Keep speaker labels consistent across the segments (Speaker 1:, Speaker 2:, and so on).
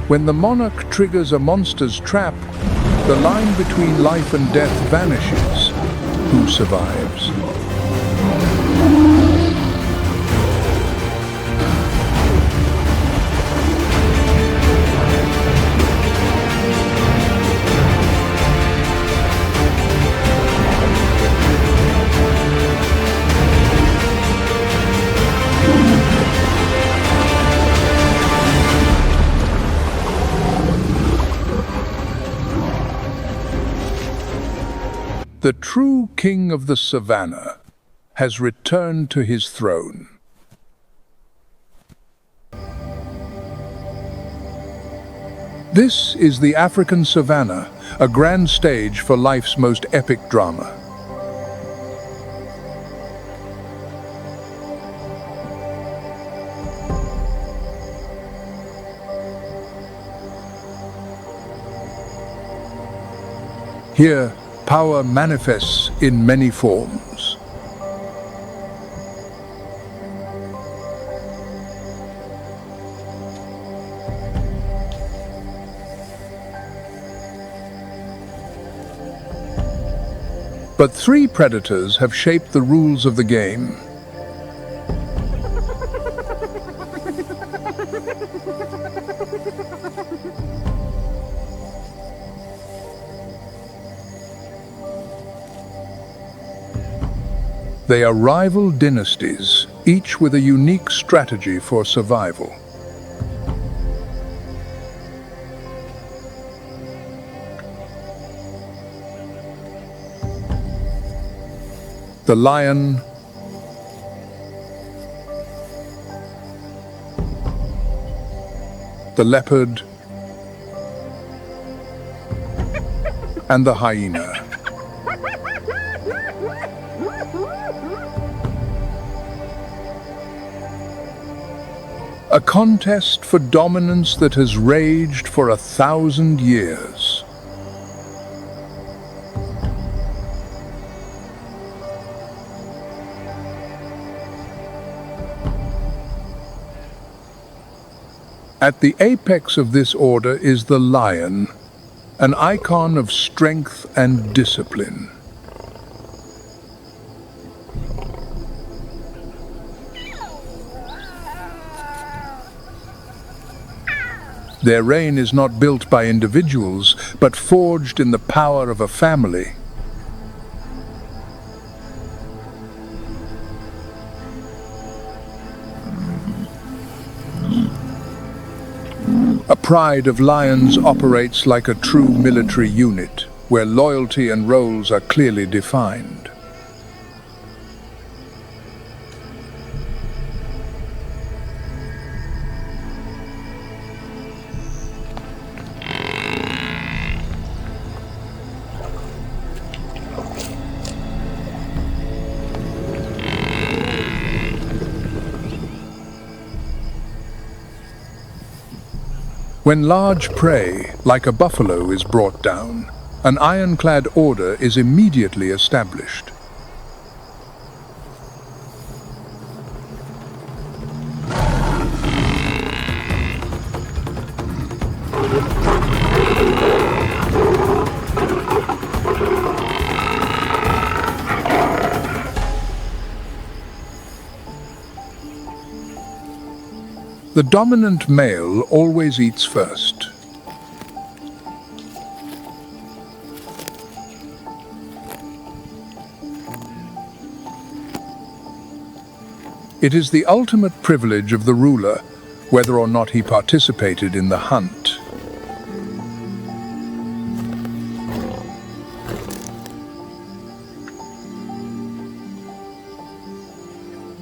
Speaker 1: When the monarch triggers a monster's trap, the line between life and death vanishes. Who survives? The true king of the Savanna has returned to his throne. This is the African Savanna, a grand stage for life's most epic drama. Here, power manifests in many forms. But three predators have shaped the rules of the game. They are rival dynasties, each with a unique strategy for survival. The lion, the leopard, and the hyena. A contest for dominance that has raged for 1,000 years. At the apex of this order is the lion, an icon of strength and discipline. Their reign is not built by individuals, but forged in the power of a family. A pride of lions operates like a true military unit, where loyalty and roles are clearly defined. When large prey, like a buffalo, is brought down, an ironclad order is immediately established. The dominant male always eats first. It is the ultimate privilege of the ruler, whether or not he participated in the hunt.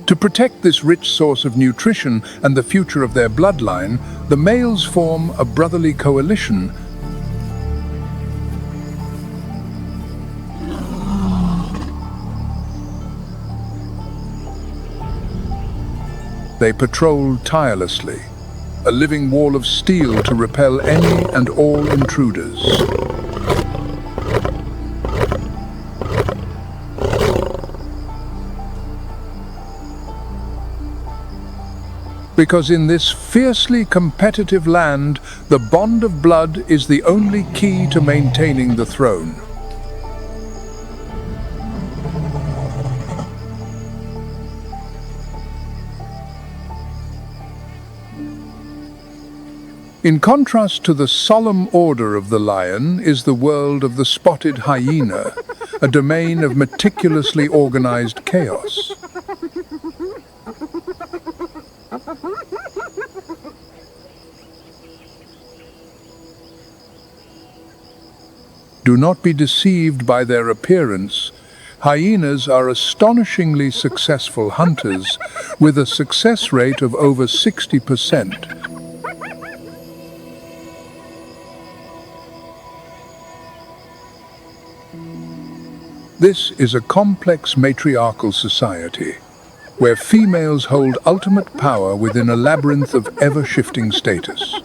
Speaker 1: To protect this rich source of nutrition and the future of their bloodline, the males form a brotherly coalition. They patrol tirelessly, a living wall of steel to repel any and all intruders. Because in this fiercely competitive land, the bond of blood is the only key to maintaining the throne. In contrast to the solemn order of the lion is the world of the spotted hyena, a domain of meticulously organized chaos. Do not be deceived by their appearance. Hyenas are astonishingly successful hunters, with a success rate of over 60%. This is a complex matriarchal society, where females hold ultimate power within a labyrinth of ever-shifting status.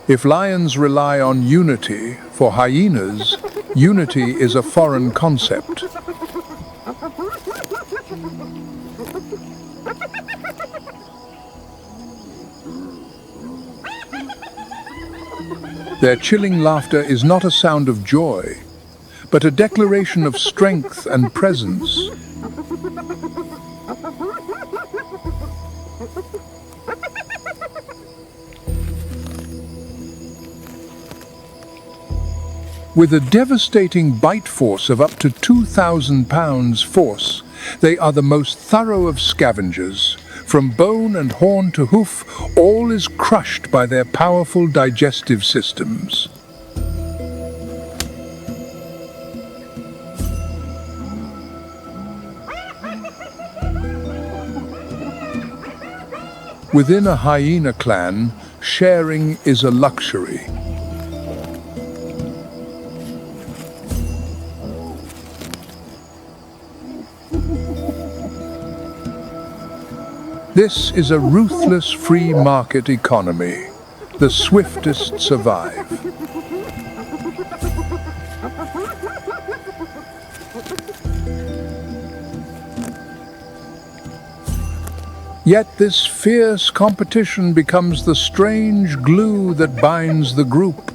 Speaker 1: If lions rely on unity, for hyenas, unity is a foreign concept. Their chilling laughter is not a sound of joy, but a declaration of strength and presence. With a devastating bite force of up to 2,000 pounds force, they are the most thorough of scavengers. From bone and horn to hoof, all is crushed by their powerful digestive systems. Within a hyena clan, sharing is a luxury. This is a ruthless free market economy. The swiftest survive. Yet this fierce competition becomes the strange glue that binds the group.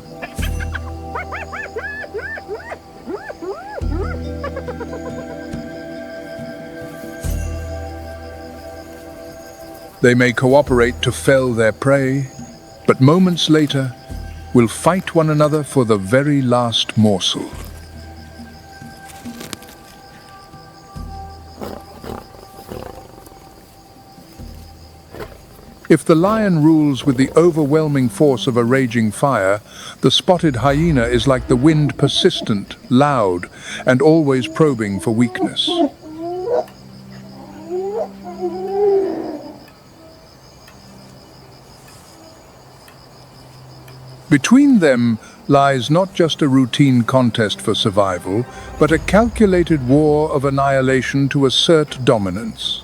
Speaker 1: They may cooperate to fell their prey, but moments later will fight one another for the very last morsel. If the lion rules with the overwhelming force of a raging fire, the spotted hyena is like the wind, persistent, loud, and always probing for weakness. Between them lies not just a routine contest for survival, but a calculated war of annihilation to assert dominance.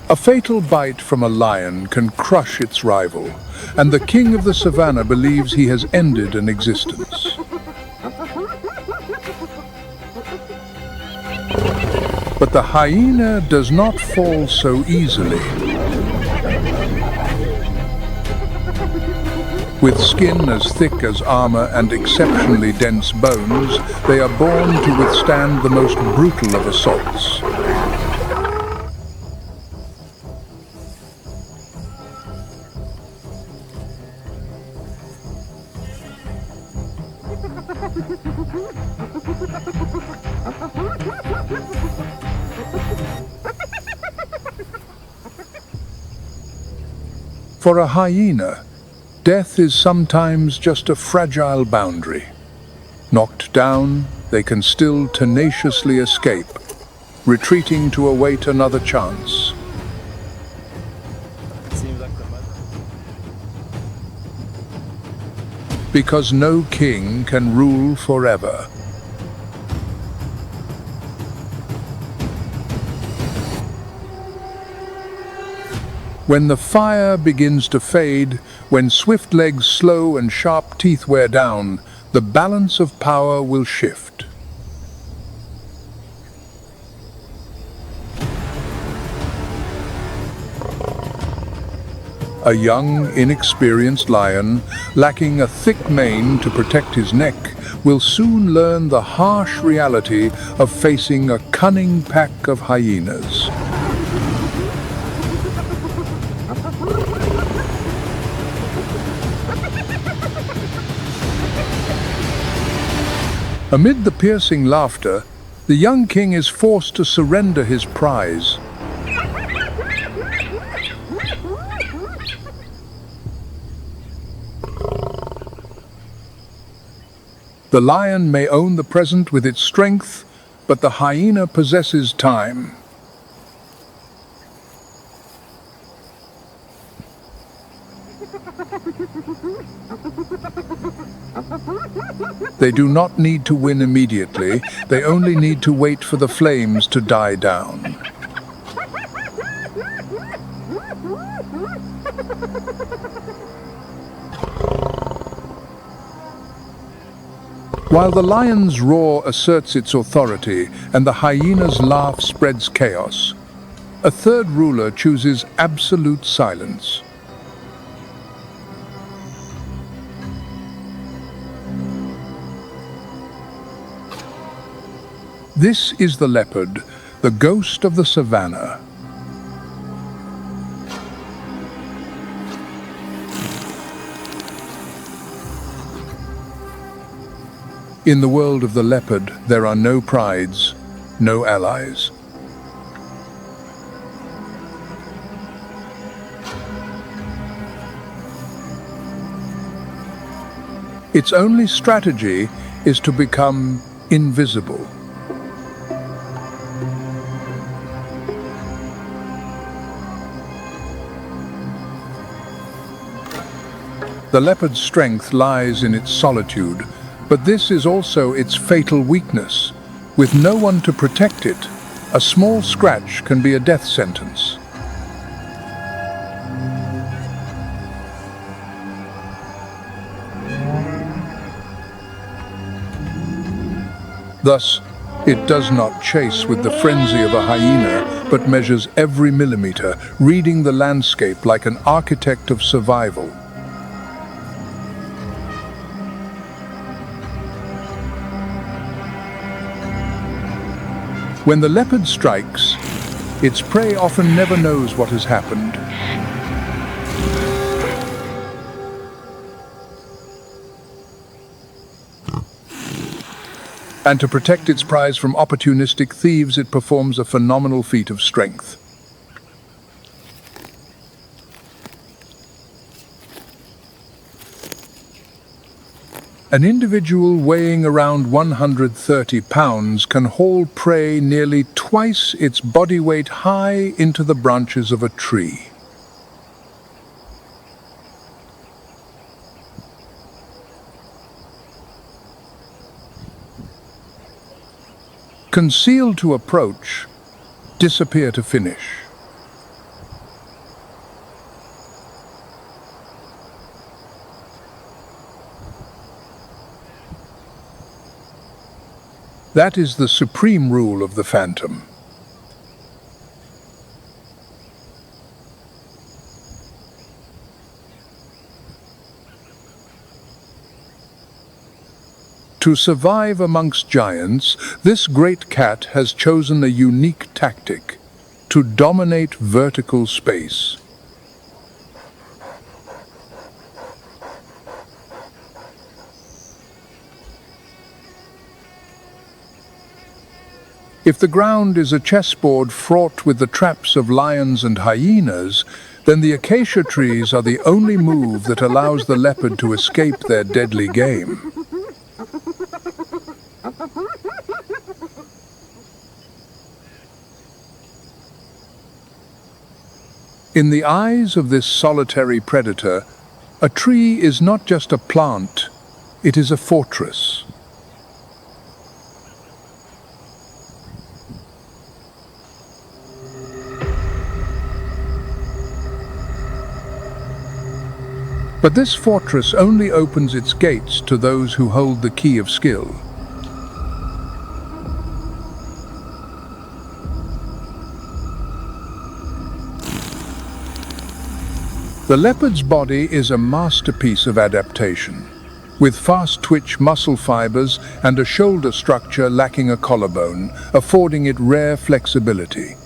Speaker 1: A fatal bite from a lion can crush its rival, and the king of the Savanna believes he has ended an existence. But the hyena does not fall so easily. With skin as thick as armor and exceptionally dense bones, they are born to withstand the most brutal of assaults. For a hyena, death is sometimes just a fragile boundary. Knocked down, they can still tenaciously escape, retreating to await another chance. Because no king can rule forever. When the fire begins to fade, when swift legs slow and sharp teeth wear down, the balance of power will shift. A young, inexperienced lion, lacking a thick mane to protect his neck, will soon learn the harsh reality of facing a cunning pack of hyenas. Amid the piercing laughter, the young king is forced to surrender his prize. The lion may own the present with its strength, but the hyena possesses time. They do not need to win immediately, they only need to wait for the flames to die down. While the lion's roar asserts its authority and the hyena's laugh spreads chaos, a third ruler chooses absolute silence. This is the leopard, the ghost of the Savanna. In the world of the leopard, there are no prides, no allies. Its only strategy is to become invisible. The leopard's strength lies in its solitude, but this is also its fatal weakness. With no one to protect it, a small scratch can be a death sentence. Thus, it does not chase with the frenzy of a hyena, but measures every millimeter, reading the landscape like an architect of survival. When the leopard strikes, its prey often never knows what has happened. And to protect its prize from opportunistic thieves, it performs a phenomenal feat of strength. An individual weighing around 130 pounds can haul prey nearly twice its body weight high into the branches of a tree. Conceal to approach, disappear to finish. That is the supreme rule of the phantom. To survive amongst giants, this great cat has chosen a unique tactic: to dominate vertical space. If the ground is a chessboard fraught with the traps of lions and hyenas, then the acacia trees are the only move that allows the leopard to escape their deadly game. In the eyes of this solitary predator, a tree is not just a plant, it is a fortress. But this fortress only opens its gates to those who hold the key of skill. The leopard's body is a masterpiece of adaptation, with fast twitch muscle fibers and a shoulder structure lacking a collarbone, affording it rare flexibility.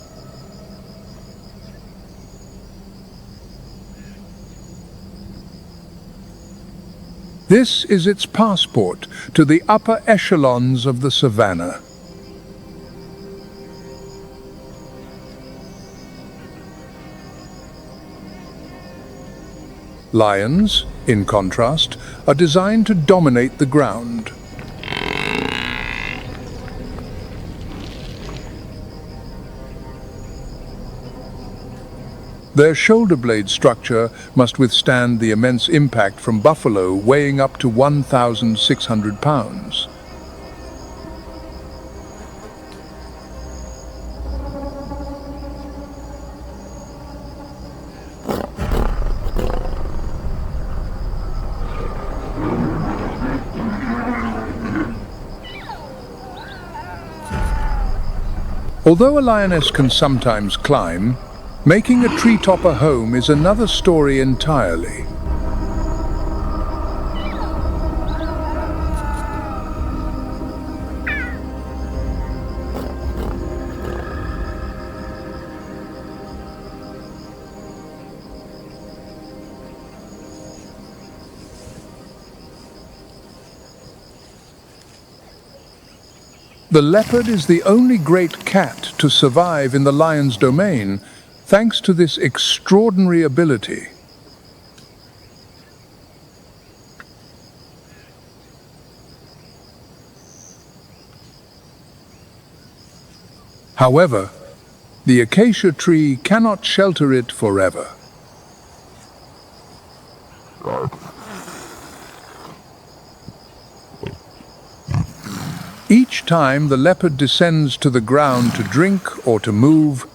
Speaker 1: This is its passport to the upper echelons of the Savanna. Lions, in contrast, are designed to dominate the ground. Their shoulder blade structure must withstand the immense impact from buffalo weighing up to 1,600 pounds. Although a lioness can sometimes climb, making a treetop a home is another story entirely. The leopard is the only great cat to survive in the lion's domain, thanks to this extraordinary ability. However, the acacia tree cannot shelter it forever. Each time the leopard descends to the ground to drink or to move,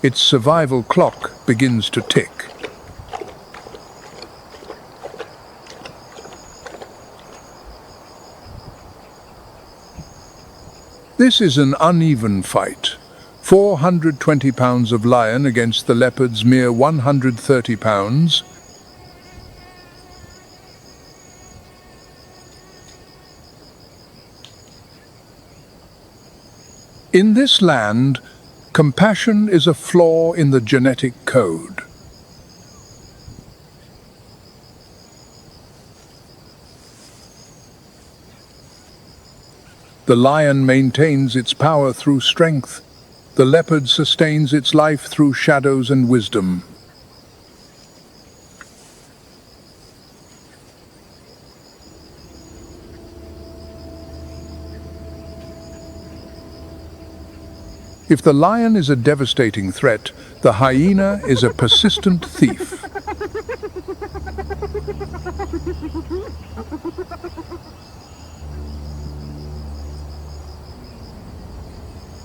Speaker 1: its survival clock begins to tick. This is an uneven fight. 420 pounds of lion against the leopard's mere 130 pounds. In this land, compassion is a flaw in the genetic code. The lion maintains its power through strength. The leopard sustains its life through shadows and wisdom. If the lion is a devastating threat, the hyena is a persistent thief.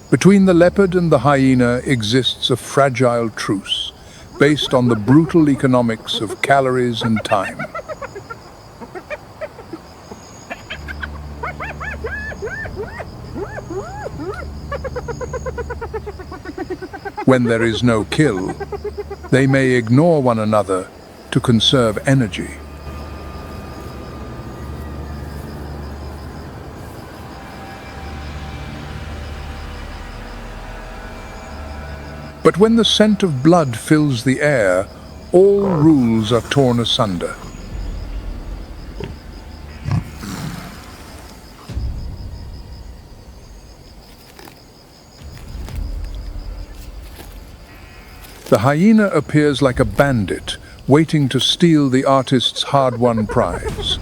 Speaker 1: Between the leopard and the hyena exists a fragile truce, based on the brutal economics of calories and time. When there is no kill, they may ignore one another to conserve energy. But when the scent of blood fills the air, all rules are torn asunder. The hyena appears like a bandit, waiting to steal the artist's hard-won prize.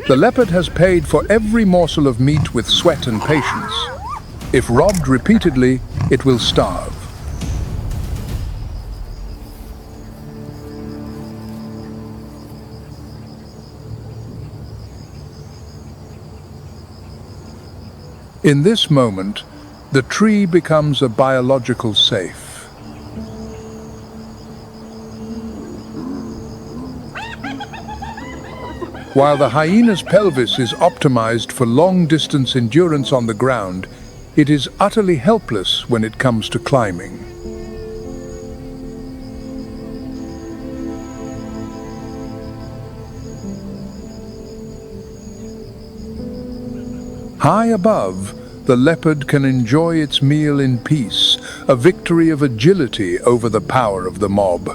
Speaker 1: The leopard has paid for every morsel of meat with sweat and patience. If robbed repeatedly, it will starve. In this moment, the tree becomes a biological safe. While the hyena's pelvis is optimized for long-distance endurance on the ground, it is utterly helpless when it comes to climbing. High above, the leopard can enjoy its meal in peace, a victory of agility over the power of the mob.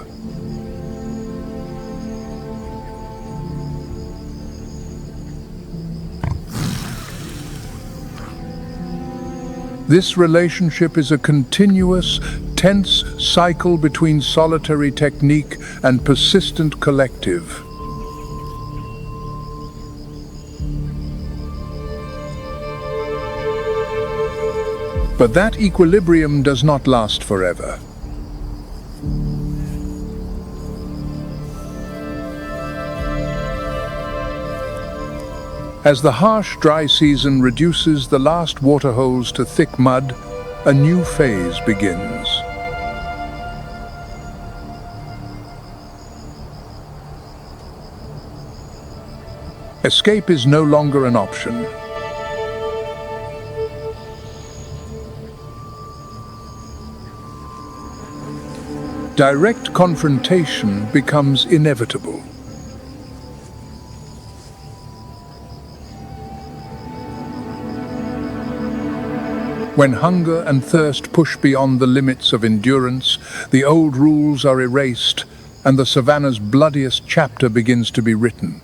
Speaker 1: This relationship is a continuous, tense cycle between solitary technique and persistent collective. But that equilibrium does not last forever. As the harsh dry season reduces the last waterholes to thick mud, a new phase begins. Escape is no longer an option. Direct confrontation becomes inevitable. When hunger and thirst push beyond the limits of endurance, the old rules are erased, and the Savanna's bloodiest chapter begins to be written.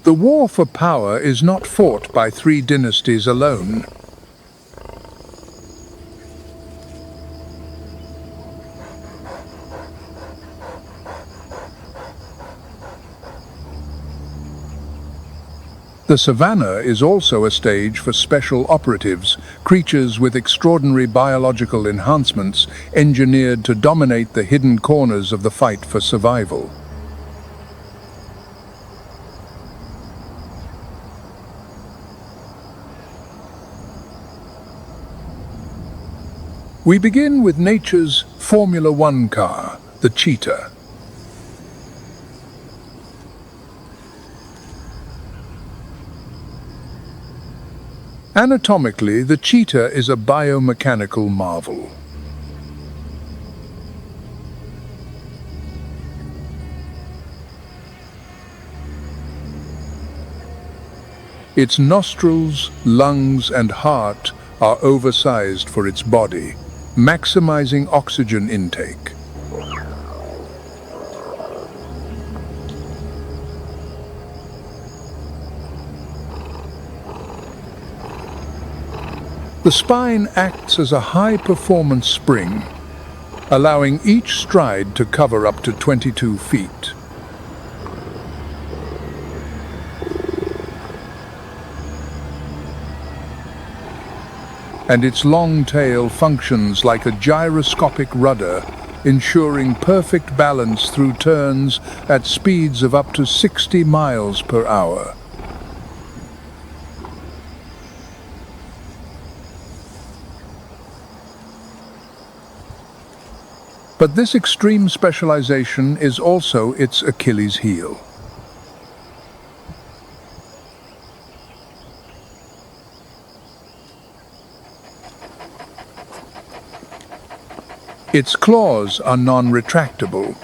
Speaker 1: The war for power is not fought by 3 dynasties alone. The Savanna is also a stage for special operatives, creatures with extraordinary biological enhancements engineered to dominate the hidden corners of the fight for survival. We begin with nature's Formula One car, the Cheetah. Anatomically, the cheetah is a biomechanical marvel. Its nostrils, lungs, and heart are oversized for its body, maximizing oxygen intake. The spine acts as a high-performance spring, allowing each stride to cover up to 22 feet. And its long tail functions like a gyroscopic rudder, ensuring perfect balance through turns at speeds of up to 60 miles per hour. But this extreme specialization is also its Achilles heel. Its claws are non-retractable,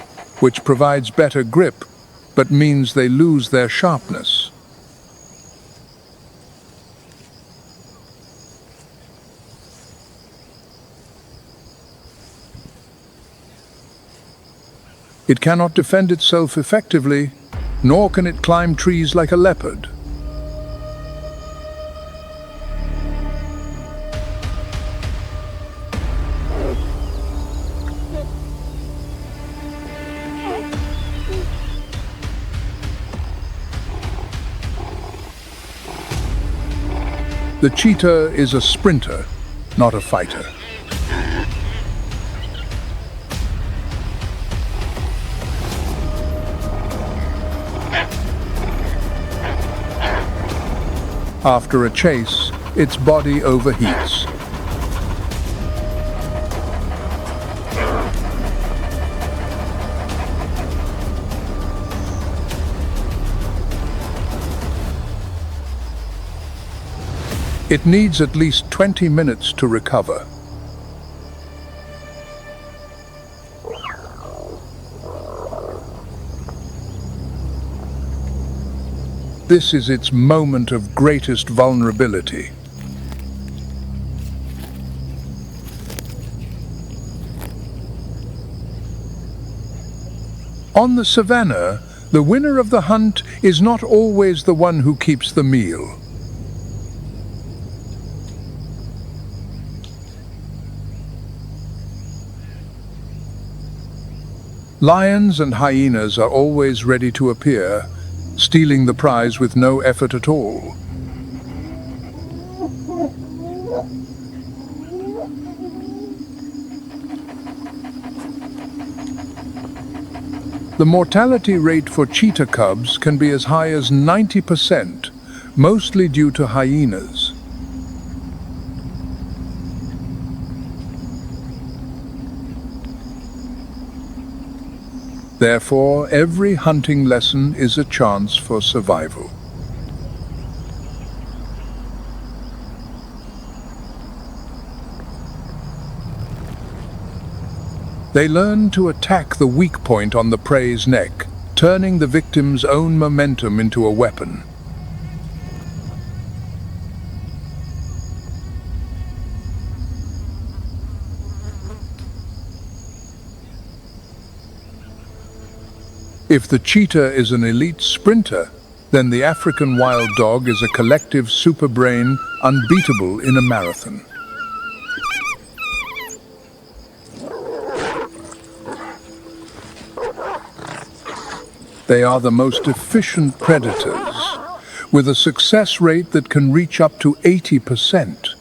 Speaker 1: which provides better grip, but means they lose their sharpness. It cannot defend itself effectively, nor can it climb trees like a leopard. The cheetah is a sprinter, not a fighter. After a chase, its body overheats. It needs at least 20 minutes to recover. This is its moment of greatest vulnerability. On the Savanna, the winner of the hunt is not always the one who keeps the meal. Lions and hyenas are always ready to appear, stealing the prize with no effort at all. The mortality rate for cheetah cubs can be as high as 90%, mostly due to hyenas. Therefore, every hunting lesson is a chance for survival. They learn to attack the weak point on the prey's neck, turning the victim's own momentum into a weapon. If the cheetah is an elite sprinter, then the African wild dog is a collective superbrain unbeatable in a marathon. They are the most efficient predators, with a success rate that can reach up to 80%.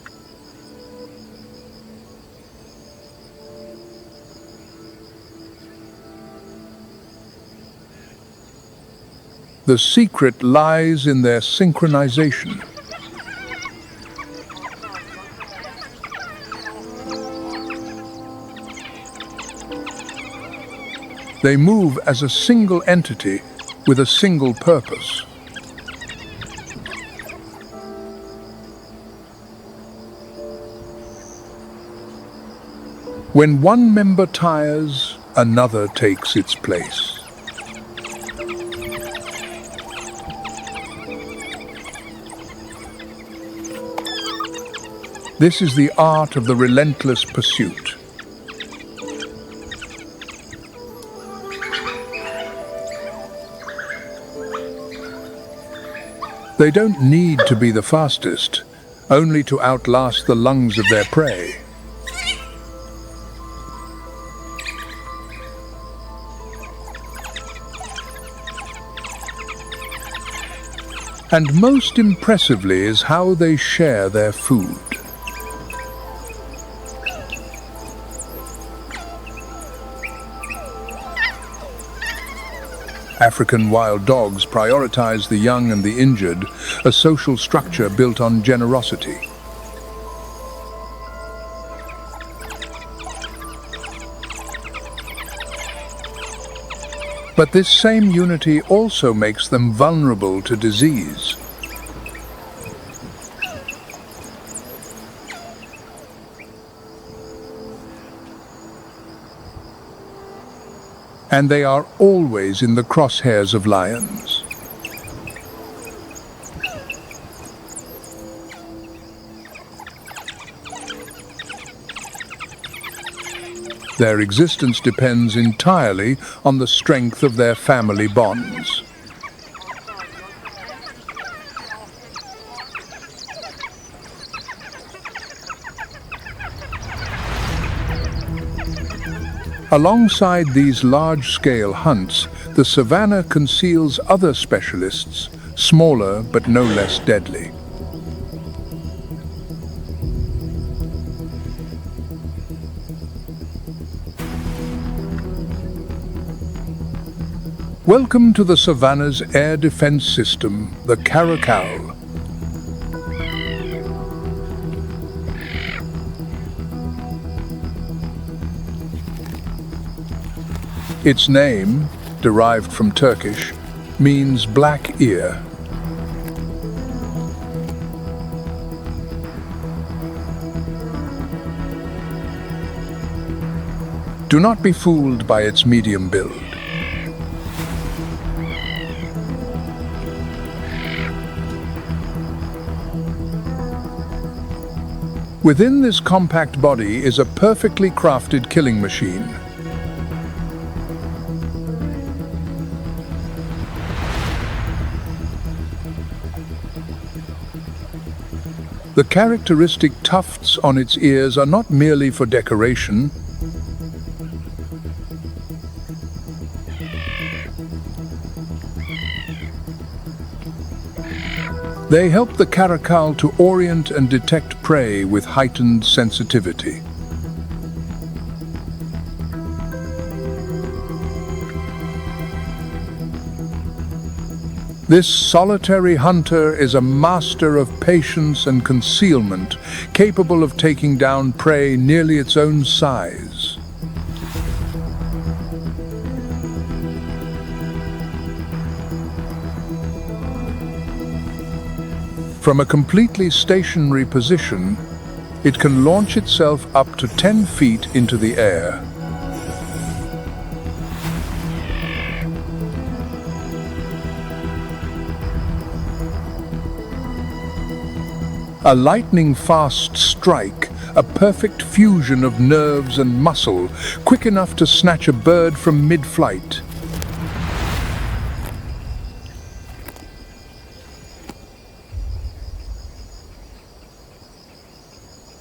Speaker 1: The secret lies in their synchronization. They move as a single entity with a single purpose. When one member tires, another takes its place. This is the art of the relentless pursuit. They don't need to be the fastest, only to outlast the lungs of their prey. And most impressively is how they share their food. African wild dogs prioritize the young and the injured, a social structure built on generosity. But this same unity also makes them vulnerable to disease. And they are always in the crosshairs of lions. Their existence depends entirely on the strength of their family bonds. Alongside these large-scale hunts, the Savanna conceals other specialists, smaller but no less deadly. Welcome to the Savanna's air defense system, the Caracal. Its name, derived from Turkish, means black ear. Do not be fooled by its medium build. Within this compact body is a perfectly crafted killing machine. The characteristic tufts on its ears are not merely for decoration. They help the Caracal to orient and detect prey with heightened sensitivity. This solitary hunter is a master of patience and concealment, capable of taking down prey nearly its own size. From a completely stationary position, it can launch itself up to 10 feet into the air. A lightning-fast strike, a perfect fusion of nerves and muscle, quick enough to snatch a bird from mid-flight.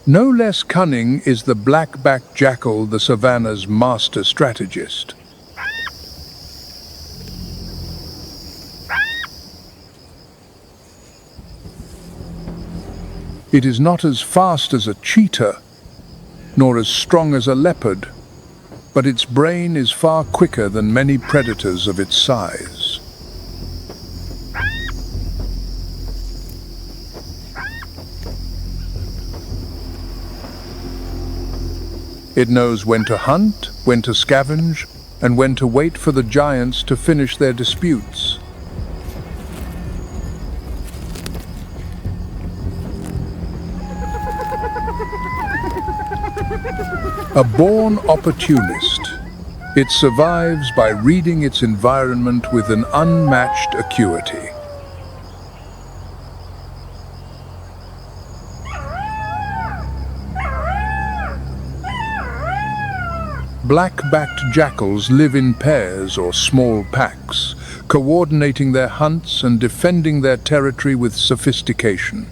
Speaker 1: No less cunning is the black-backed jackal, the Savanna's master strategist. It is not as fast as a cheetah, nor as strong as a leopard, but its brain is far quicker than many predators of its size. It knows when to hunt, when to scavenge, and when to wait for the giants to finish their disputes. A born opportunist, it survives by reading its environment with an unmatched acuity. Black-backed jackals live in pairs or small packs, coordinating their hunts and defending their territory with sophistication.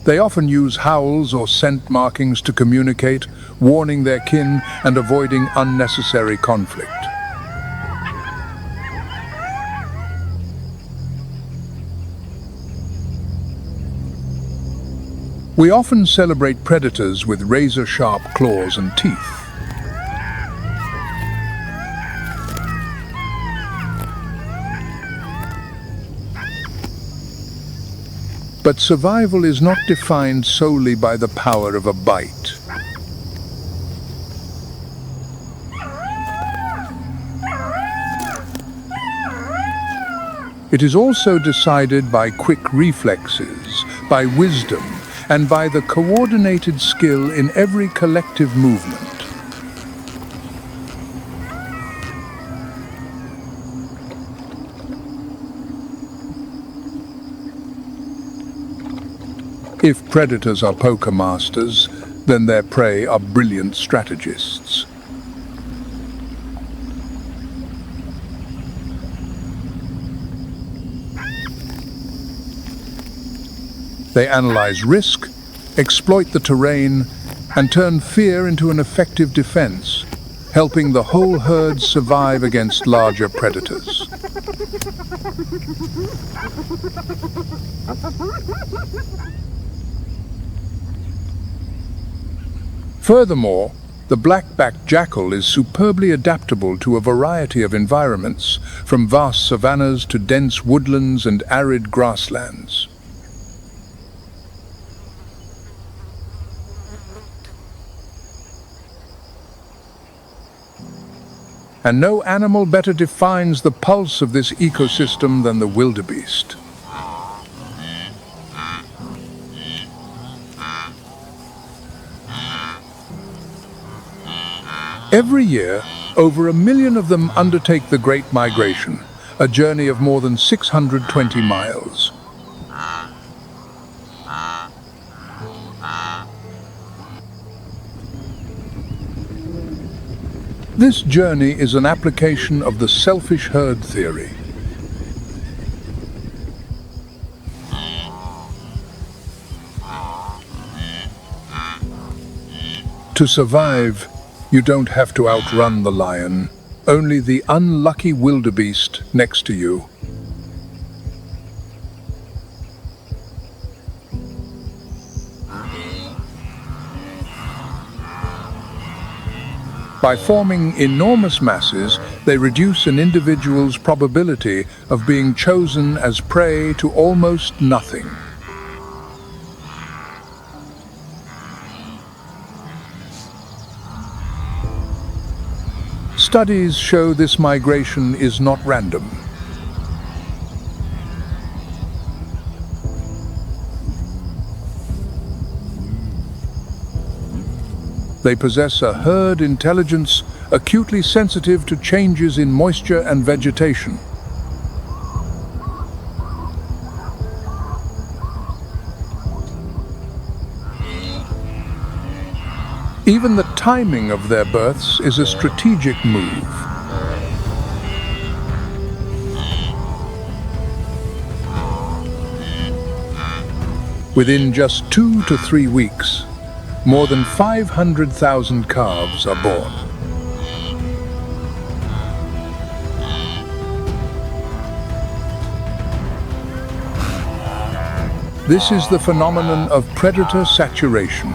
Speaker 1: They often use howls or scent markings to communicate, warning their kin and avoiding unnecessary conflict. We often celebrate predators with razor-sharp claws and teeth. But survival is not defined solely by the power of a bite. It is also decided by quick reflexes, by wisdom, and by the coordinated skill in every collective movement. If predators are poker masters, then their prey are brilliant strategists. They analyze risk, exploit the terrain, and turn fear into an effective defense, helping the whole herd survive against larger predators. Furthermore, the black-backed jackal is superbly adaptable to a variety of environments, from vast savannas to dense woodlands and arid grasslands. and no animal better defines the pulse of this ecosystem than the wildebeest. Every year, over 1 million of them undertake the Great Migration, a journey of more than 620 miles. This journey is an application of the selfish herd theory. To survive, you don't have to outrun the lion, only the unlucky wildebeest next to you. By forming enormous masses, they reduce an individual's probability of being chosen as prey to almost nothing. Studies show this migration is not random. They possess a herd intelligence acutely sensitive to changes in moisture and vegetation. Even the timing of their births is a strategic move. Within just 2 to 3 weeks, more than 500,000 calves are born. This is the phenomenon of predator saturation.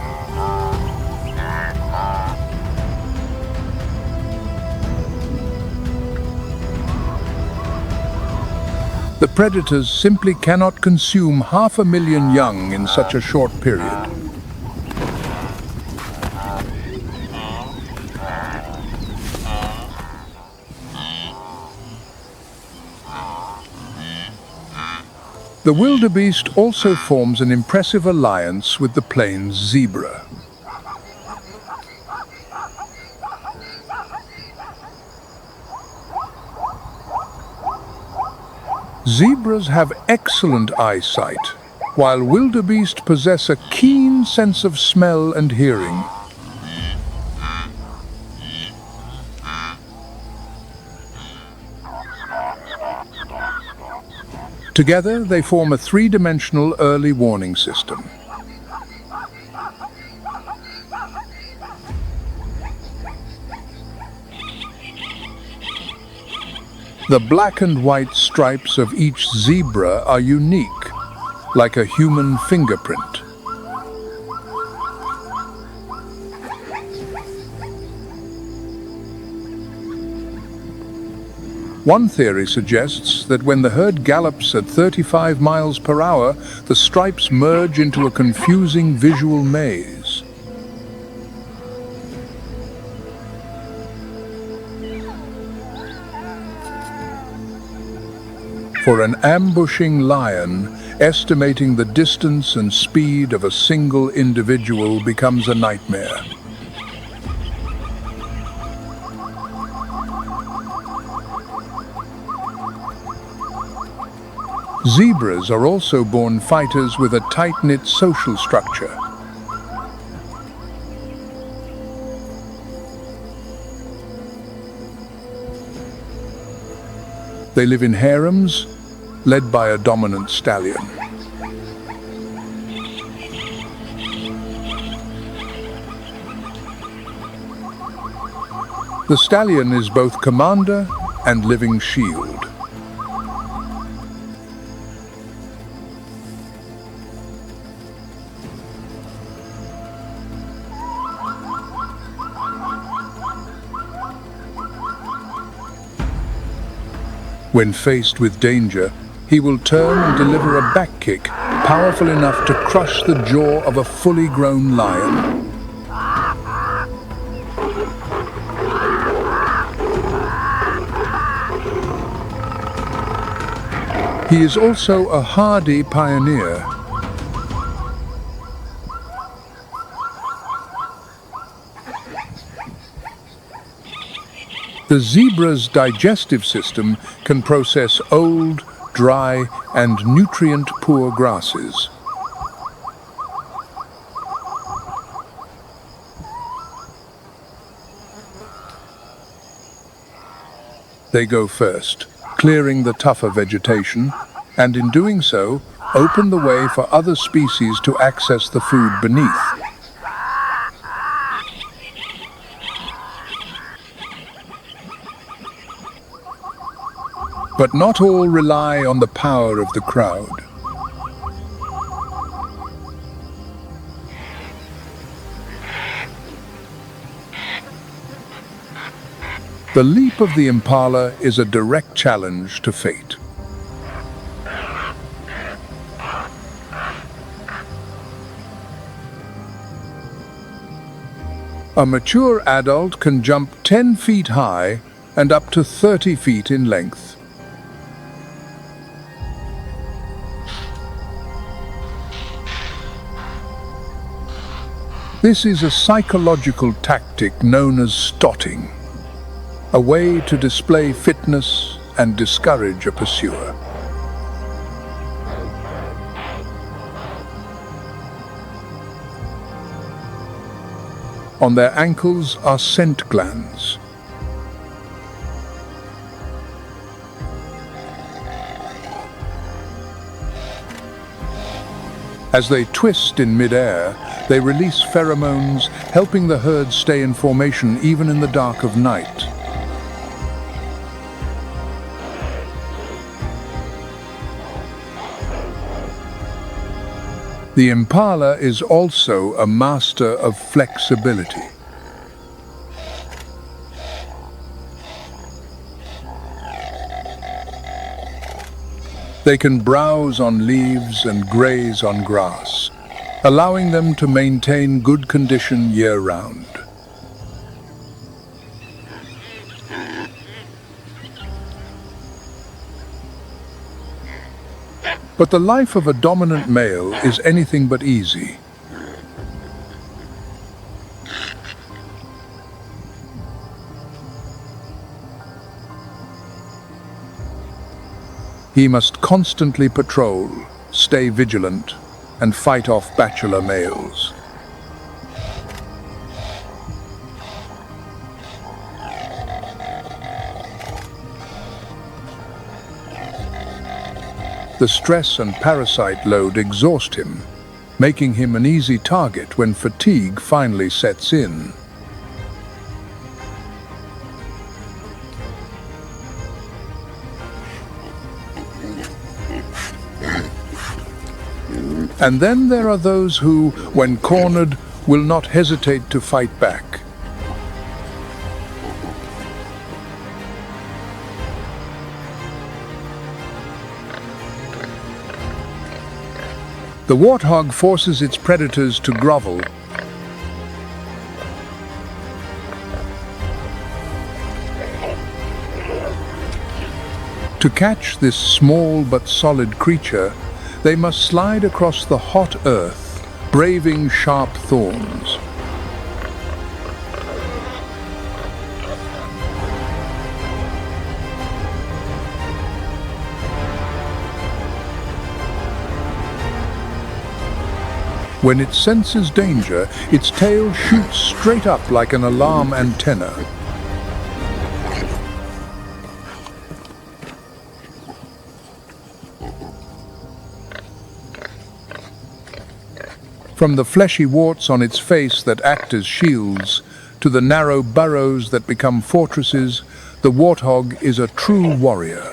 Speaker 1: The predators simply cannot consume 500,000 young in such a short period. The wildebeest also forms an impressive alliance with the plains zebra. Zebras have excellent eyesight, while wildebeest possess a keen sense of smell and hearing. Together, they form a three-dimensional early warning system. The black and white stripes of each zebra are unique, like a human fingerprint. One theory suggests that when the herd gallops at 35 miles per hour, the stripes merge into a confusing visual maze. For an ambushing lion, estimating the distance and speed of a single individual becomes a nightmare. Zebras are also born fighters with a tight-knit social structure. They live in harems, led by a dominant stallion. The stallion is both commander and living shield. When faced with danger, he will turn and deliver a back kick, powerful enough to crush the jaw of a fully grown lion. He is also a hardy pioneer. The zebra's digestive system can process old, dry, and nutrient-poor grasses. They go first, clearing the tougher vegetation, and in doing so, open the way for other species to access the food beneath. But not all rely on the power of the crowd. The leap of the Impala is a direct challenge to fate. A mature adult can jump 10 feet high and up to 30 feet in length. This is a psychological tactic known as stotting, a way to display fitness and discourage a pursuer. On their ankles are scent glands. As they twist in mid-air, they release pheromones, helping the herd stay in formation even in the dark of night. The Impala is also a master of flexibility. They can browse on leaves and graze on grass, allowing them to maintain good condition year-round. But the life of a dominant male is anything but easy. He must constantly patrol, stay vigilant, and fight off bachelor males. The stress and parasite load exhaust him, making him an easy target when fatigue finally sets in. And then there are those who, when cornered, will not hesitate to fight back. The warthog forces its predators to grovel. To catch this small but solid creature, they must slide across the hot earth, braving sharp thorns. When it senses danger, its tail shoots straight up like an alarm antenna. From the fleshy warts on its face that act as shields, to the narrow burrows that become fortresses, the warthog is a true warrior.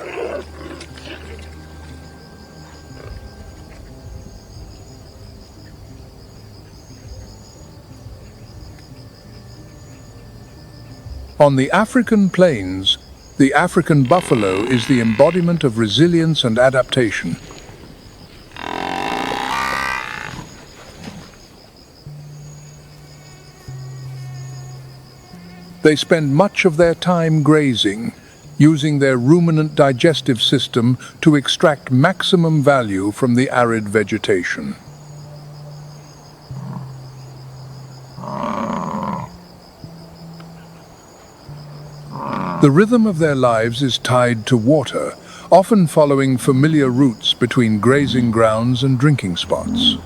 Speaker 1: On the African plains, the African buffalo is the embodiment of resilience and adaptation. They spend much of their time grazing, using their ruminant digestive system to extract maximum value from the arid vegetation. The rhythm of their lives is tied to water, often following familiar routes between grazing grounds and drinking spots.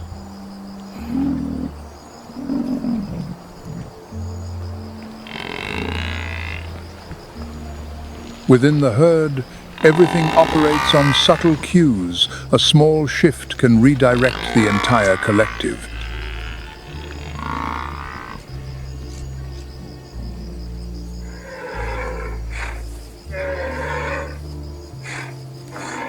Speaker 1: Within the herd, everything operates on subtle cues. A small shift can redirect the entire collective.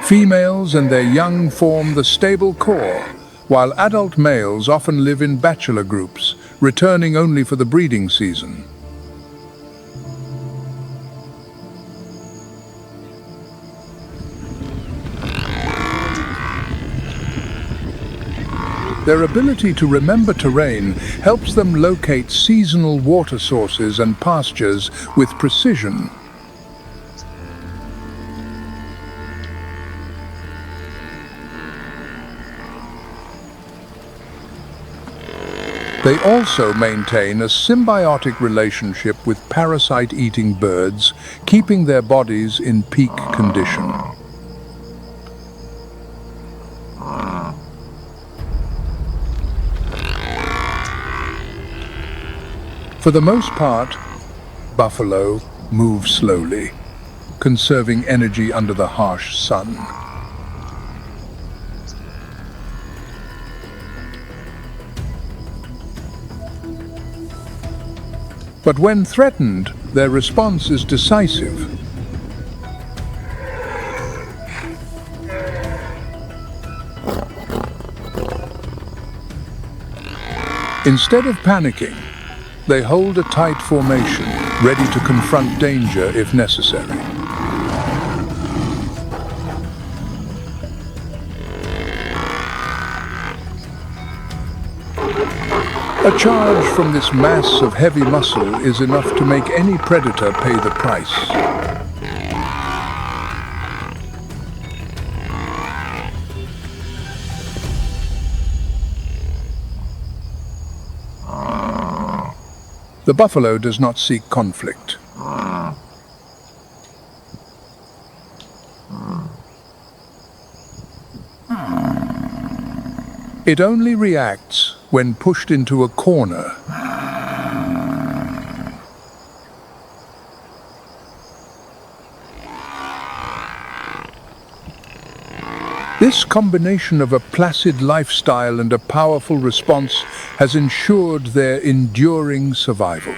Speaker 1: Females and their young form the stable core, while adult males often live in bachelor groups, returning only for the breeding season. Their ability to remember terrain helps them locate seasonal water sources and pastures with precision. They also maintain a symbiotic relationship with parasite-eating birds, keeping their bodies in peak condition. For the most part, buffalo move slowly, conserving energy under the harsh sun. But when threatened, their response is decisive. Instead of panicking, they hold a tight formation, ready to confront danger if necessary. A charge from this mass of heavy muscle is enough to make any predator pay the price. The buffalo does not seek conflict. It only reacts when pushed into a corner. This combination of a placid lifestyle and a powerful response has ensured their enduring survival.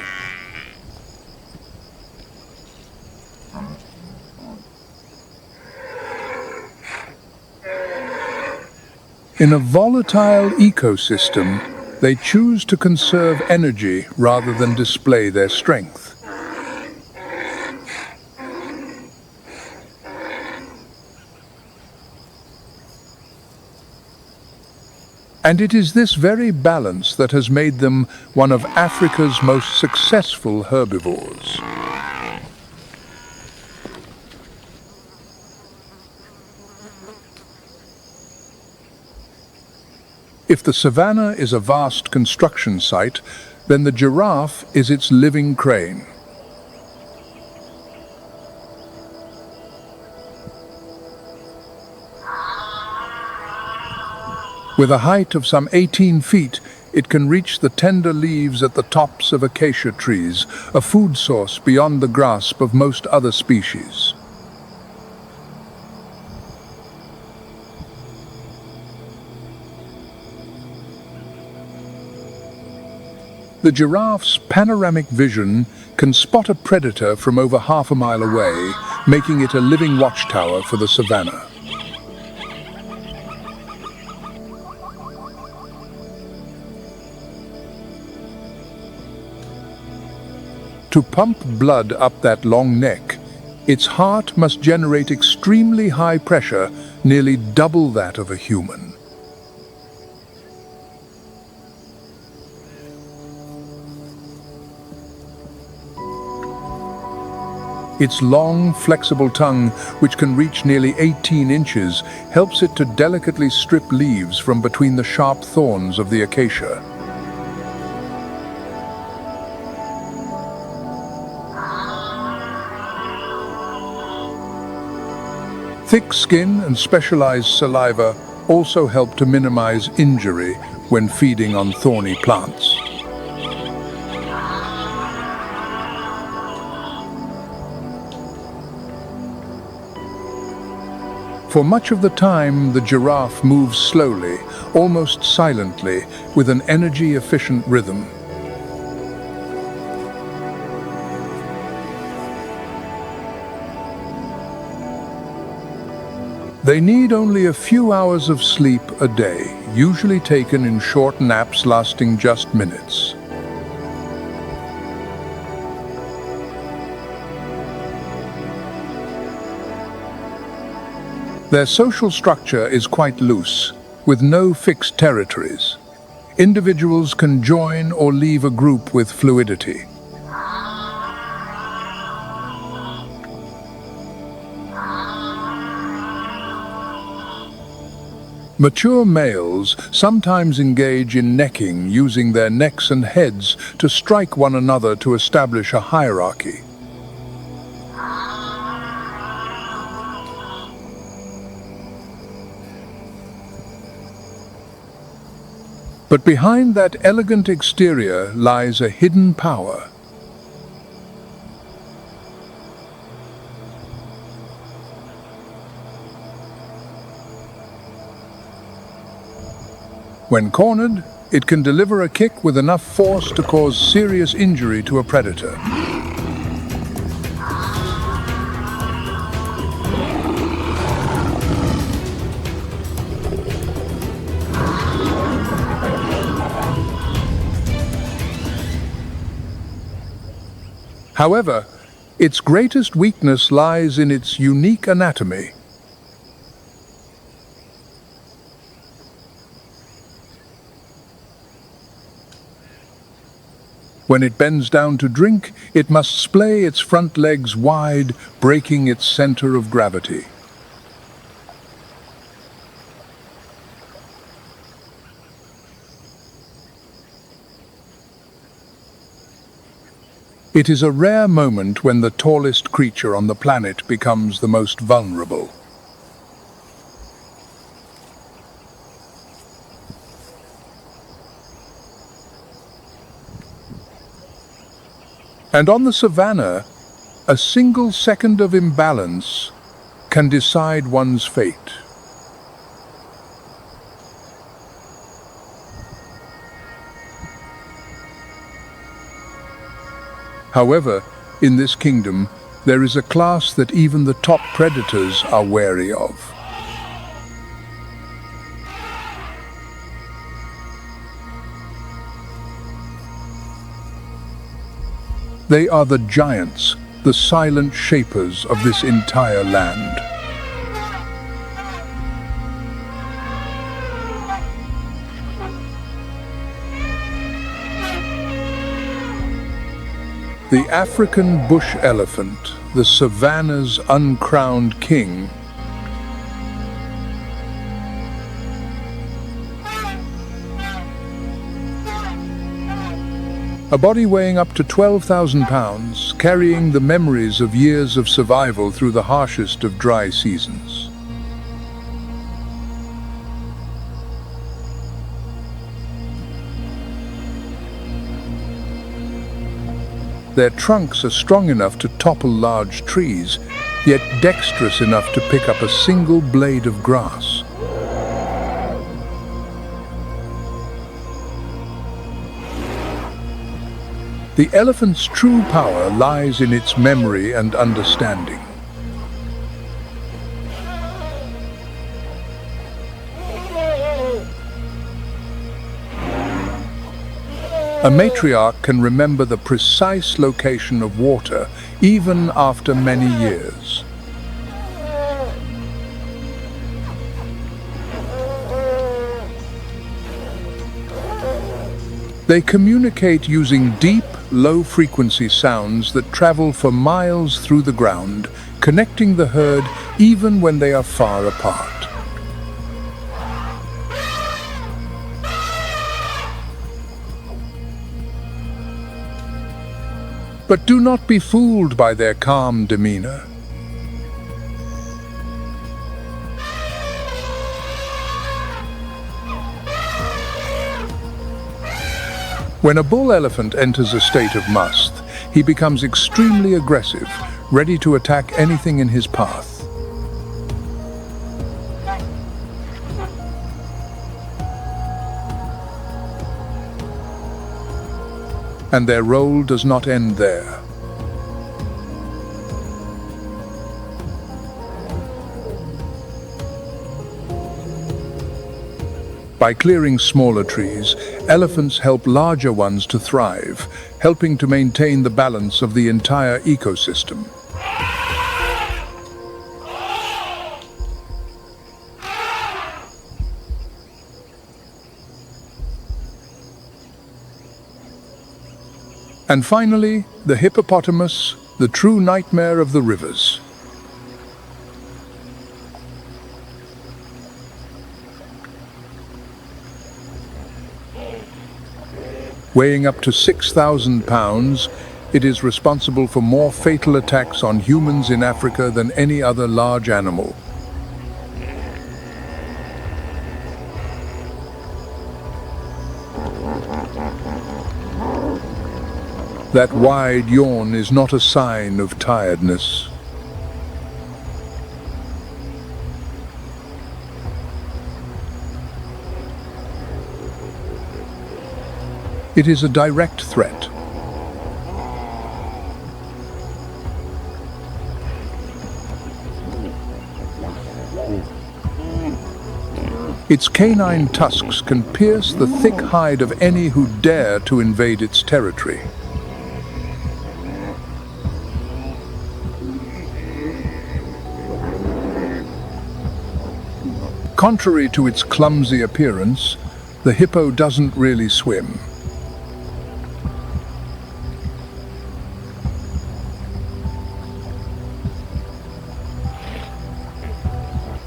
Speaker 1: In a volatile ecosystem, they choose to conserve energy rather than display their strength. And it is this very balance that has made them one of Africa's most successful herbivores. If the savanna is a vast construction site, then the giraffe is its living crane. With a height of some 18 feet, it can reach the tender leaves at the tops of acacia trees, a food source beyond the grasp of most other species. The giraffe's panoramic vision can spot a predator from over half a mile away, making it a living watchtower for the savanna. To pump blood up that long neck, its heart must generate extremely high pressure, nearly double that of a human. Its long, flexible tongue, which can reach nearly 18 inches, helps it to delicately strip leaves from between the sharp thorns of the acacia. Thick skin and specialized saliva also help to minimize injury when feeding on thorny plants. For much of the time, the giraffe moves slowly, almost silently, with an energy-efficient rhythm. They need only a few hours of sleep a day, usually taken in short naps lasting just minutes. Their social structure is quite loose, with no fixed territories. Individuals can join or leave a group with fluidity. Mature males sometimes engage in necking, using their necks and heads to strike one another to establish a hierarchy. But behind that elegant exterior lies a hidden power. When cornered, it can deliver a kick with enough force to cause serious injury to a predator. However, its greatest weakness lies in its unique anatomy. When it bends down to drink, it must splay its front legs wide, breaking its center of gravity. It is a rare moment when the tallest creature on the planet becomes the most vulnerable. And on the Savanna, a single second of imbalance can decide one's fate. However, in this kingdom, there is a class that even the top predators are wary of. They are the giants, the silent shapers of this entire land. The African bush elephant, the Savanna's uncrowned king, a body weighing up to 12,000 pounds, carrying the memories of years of survival through the harshest of dry seasons. Their trunks are strong enough to topple large trees, yet dexterous enough to pick up a single blade of grass. The elephant's true power lies in its memory and understanding. A matriarch can remember the precise location of water even after many years. They communicate using deep, low-frequency sounds that travel for miles through the ground, connecting the herd even when they are far apart. But do not be fooled by their calm demeanor. When a bull elephant enters a state of must, he becomes extremely aggressive, ready to attack anything in his path. And their role does not end there. By clearing smaller trees, elephants help larger ones to thrive, helping to maintain the balance of the entire ecosystem. And finally, the hippopotamus, the true nightmare of the rivers. Weighing up to 6,000 pounds, it is responsible for more fatal attacks on humans in Africa than any other large animal. That wide yawn is not a sign of tiredness. It is a direct threat. Its canine tusks can pierce the thick hide of any who dare to invade its territory. Contrary to its clumsy appearance, the hippo doesn't really swim.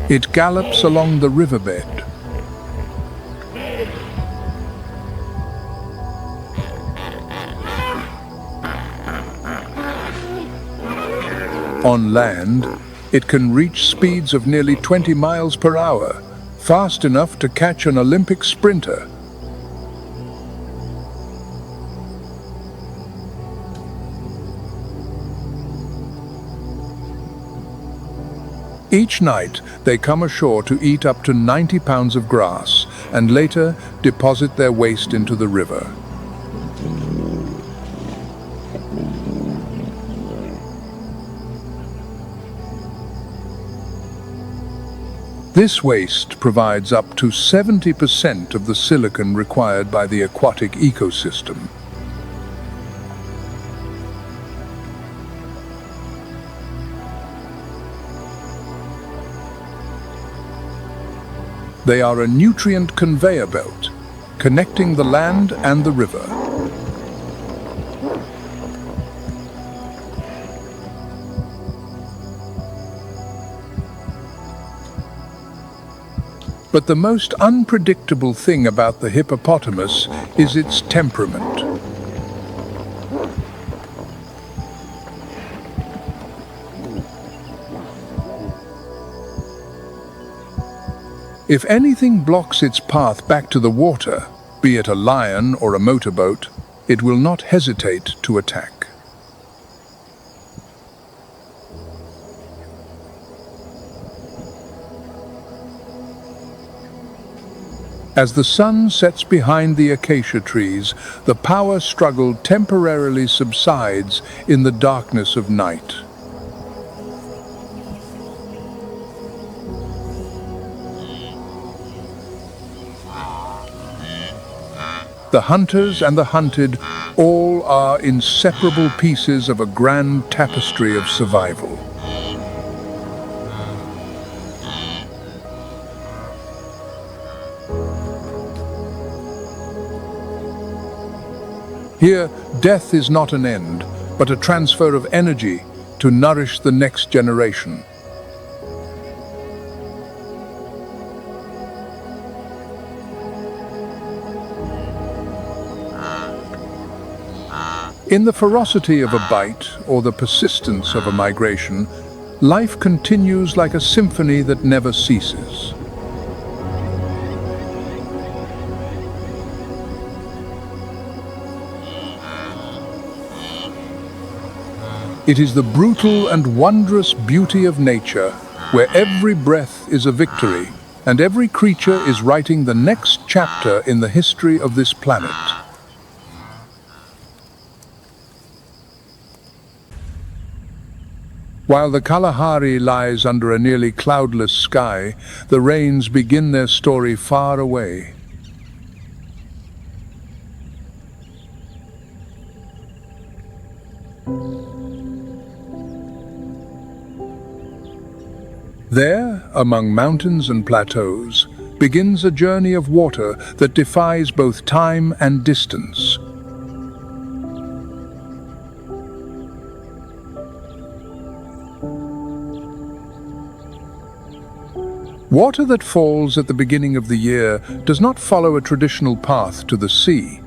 Speaker 1: It gallops along the riverbed. On land, it can reach speeds of nearly 20 miles per hour, fast enough to catch an Olympic sprinter. Each night, they come ashore to eat up to 90 pounds of grass and later deposit their waste into the river. This waste provides up to 70% of the silicon required by the aquatic ecosystem. They are a nutrient conveyor belt, connecting the land and the river. But the most unpredictable thing about the hippopotamus is its temperament. If anything blocks its path back to the water, be it a lion or a motorboat, it will not hesitate to attack. As the sun sets behind the acacia trees, the power struggle temporarily subsides in the darkness of night. The hunters and the hunted all are inseparable pieces of a grand tapestry of survival. Here, death is not an end, but a transfer of energy to nourish the next generation. In the ferocity of a bite or the persistence of a migration, life continues like a symphony that never ceases. It is the brutal and wondrous beauty of nature, where every breath is a victory, and every creature is writing the next chapter in the history of this planet. While the Kalahari lies under a nearly cloudless sky, the rains begin their story far away. There, among mountains and plateaus, begins a journey of water that defies both time and distance. Water that falls at the beginning of the year does not follow a traditional path to the sea.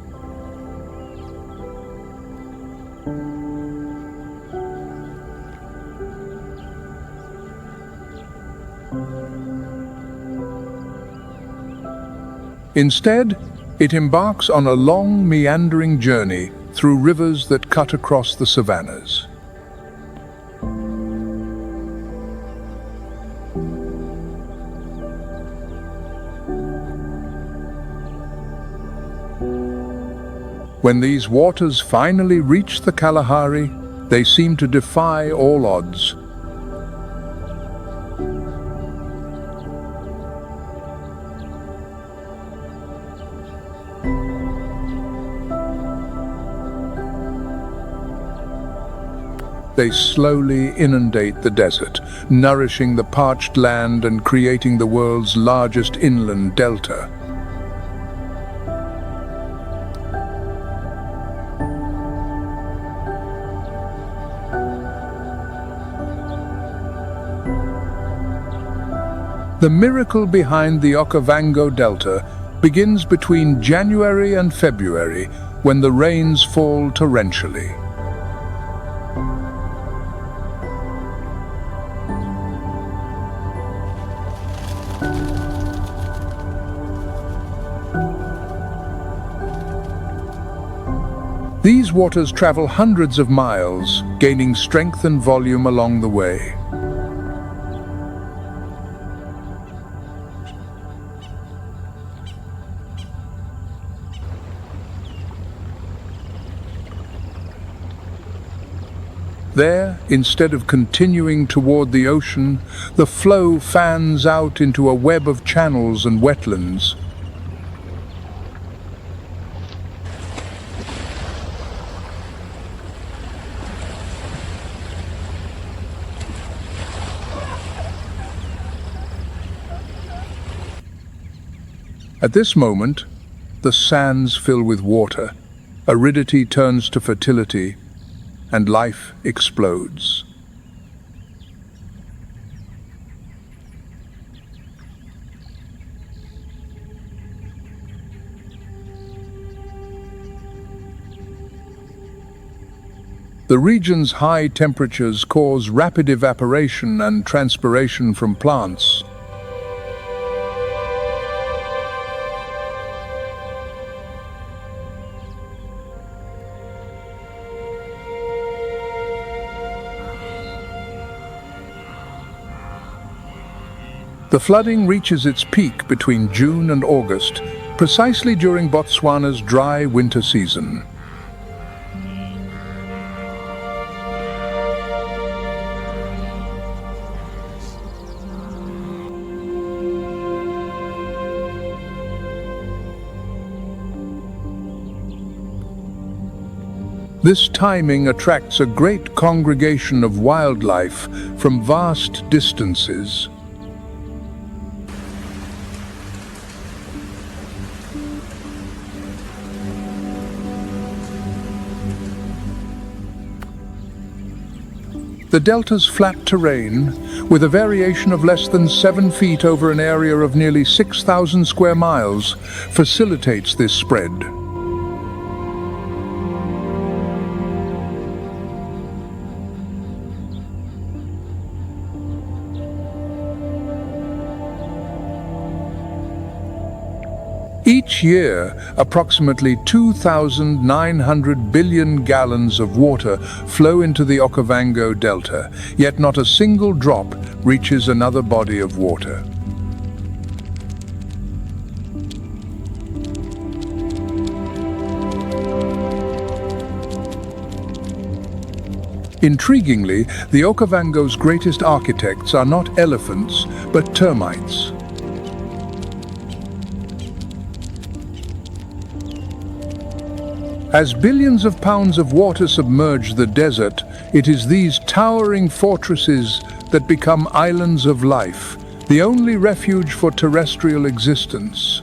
Speaker 1: Instead, it embarks on a long, meandering journey through rivers that cut across the savannas. When these waters finally reach the Kalahari, they seem to defy all odds. They slowly inundate the desert, nourishing the parched land and creating the world's largest inland delta. The miracle behind the Okavango Delta begins between January and February, when the rains fall torrentially. These waters travel hundreds of miles, gaining strength and volume along the way. There, instead of continuing toward the ocean, the flow fans out into a web of channels and wetlands. At this moment, the sands fill with water, aridity turns to fertility, and life explodes. The region's high temperatures cause rapid evaporation and transpiration from plants. The flooding reaches its peak between June and August, precisely during Botswana's dry winter season. This timing attracts a great congregation of wildlife from vast distances. The delta's flat terrain, with a variation of less than 7 feet over an area of nearly 6,000 square miles, facilitates this spread. Each year, approximately 2,900 billion gallons of water flow into the Okavango Delta, yet not a single drop reaches another body of water. Intriguingly, the Okavango's greatest architects are not elephants, but termites. As billions of pounds of water submerge the desert, it is these towering fortresses that become islands of life, the only refuge for terrestrial existence.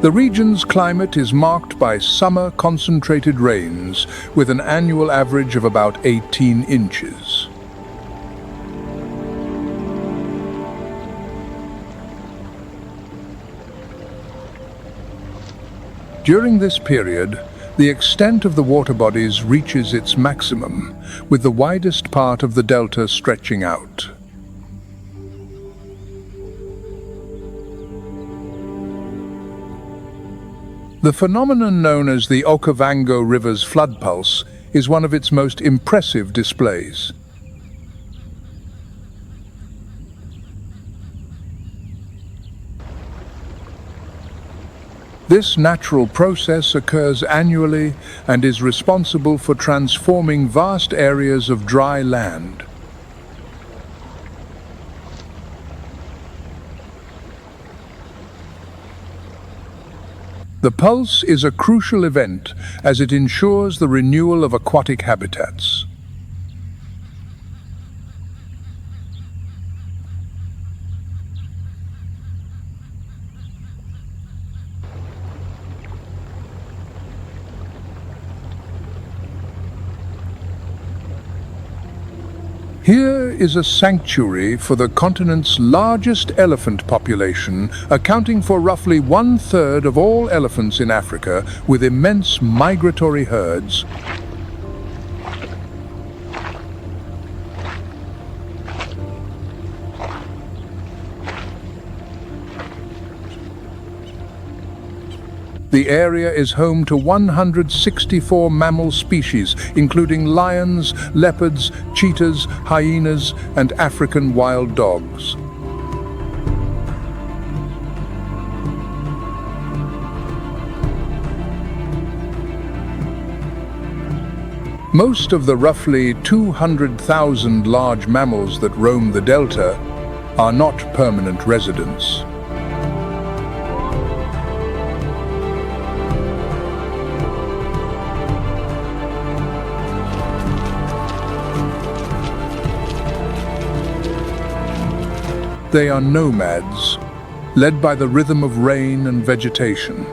Speaker 1: The region's climate is marked by summer concentrated rains, with an annual average of about 18 inches. During this period, the extent of the water bodies reaches its maximum, with the widest part of the delta stretching out. The phenomenon known as the Okavango River's flood pulse is one of its most impressive displays. This natural process occurs annually and is responsible for transforming vast areas of dry land. The pulse is a crucial event as it ensures the renewal of aquatic habitats. Here is a sanctuary for the continent's largest elephant population, accounting for roughly 1/3 of all elephants in Africa, with immense migratory herds. The area is home to 164 mammal species, including lions, leopards, cheetahs, hyenas, and African wild dogs. Most of the roughly 200,000 large mammals that roam the delta are not permanent residents. They are nomads, led by the rhythm of rain and vegetation.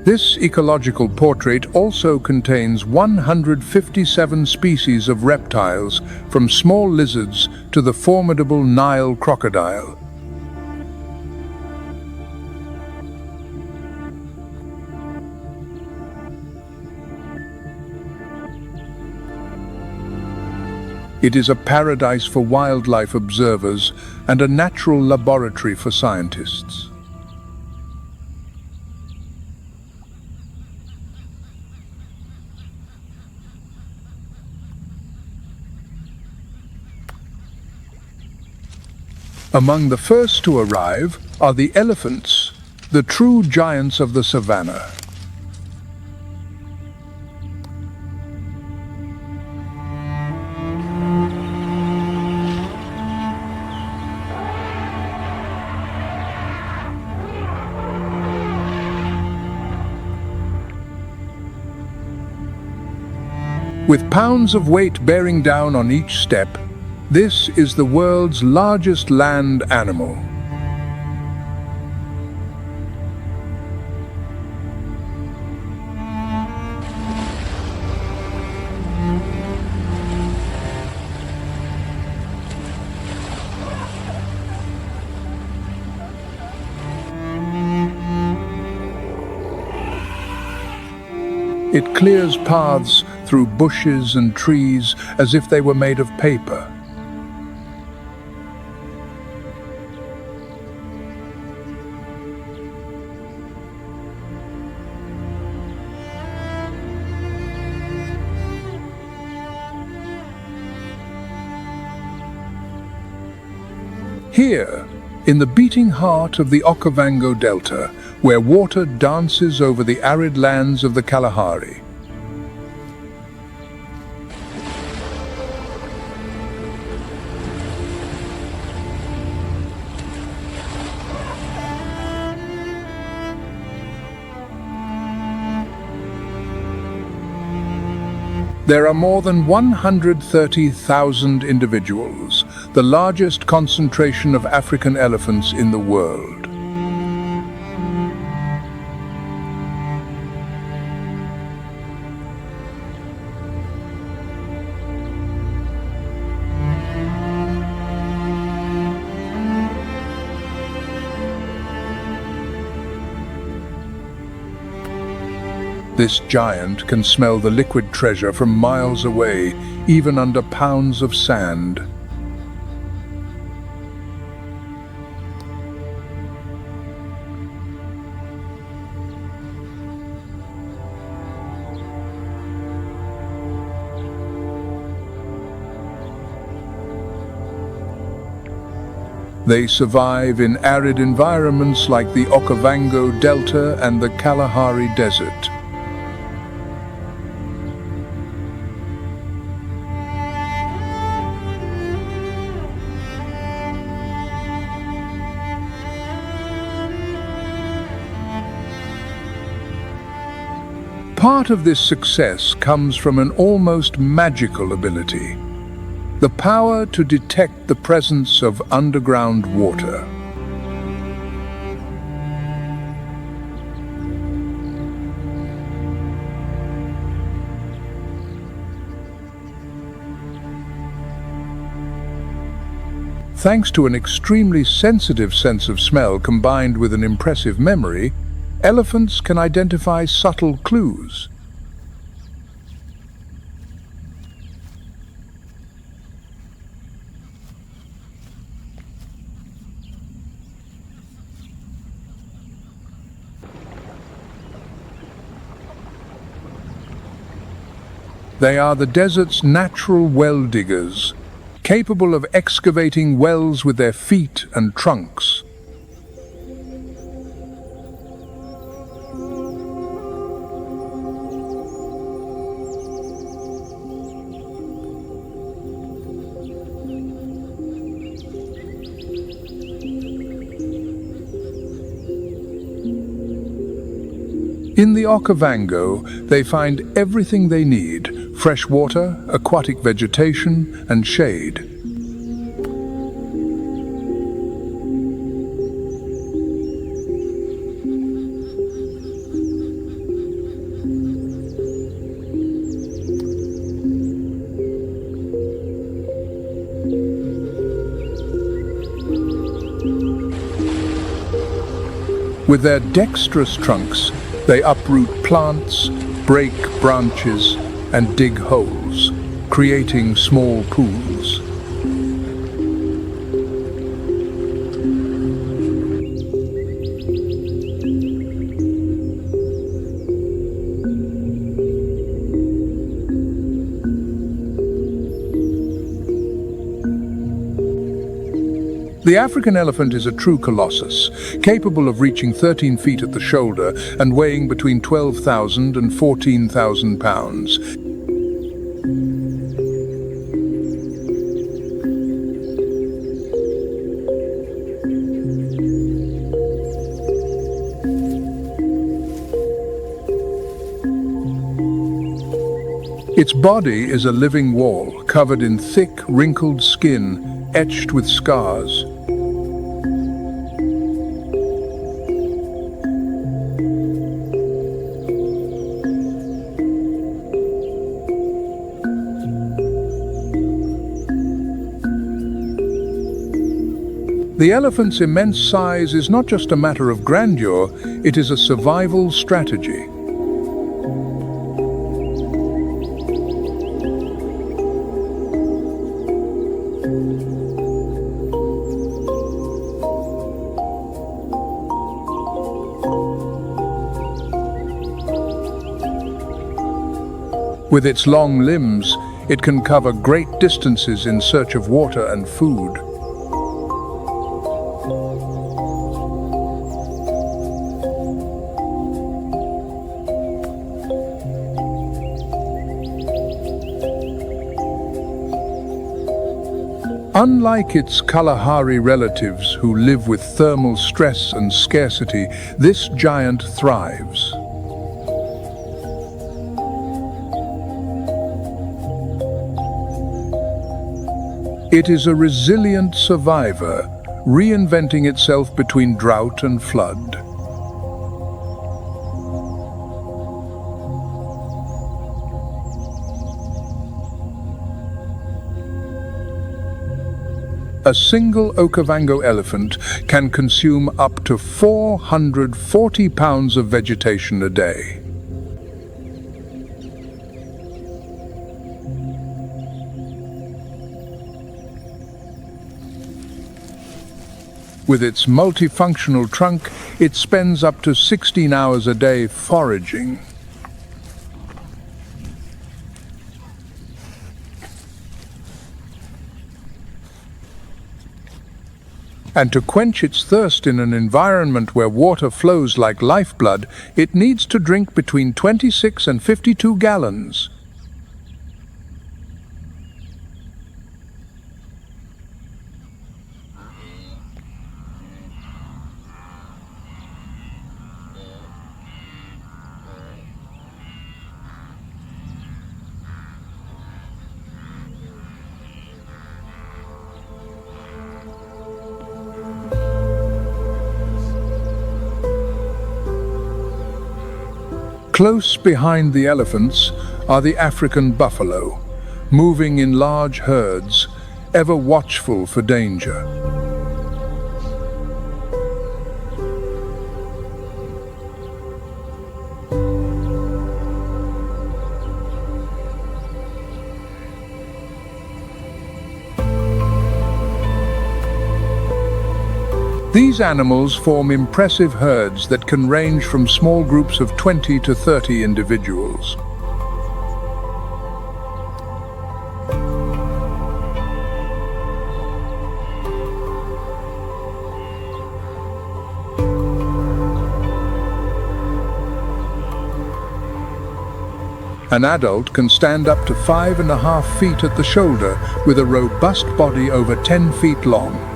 Speaker 1: This ecological portrait also contains 157 species of reptiles, from small lizards to the formidable Nile crocodile. It is a paradise for wildlife observers and a natural laboratory for scientists. Among the first to arrive are the elephants, the true giants of the Savanna. With pounds of weight bearing down on each step, this is the world's largest land animal. It clears paths through bushes and trees as if they were made of paper. Here, in the beating heart of the Okavango Delta, where water dances over the arid lands of the Kalahari. There are more than 130,000 individuals, the largest concentration of African elephants in the world. This giant can smell the liquid treasure from miles away, even under pounds of sand. They survive in arid environments like the Okavango Delta and the Kalahari Desert. Part of this success comes from an almost magical ability: the power to detect the presence of underground water. Thanks to an extremely sensitive sense of smell combined with an impressive memory, elephants can identify subtle clues. They are the desert's natural well diggers, capable of excavating wells with their feet and trunks. In the Okavango, they find everything they need: fresh water, aquatic vegetation, and shade. With their dexterous trunks, they uproot plants, break branches, and dig holes, creating small pools. The African elephant is a true colossus, capable of reaching 13 feet at the shoulder and weighing between 12,000 and 14,000 pounds. Its body is a living wall, covered in thick, wrinkled skin, etched with scars. The elephant's immense size is not just a matter of grandeur, it is a survival strategy. With its long limbs, it can cover great distances in search of water and food. Unlike its Kalahari relatives who live with thermal stress and scarcity, this giant thrives. It is a resilient survivor, reinventing itself between drought and flood. A single Okavango elephant can consume up to 440 pounds of vegetation a day. With its multifunctional trunk, it spends up to 16 hours a day foraging. And to quench its thirst in an environment where water flows like lifeblood, it needs to drink between 26 and 52 gallons. Close behind the elephants are the African buffalo, moving in large herds, ever watchful for danger. These animals form impressive herds that can range from small groups of 20 to 30 individuals. An adult can stand up to 5.5 feet at the shoulder with a robust body over 10 feet long.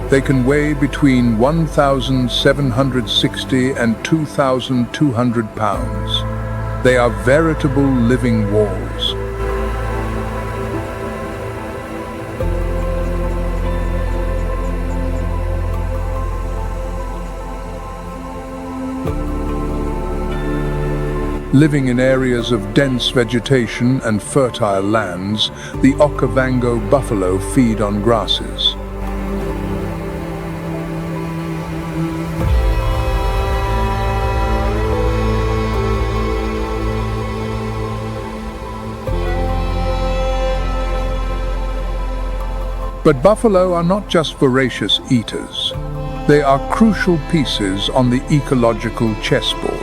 Speaker 1: They can weigh between 1,760 and 2,200 pounds. They are veritable living walls. Living in areas of dense vegetation and fertile lands, the Okavango buffalo feed on grasses. But buffalo are not just voracious eaters. They are crucial pieces on the ecological chessboard.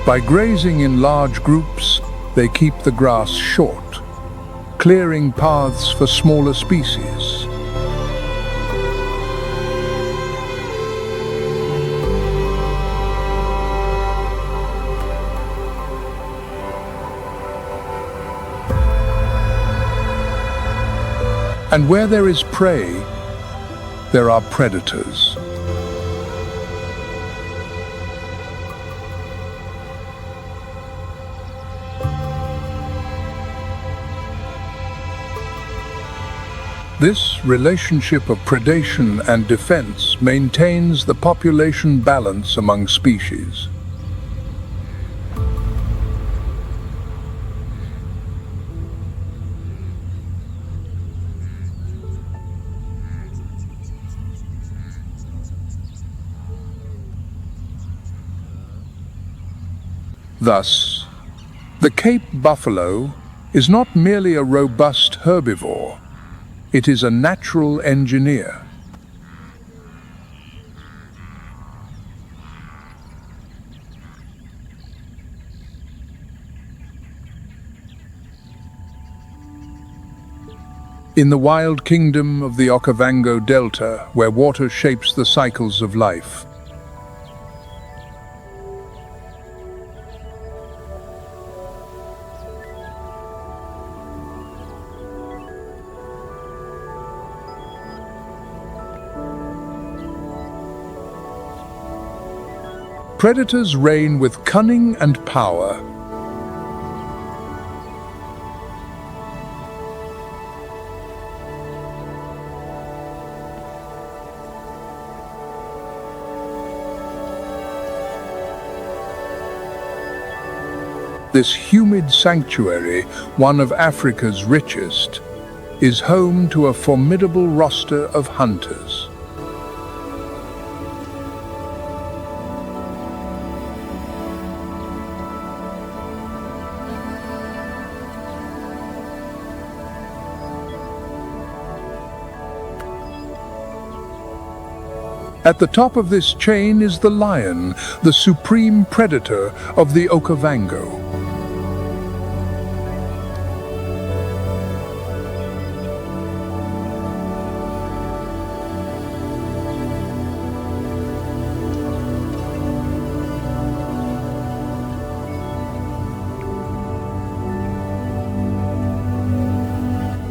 Speaker 1: By grazing in large groups, They keep the grass short, clearing paths for smaller species. And where there is prey, there are predators. This relationship of predation and defense maintains the population balance among species. Thus, the Cape buffalo is not merely a robust herbivore, it is a natural engineer. In the wild kingdom of the Okavango Delta, where water shapes the cycles of life, predators reign with cunning and power. This humid sanctuary, one of Africa's richest, is home to a formidable roster of hunters. At the top of this chain is the lion, the supreme predator of the Okavango.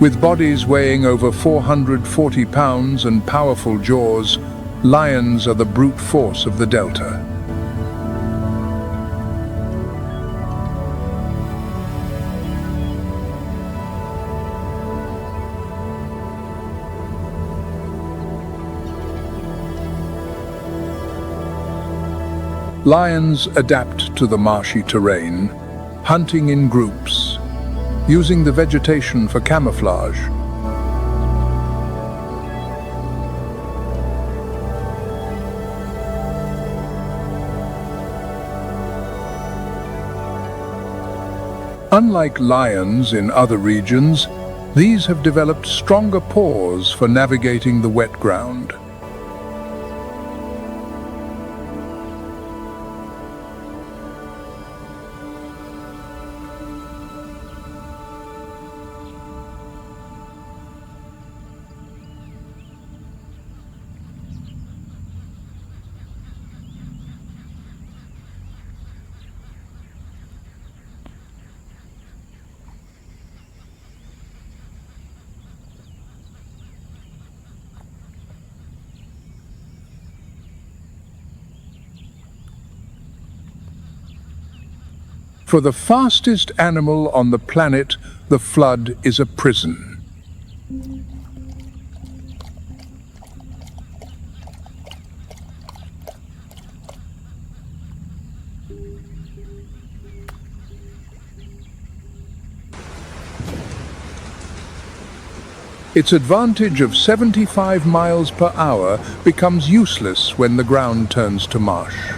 Speaker 1: With bodies weighing over 440 pounds and powerful jaws, lions are the brute force of the delta. Lions adapt to the marshy terrain, hunting in groups, using the vegetation for camouflage. Unlike lions in other regions, these have developed stronger paws for navigating the wet ground. For the fastest animal on the planet, the flood is a prison. Its advantage of 75 miles per hour becomes useless when the ground turns to marsh.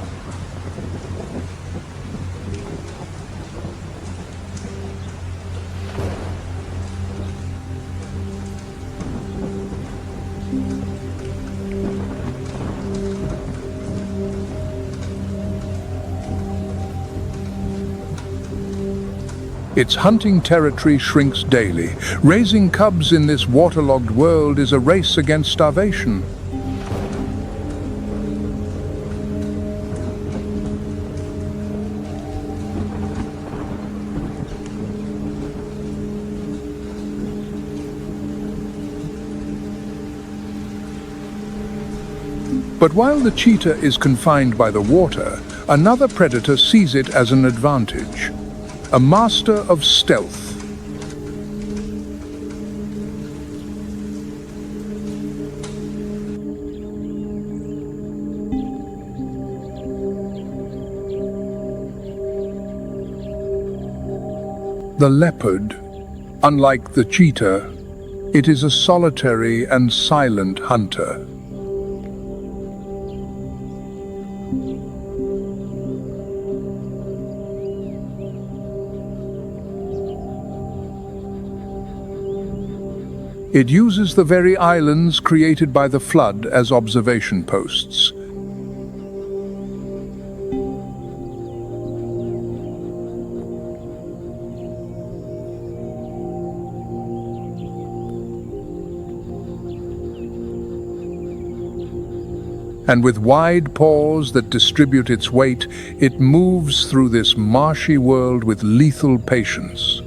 Speaker 1: Its hunting territory shrinks daily. Raising cubs in this waterlogged world is a race against starvation. But while the cheetah is confined by the water, another predator sees it as an advantage. A master of stealth. The leopard, unlike the cheetah, it is a solitary and silent hunter. It uses the very islands created by the flood as observation posts. And with wide paws that distribute its weight, it moves through this marshy world with lethal patience.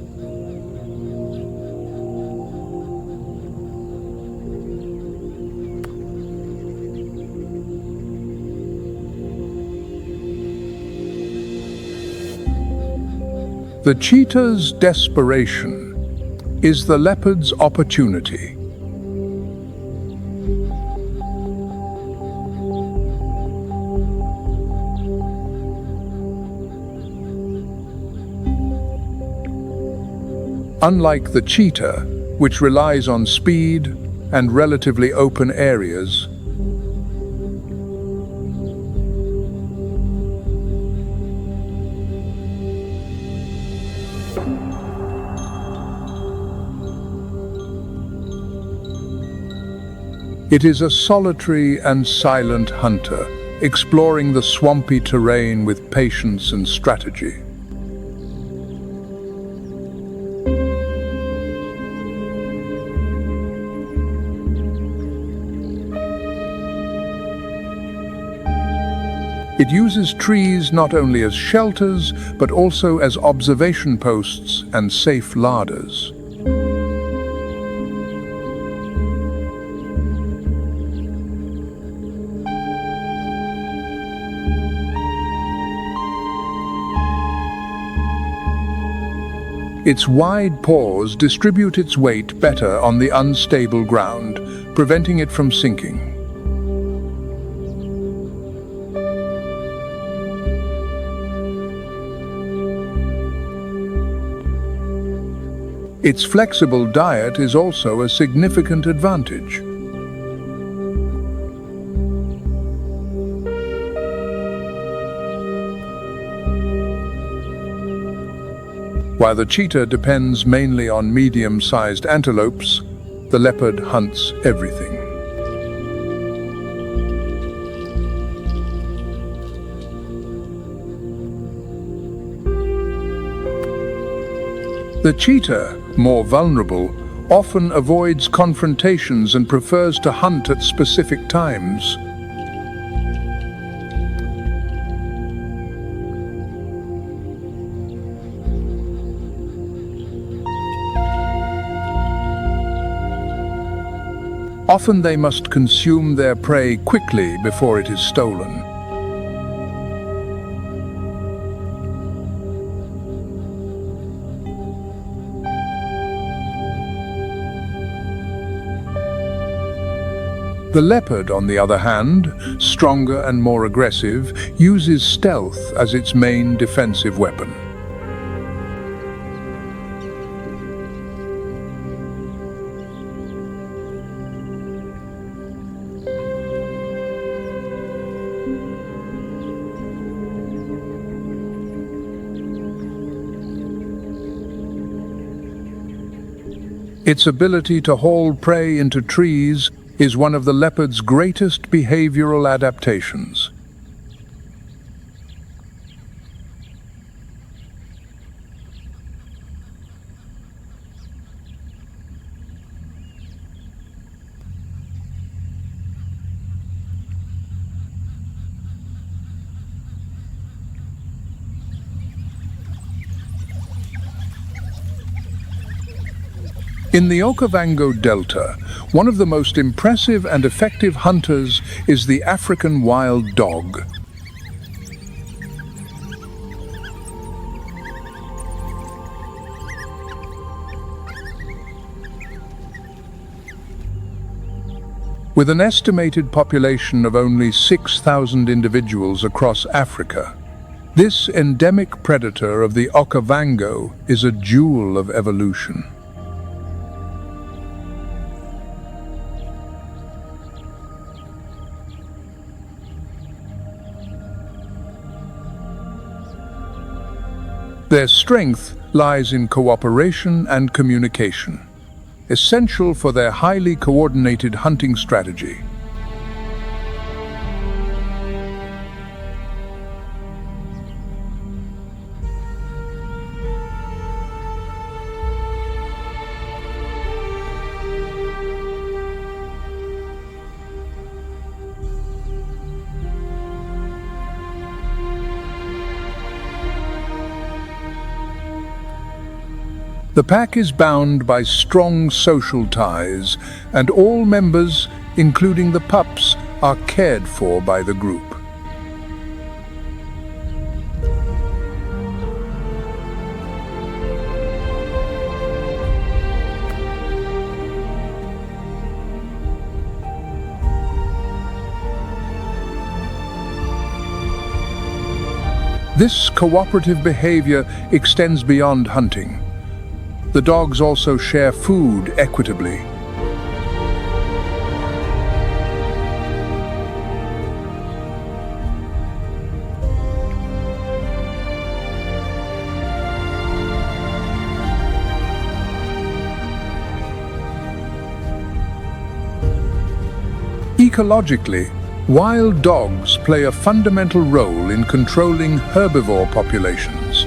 Speaker 1: The cheetah's desperation is the leopard's opportunity. Unlike the cheetah, which relies on speed and relatively open areas, it is a solitary and silent hunter, exploring the swampy terrain with patience and strategy. It uses trees not only as shelters, but also as observation posts and safe larders. Its wide paws distribute its weight better on the unstable ground, preventing it from sinking. Its flexible diet is also a significant advantage. While the cheetah depends mainly on medium-sized antelopes, the leopard hunts everything. The cheetah, more vulnerable, often avoids confrontations and prefers to hunt at specific times. Often they must consume their prey quickly before it is stolen. The leopard, on the other hand, stronger and more aggressive, uses stealth as its main defensive weapon. Its ability to haul prey into trees is one of the leopard's greatest behavioral adaptations. In the Okavango Delta, one of the most impressive and effective hunters is the African wild dog. With an estimated population of only 6,000 individuals across Africa, this endemic predator of the Okavango is a jewel of evolution. Their strength lies in cooperation and communication, essential for their highly coordinated hunting strategy. The pack is bound by strong social ties, and all members, including the pups, are cared for by the group. This cooperative behavior extends beyond hunting. The dogs also share food equitably. Ecologically, wild dogs play a fundamental role in controlling herbivore populations.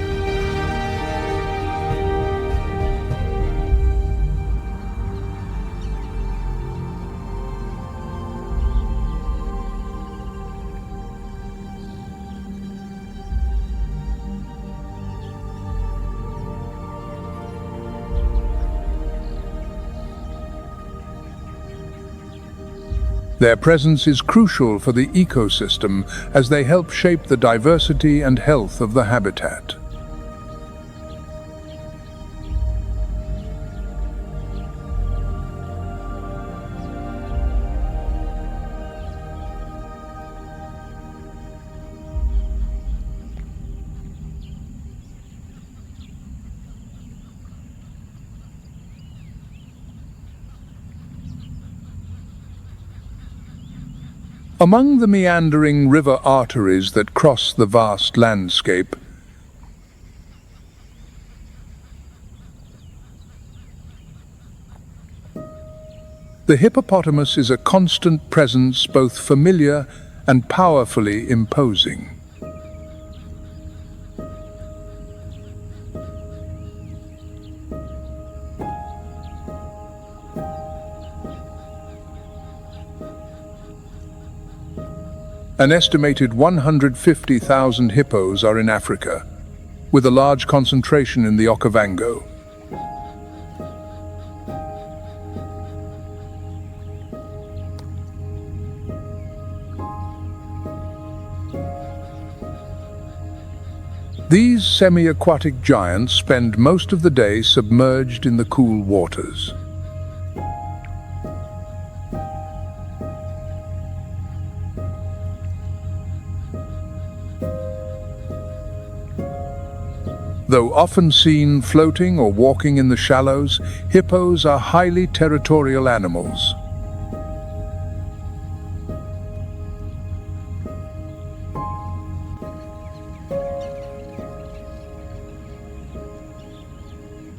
Speaker 1: Their presence is crucial for the ecosystem as they help shape the diversity and health of the habitat. Among the meandering river arteries that cross the vast landscape, the hippopotamus is a constant presence, both familiar and powerfully imposing. An estimated 150,000 hippos are in Africa, with a large concentration in the Okavango. These semi-aquatic giants spend most of the day submerged in the cool waters. Though often seen floating or walking in the shallows, hippos are highly territorial animals.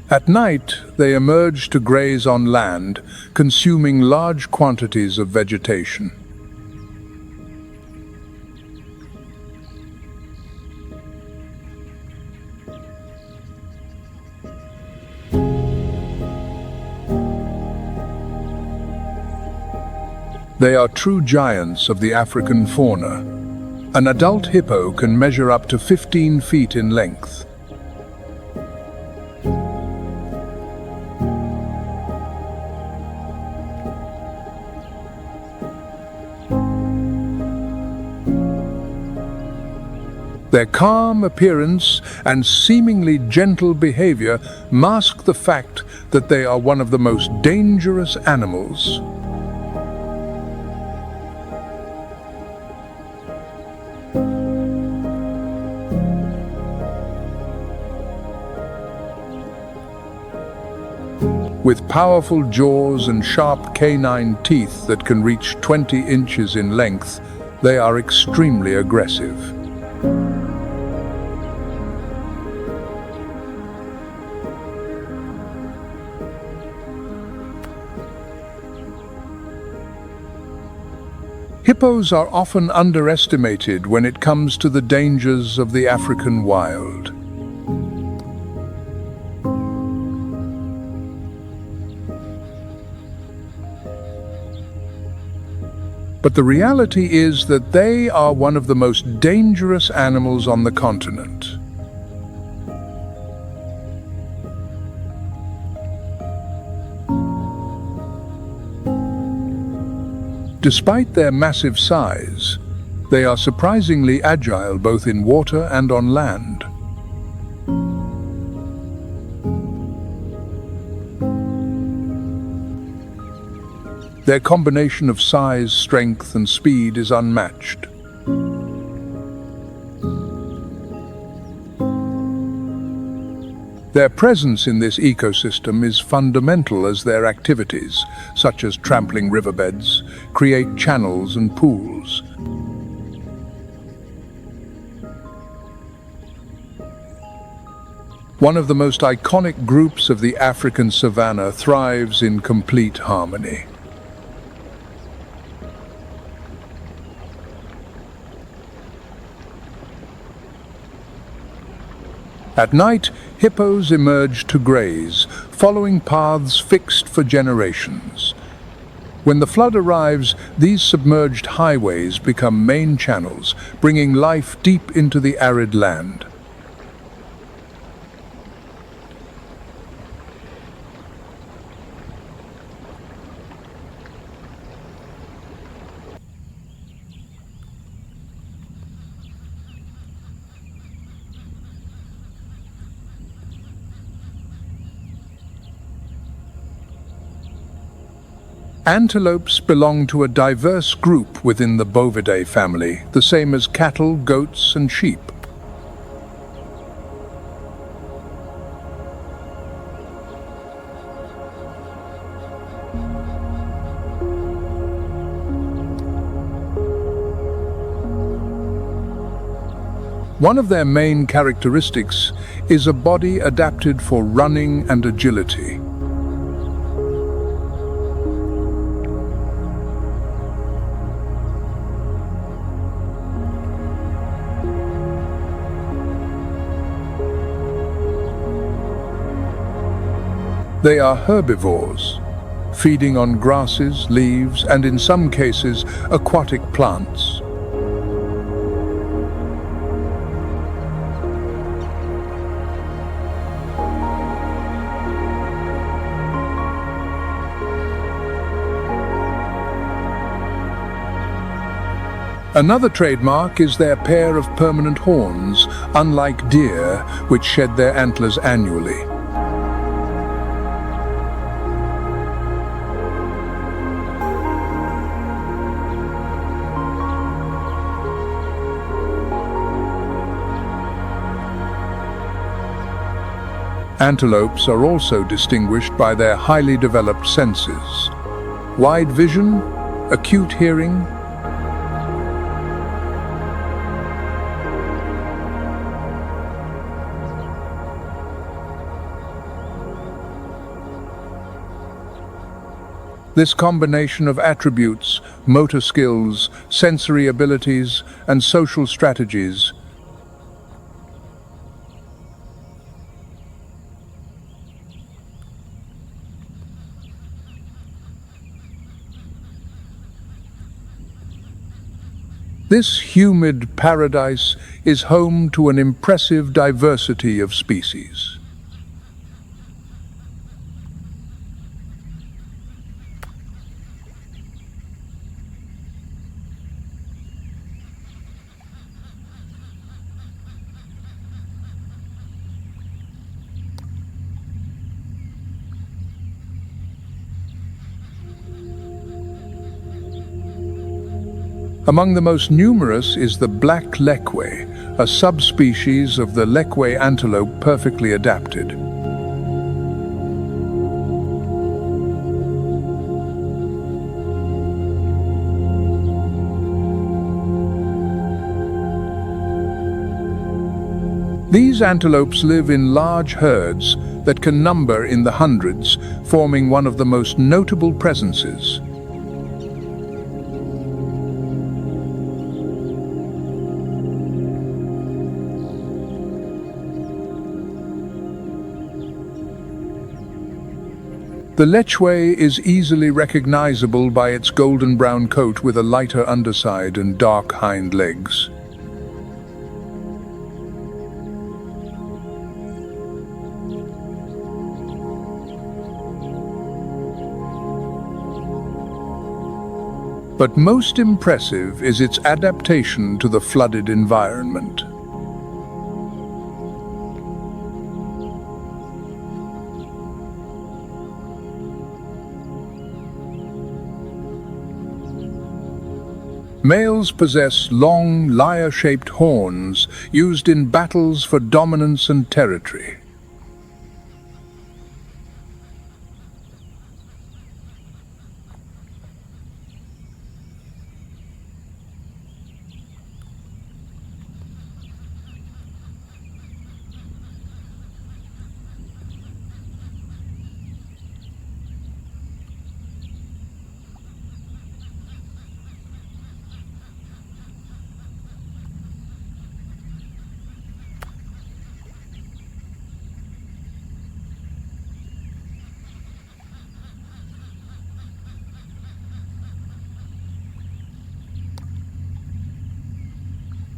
Speaker 1: At night, they emerge to graze on land, consuming large quantities of vegetation. They are true giants of the African fauna. An adult hippo can measure up to 15 feet in length. Their calm appearance and seemingly gentle behavior mask the fact that they are one of the most dangerous animals. With powerful jaws and sharp canine teeth that can reach 20 inches in length, they are extremely aggressive. Hippos are often underestimated when it comes to the dangers of the African wild. But the reality is that they are one of the most dangerous animals on the continent. Despite their massive size, they are surprisingly agile both in water and on land. Their combination of size, strength, and speed is unmatched. Their presence in this ecosystem is fundamental as their activities, such as trampling riverbeds, create channels and pools. One of the most iconic groups of the African savanna thrives in complete harmony. At night, hippos emerge to graze, following paths fixed for generations. When the flood arrives, these submerged highways become main channels, bringing life deep into the arid land. Antelopes belong to a diverse group within the Bovidae family, the same as cattle, goats, and sheep. One of their main characteristics is a body adapted for running and agility. They are herbivores, feeding on grasses, leaves, and in some cases, aquatic plants. Another trademark is their pair of permanent horns, unlike deer, which shed their antlers annually. Antelopes are also distinguished by their highly developed senses. Wide vision, acute hearing. This combination of attributes, motor skills, sensory abilities, and social strategies This humid paradise is home to an impressive diversity of species. Among the most numerous is the black lekwe, a subspecies of the lekwe antelope perfectly adapted. These antelopes live in large herds that can number in the hundreds, forming one of the most notable presences. The lechwe is easily recognizable by its golden brown coat with a lighter underside and dark hind legs. But most impressive is its adaptation to the flooded environment. Males possess long, lyre-shaped horns used in battles for dominance and territory.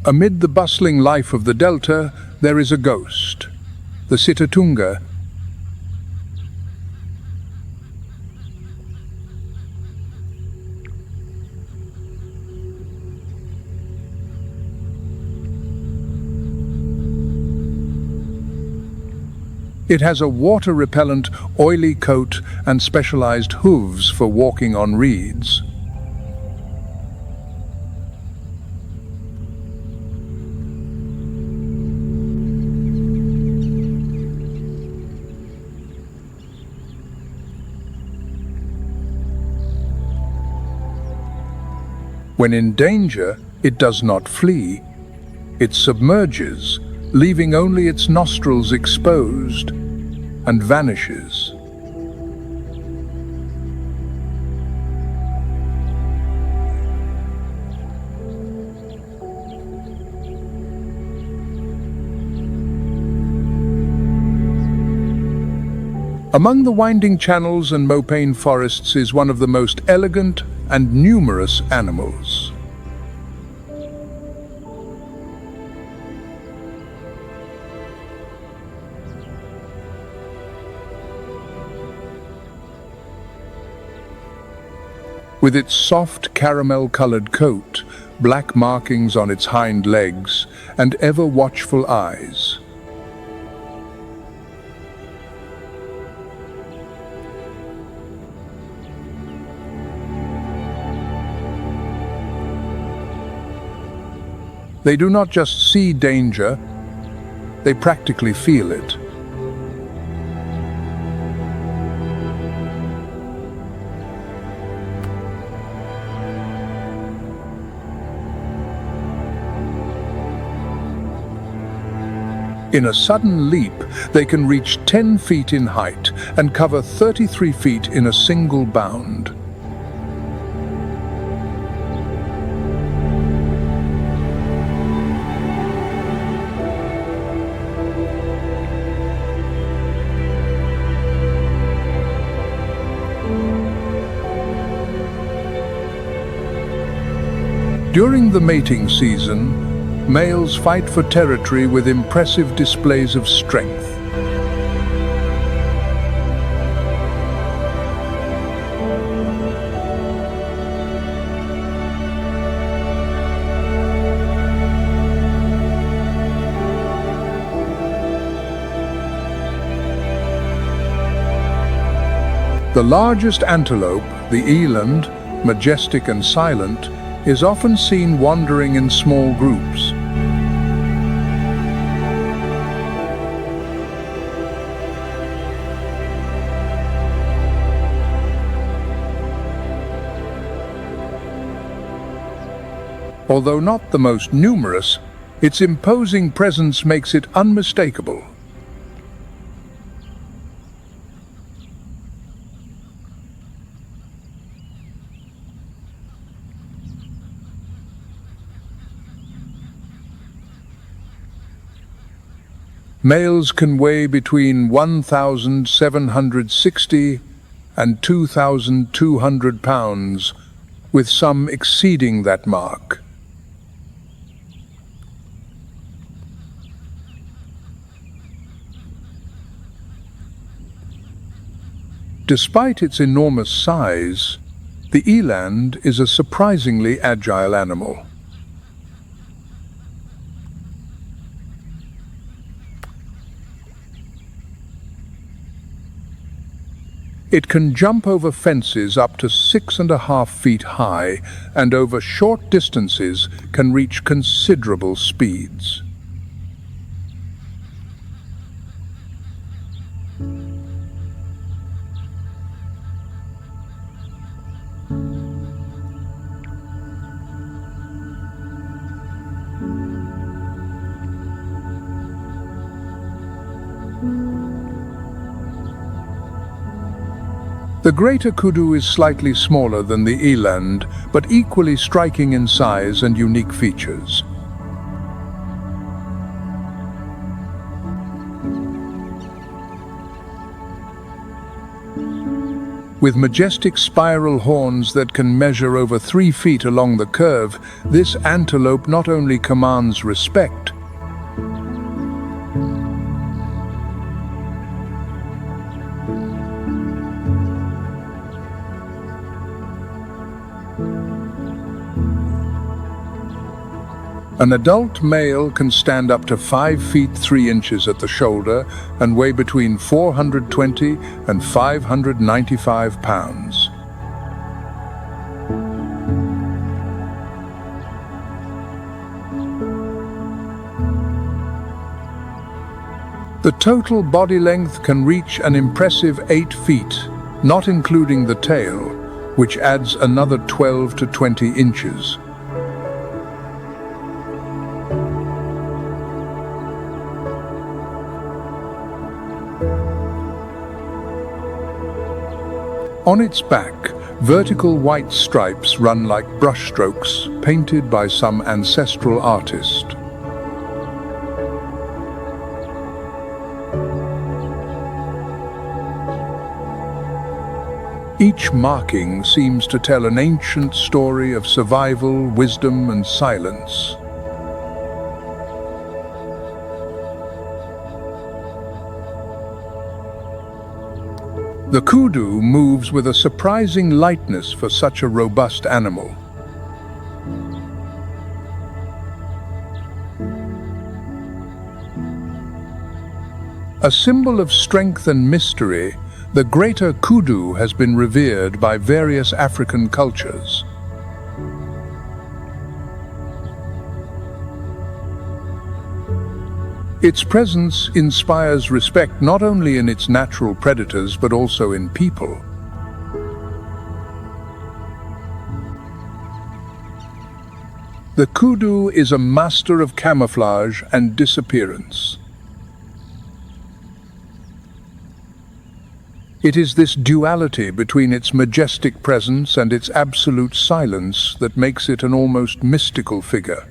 Speaker 1: Amid the bustling life of the delta, there is a ghost, the Sitatunga. It has a water-repellent, oily coat and specialized hooves for walking on reeds. When in danger, it does not flee. It submerges, leaving only its nostrils exposed, and vanishes. Among the winding channels and mopane forests is one of the most elegant and numerous animals. With its soft caramel-colored coat, black markings on its hind legs, and ever-watchful eyes, they do not just see danger, they practically feel it. In a sudden leap, they can reach 10 feet in height and cover 33 feet in a single bound. During the mating season, males fight for territory with impressive displays of strength. The largest antelope, the eland, majestic and silent, is often seen wandering in small groups. Although not the most numerous, its imposing presence makes it unmistakable. Males can weigh between 1,760 and 2,200 pounds, with some exceeding that mark. Despite its enormous size, the eland is a surprisingly agile animal. It can jump over fences up to 6.5 feet high and over short distances can reach considerable speeds. The greater kudu is slightly smaller than the eland, but equally striking in size and unique features. With majestic spiral horns that can measure over 3 feet along the curve, this antelope not only commands respect, an adult male can stand up to 5 feet 3 inches at the shoulder and weigh between 420 and 595 pounds. The total body length can reach an impressive 8 feet, not including the tail, which adds another 12 to 20 inches. On its back, vertical white stripes run like brushstrokes painted by some ancestral artist. Each marking seems to tell an ancient story of survival, wisdom, and silence. The kudu moves with a surprising lightness for such a robust animal. A symbol of strength and mystery, the greater kudu has been revered by various African cultures. Its presence inspires respect not only in its natural predators but also in people. The kudu is a master of camouflage and disappearance. It is this duality between its majestic presence and its absolute silence that makes it an almost mystical figure.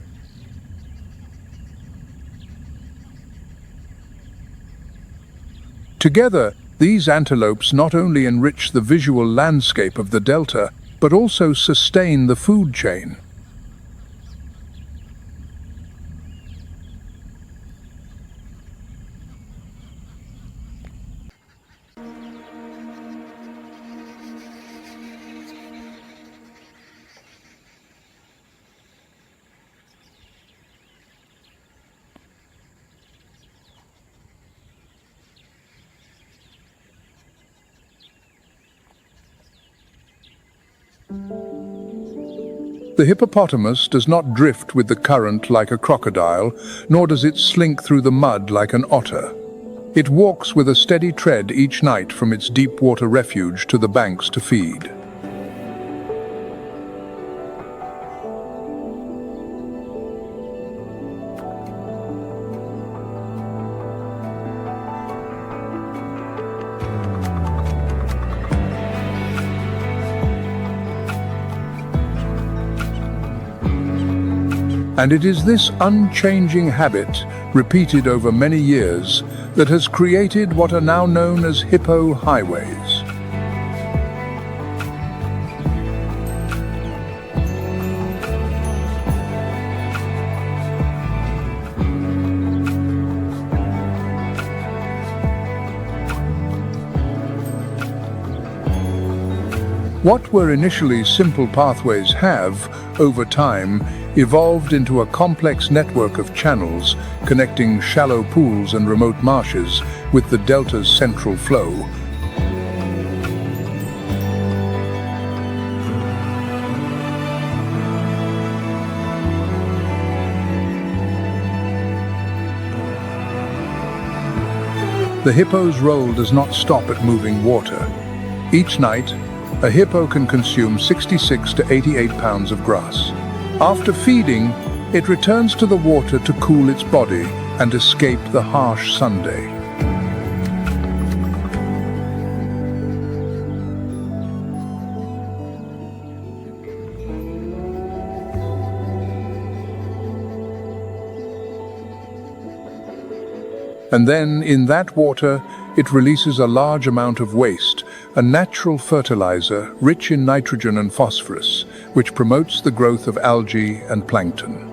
Speaker 1: Together, these antelopes not only enrich the visual landscape of the delta, but also sustain the food chain. The hippopotamus does not drift with the current like a crocodile, nor does it slink through the mud like an otter. It walks with a steady tread each night from its deep water refuge to the banks to feed. And it is this unchanging habit, repeated over many years, that has created what are now known as hippo highways. What were initially simple pathways have, over time, evolved into a complex network of channels connecting shallow pools and remote marshes with the delta's central flow. The hippo's role does not stop at moving water. Each night, a hippo can consume 66 to 88 pounds of grass. After feeding, it returns to the water to cool its body and escape the harsh sun day. And then, in that water, it releases a large amount of waste, a natural fertilizer rich in nitrogen and phosphorus, which promotes the growth of algae and plankton.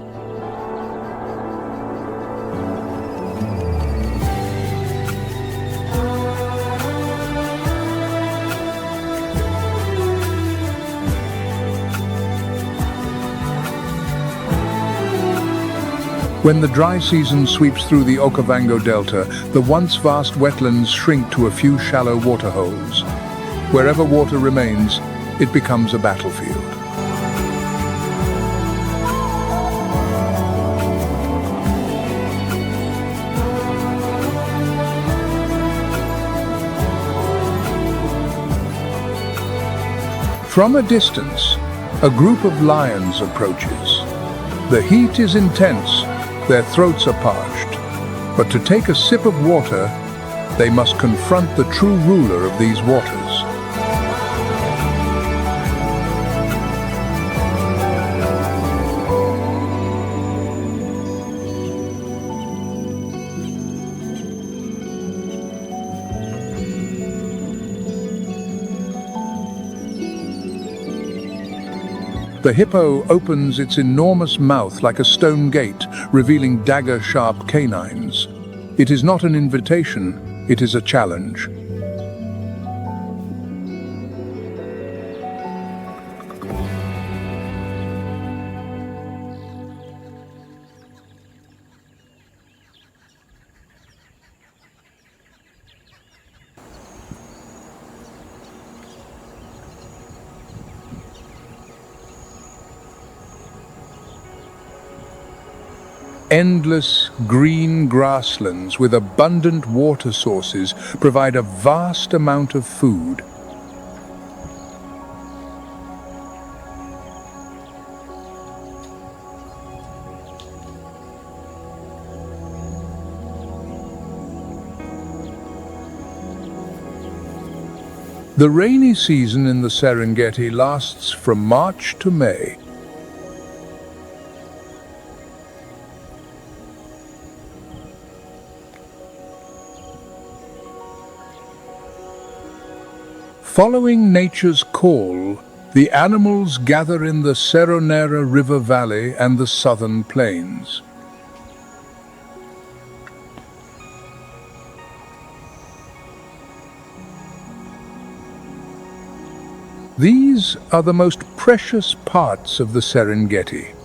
Speaker 1: When the dry season sweeps through the Okavango Delta, the once vast wetlands shrink to a few shallow waterholes. Wherever water remains, it becomes a battlefield. From a distance, a group of lions approaches. The heat is intense. Their throats are parched, but to take a sip of water, they must confront the true ruler of these waters. The hippo opens its enormous mouth like a stone gate, revealing dagger-sharp canines. It is not an invitation, it is a challenge. Endless green grasslands with abundant water sources provide a vast amount of food. The rainy season in the Serengeti lasts from March to May. Following nature's call, the animals gather in the Seronera River Valley and the southern plains. These are the most precious parts of the Serengeti.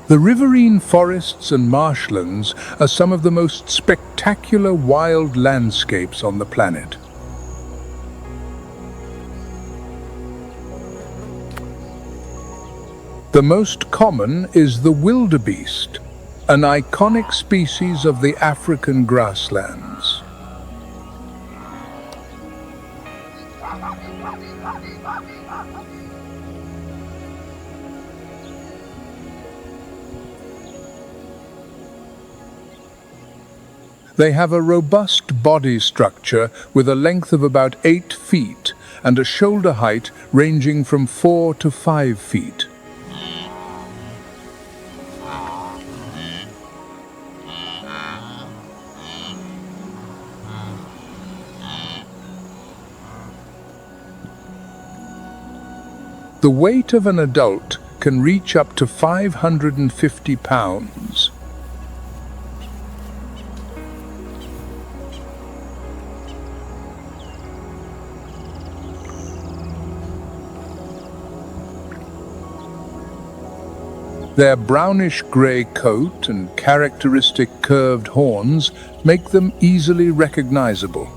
Speaker 1: The riverine forests and marshlands are some of the most spectacular wild landscapes on the planet. The most common is the wildebeest, an iconic species of the African grasslands. They have a robust body structure with a length of about 8 feet and a shoulder height ranging from 4 to 5 feet. The weight of an adult can reach up to 550 pounds. Their brownish-grey coat and characteristic curved horns make them easily recognizable.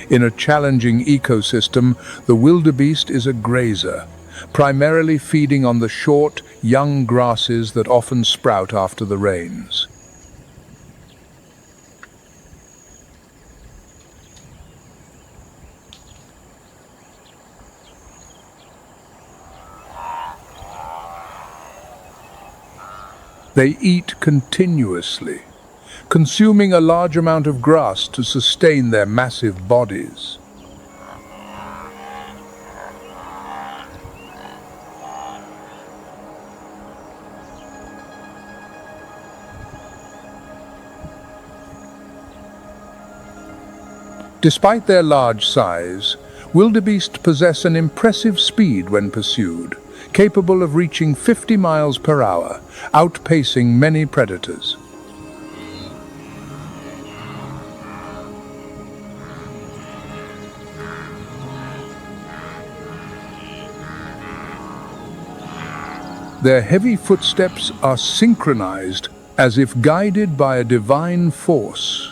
Speaker 1: In a challenging ecosystem, the wildebeest is a grazer, primarily feeding on the short, young grasses that often sprout after the rains. They eat continuously, consuming a large amount of grass to sustain their massive bodies. Despite their large size, wildebeest possess an impressive speed when pursued, capable of reaching 50 miles per hour, outpacing many predators. Their heavy footsteps are synchronized as if guided by a divine force.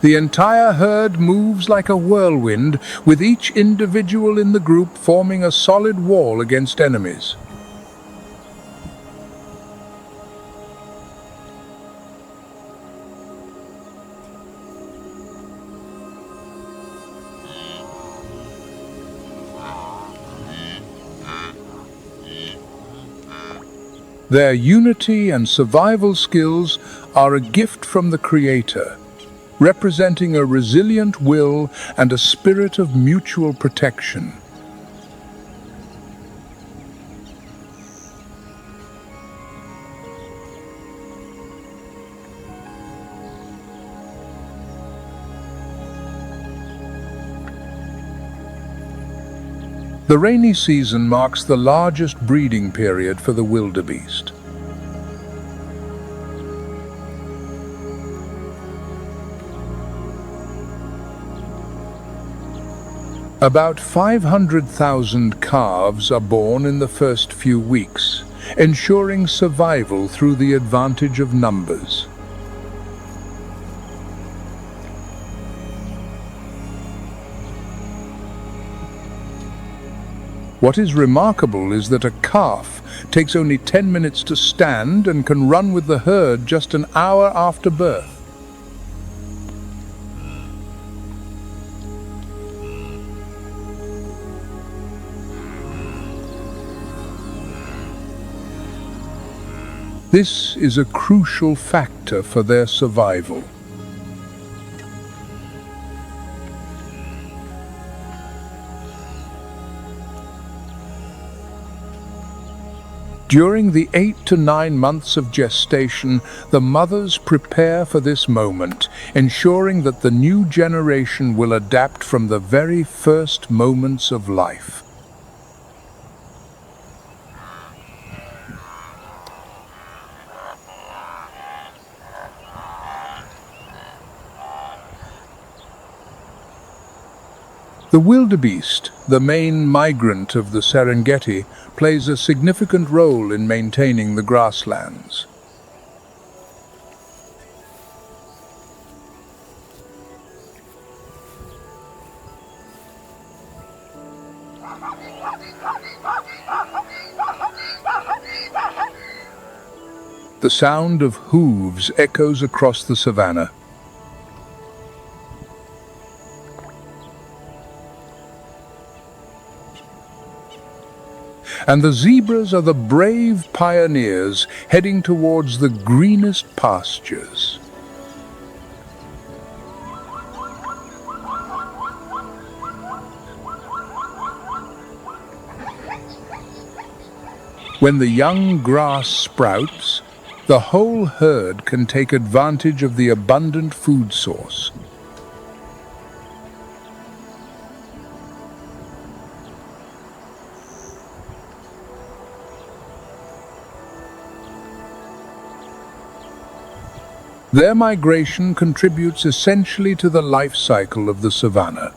Speaker 1: The entire herd moves like a whirlwind, with each individual in the group forming a solid wall against enemies. Their unity and survival skills are a gift from the Creator, representing a resilient will and a spirit of mutual protection. The rainy season marks the largest breeding period for the wildebeest. About 500,000 calves are born in the first few weeks, ensuring survival through the advantage of numbers. What is remarkable is that a calf takes only 10 minutes to stand and can run with the herd just an hour after birth. This is a crucial factor for their survival. During the 8 to 9 months of gestation, the mothers prepare for this moment, ensuring that the new generation will adapt from the very first moments of life. The wildebeest, the main migrant of the Serengeti, plays a significant role in maintaining the grasslands. The sound of hooves echoes across the savanna. And the zebras are the brave pioneers heading towards the greenest pastures. When the young grass sprouts, the whole herd can take advantage of the abundant food source. Their migration contributes essentially to the life cycle of the savanna.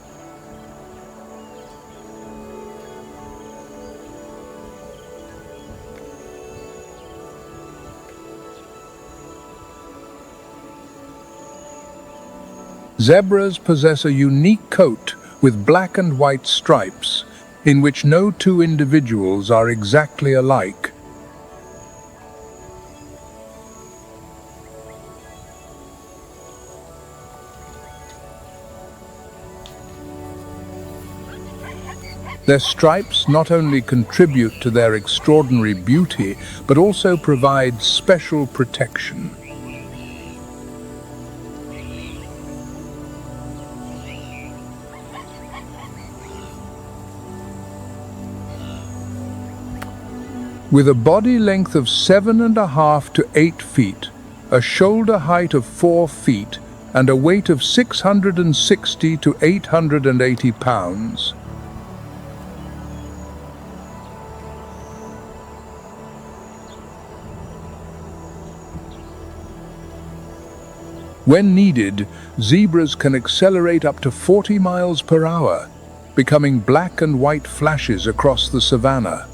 Speaker 1: Zebras possess a unique coat with black and white stripes, in which no two individuals are exactly alike. Their stripes not only contribute to their extraordinary beauty, but also provide special protection. With a body length of 7.5 to 8 feet, a shoulder height of 4 feet, and a weight of 660 to 880 pounds, when needed, zebras can accelerate up to 40 miles per hour, becoming black and white flashes across the savanna.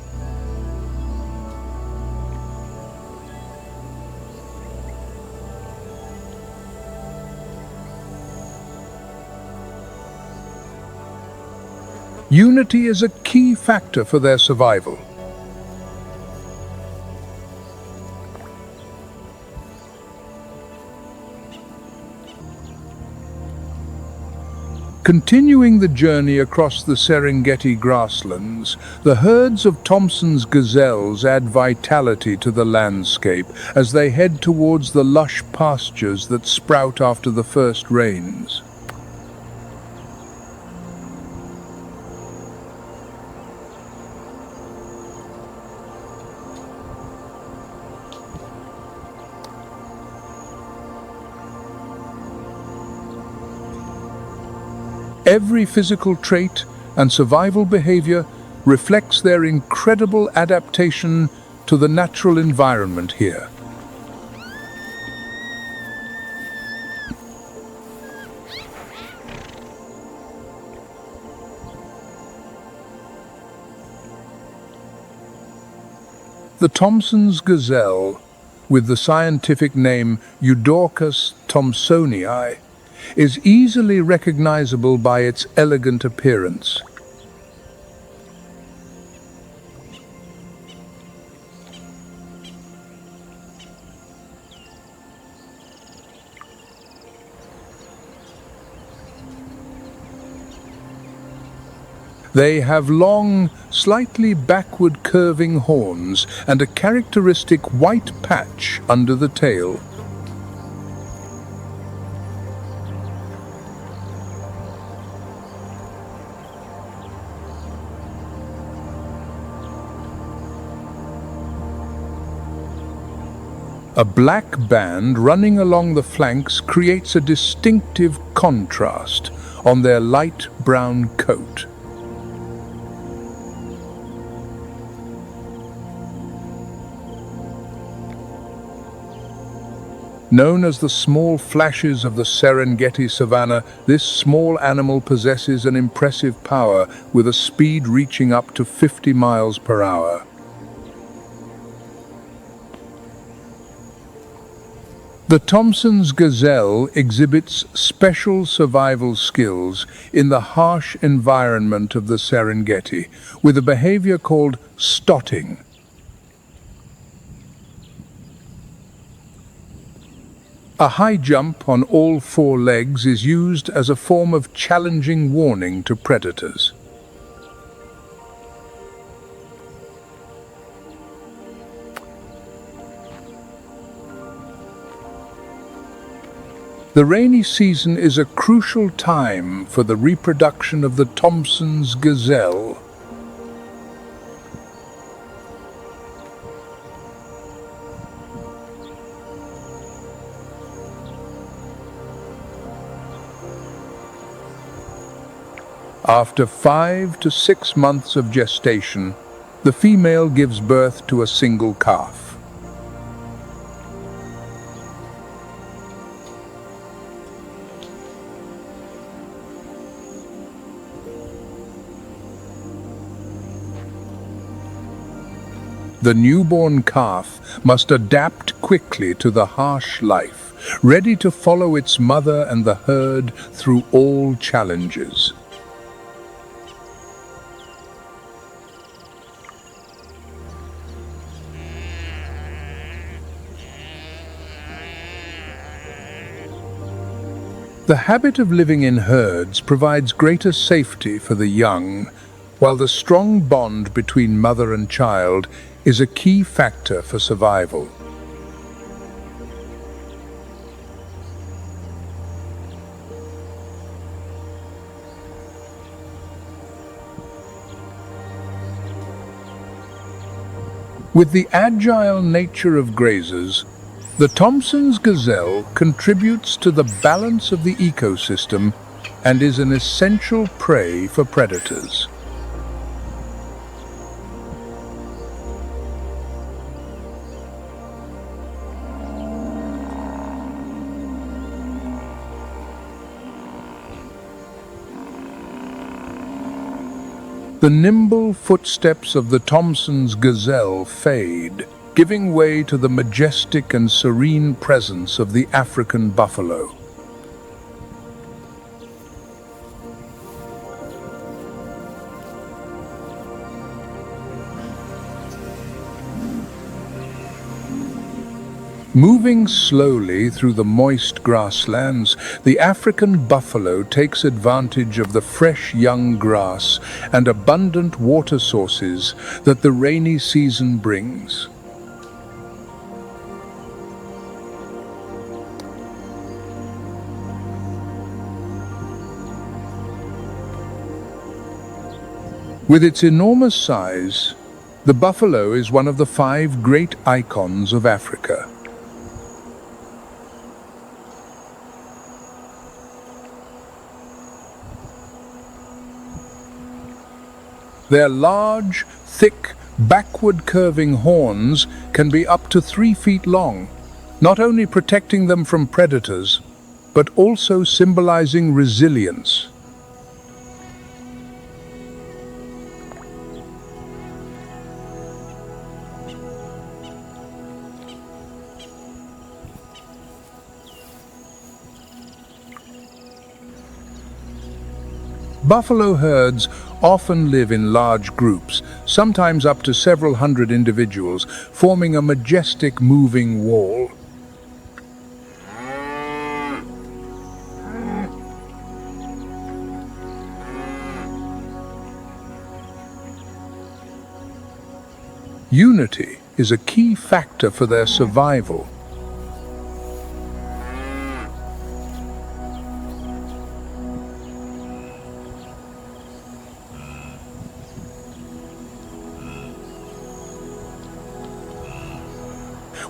Speaker 1: Unity is a key factor for their survival. Continuing the journey across the Serengeti grasslands, the herds of Thompson's gazelles add vitality to the landscape as they head towards the lush pastures that sprout after the first rains. Every physical trait and survival behavior reflects their incredible adaptation to the natural environment here. The Thompson's gazelle, with the scientific name Eudorcus thomsonii, is easily recognizable by its elegant appearance. They have long, slightly backward curving horns and a characteristic white patch under the tail. A black band running along the flanks creates a distinctive contrast on their light brown coat. Known as the small flashes of the Serengeti savanna, this small animal possesses an impressive power with a speed reaching up to 50 miles per hour. The Thomson's gazelle exhibits special survival skills in the harsh environment of the Serengeti, with a behavior called stotting. A high jump on all four legs is used as a form of challenging warning to predators. The rainy season is a crucial time for the reproduction of the Thomson's gazelle. After 5 to 6 months of gestation, the female gives birth to a single calf. The newborn calf must adapt quickly to the harsh life, ready to follow its mother and the herd through all challenges. The habit of living in herds provides greater safety for the young, while the strong bond between mother and child is a key factor for survival. With the agile nature of grazers, the Thomson's gazelle contributes to the balance of the ecosystem and is an essential prey for predators. The nimble footsteps of the Thomson's gazelle fade, giving way to the majestic and serene presence of the African buffalo. Moving slowly through the moist grasslands, the African buffalo takes advantage of the fresh young grass and abundant water sources that the rainy season brings. With its enormous size, the buffalo is one of the 5 great icons of Africa. Their large, thick, backward-curving horns can be up to 3 feet long, not only protecting them from predators, but also symbolizing resilience. Buffalo herds often live in large groups, sometimes up to several hundred individuals, forming a majestic moving wall. Unity is a key factor for their survival.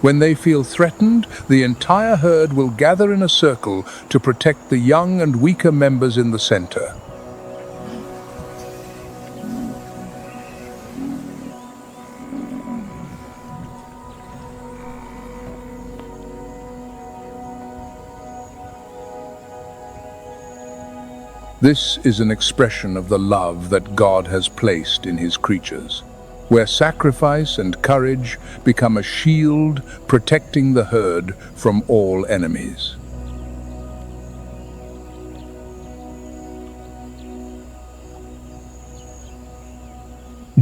Speaker 1: When they feel threatened, the entire herd will gather in a circle to protect the young and weaker members in the center. This is an expression of the love that God has placed in his creatures, where sacrifice and courage become a shield protecting the herd from all enemies.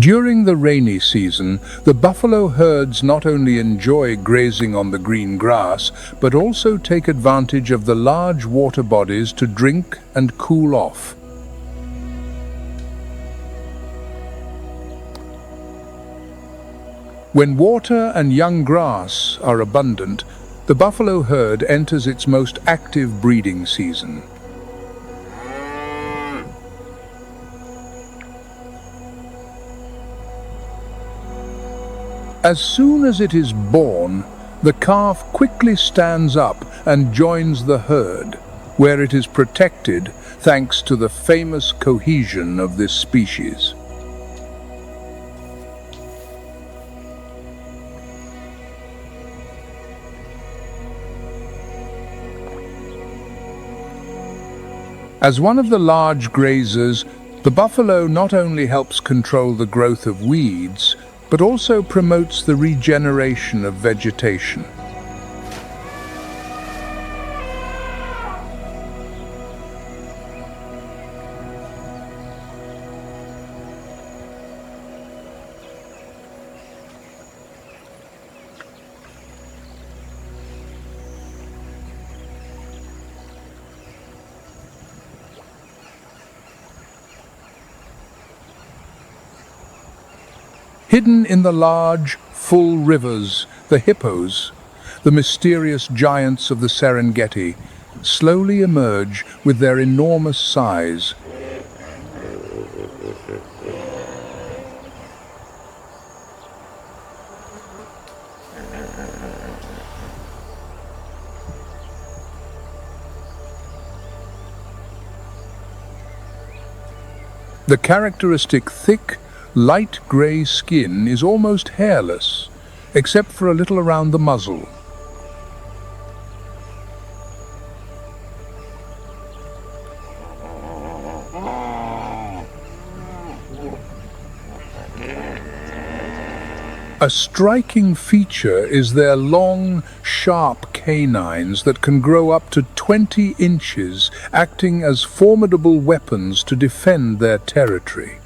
Speaker 1: During the rainy season, the buffalo herds not only enjoy grazing on the green grass, but also take advantage of the large water bodies to drink and cool off. When water and young grass are abundant, the buffalo herd enters its most active breeding season. As soon as it is born, the calf quickly stands up and joins the herd, where it is protected thanks to the famous cohesion of this species. As one of the large grazers, the buffalo not only helps control the growth of weeds, but also promotes the regeneration of vegetation. Hidden in the large, full rivers, the hippos, the mysterious giants of the Serengeti, slowly emerge with their enormous size. The characteristic thick, light grey skin is almost hairless, except for a little around the muzzle. A striking feature is their long, sharp canines that can grow up to 20 inches, acting as formidable weapons to defend their territory.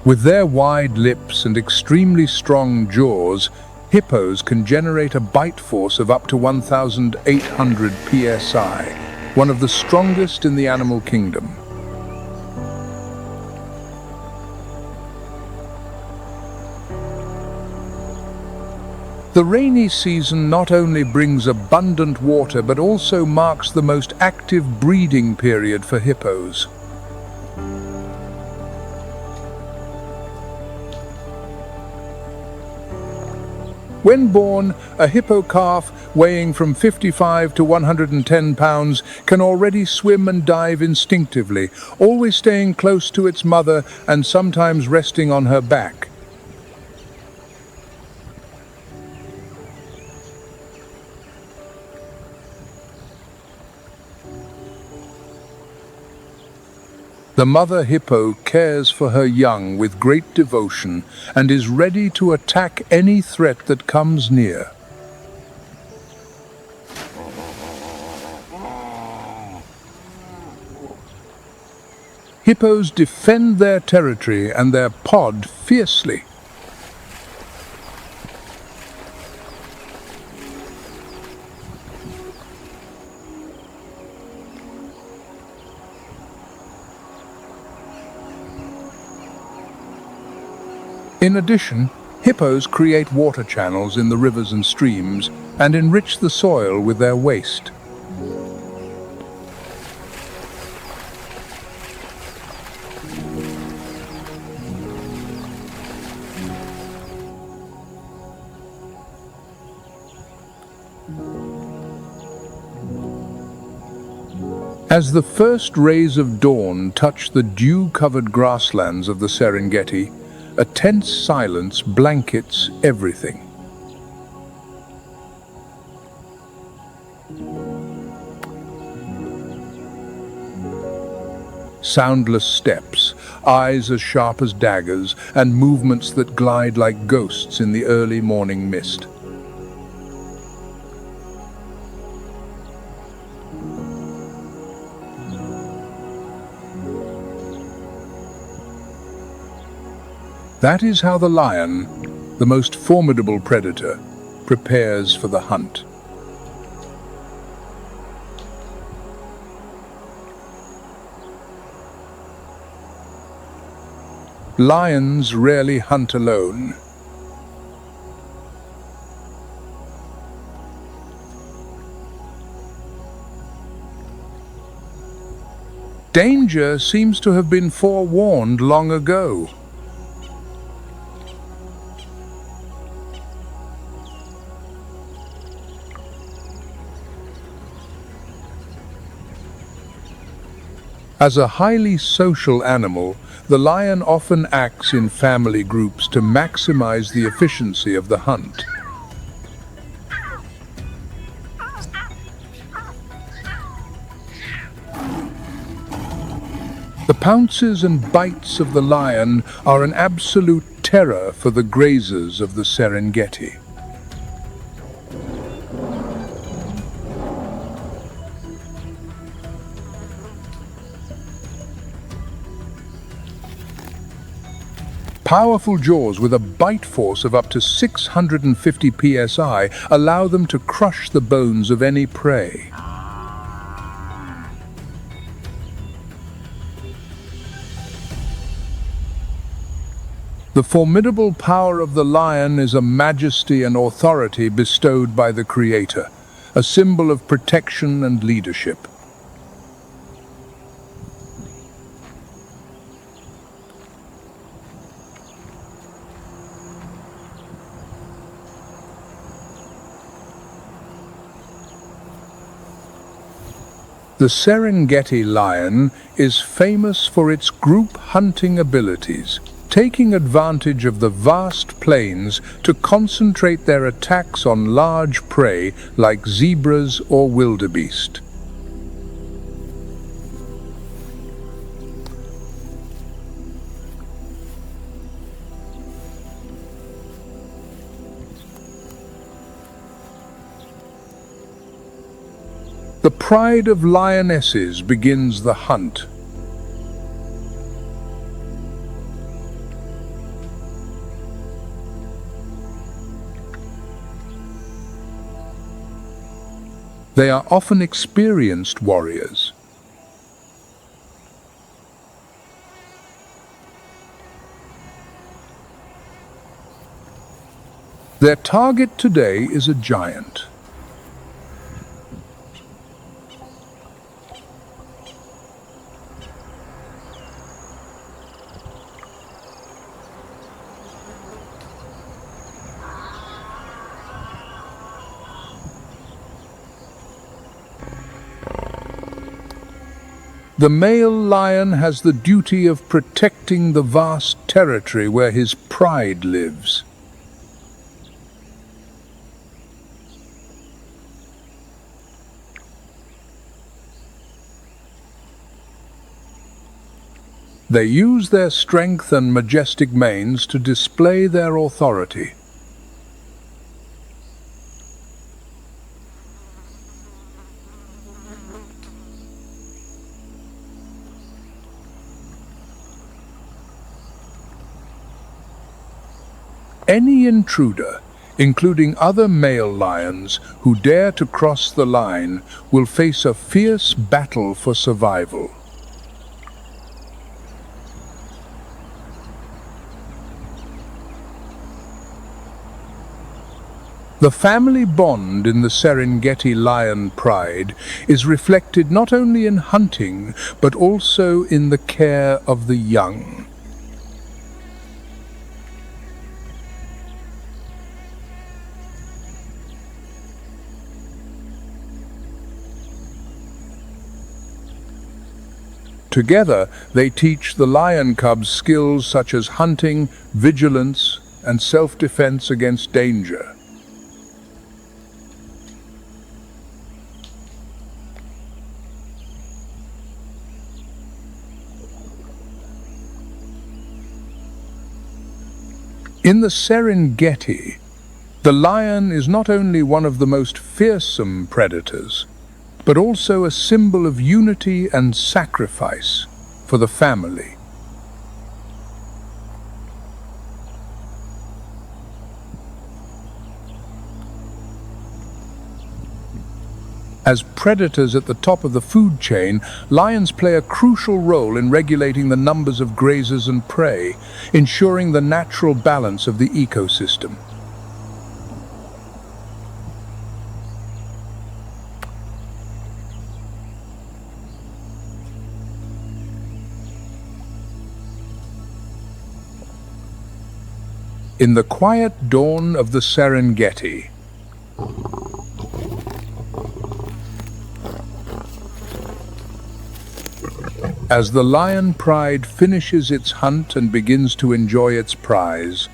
Speaker 1: With their wide lips and extremely strong jaws, hippos can generate a bite force of up to 1,800 psi, one of the strongest in the animal kingdom. The rainy season not only brings abundant water but also marks the most active breeding period for hippos. When born, a hippo calf weighing from 55 to 110 pounds can already swim and dive instinctively, always staying close to its mother and sometimes resting on her back. The mother hippo cares for her young with great devotion and is ready to attack any threat that comes near. Hippos defend their territory and their pod fiercely. In addition, Hippos create water channels in the rivers and streams and enrich the soil with their waste. As the first rays of dawn touch the dew-covered grasslands of the Serengeti, a tense silence blankets everything. Soundless steps, eyes as sharp as daggers, and movements that glide like ghosts in the early morning mist. That is how the lion, the most formidable predator, prepares for the hunt. Lions rarely hunt alone. Danger seems to have been forewarned long ago. As a highly social animal, the lion often acts in family groups to maximize the efficiency of the hunt. The pounces and bites of the lion are an absolute terror for the grazers of the Serengeti. Powerful jaws with a bite force of up to 650 psi allow them to crush the bones of any prey. The formidable power of the lion is a majesty and authority bestowed by the Creator, a symbol of protection and leadership. The Serengeti lion is famous for its group hunting abilities, taking advantage of the vast plains to concentrate their attacks on large prey like zebras or wildebeest. The pride of lionesses begins the hunt. They are often experienced warriors. Their target today is a giant. The male lion has the duty of protecting the vast territory where his pride lives. They use their strength and majestic manes to display their authority. Any intruder, including other male lions who dare to cross the line, will face a fierce battle for survival. The family bond in the Serengeti lion pride is reflected not only in hunting, but also in the care of the young. Together, they teach the lion cubs skills such as hunting, vigilance, and self-defense against danger. In the Serengeti, the lion is not only one of the most fearsome predators, but also a symbol of unity and sacrifice for the family. As predators at the top of the food chain, lions play a crucial role in regulating the numbers of grazers and prey, ensuring the natural balance of the ecosystem. In the quiet dawn of the Serengeti, as the lion pride finishes its hunt and begins to enjoy its prize,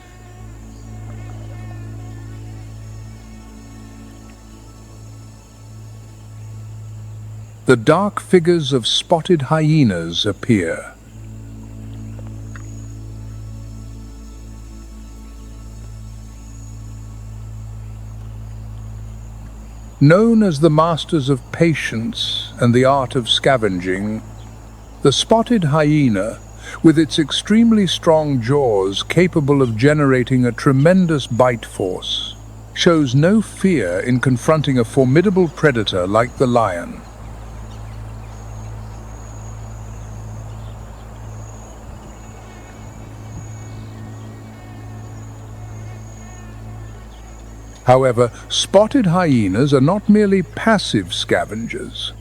Speaker 1: the dark figures of spotted hyenas appear. Known as the masters of patience and the art of scavenging, the spotted hyena, with its extremely strong jaws capable of generating a tremendous bite force, shows no fear in confronting a formidable predator like the lion. However, spotted hyenas are not merely passive scavengers.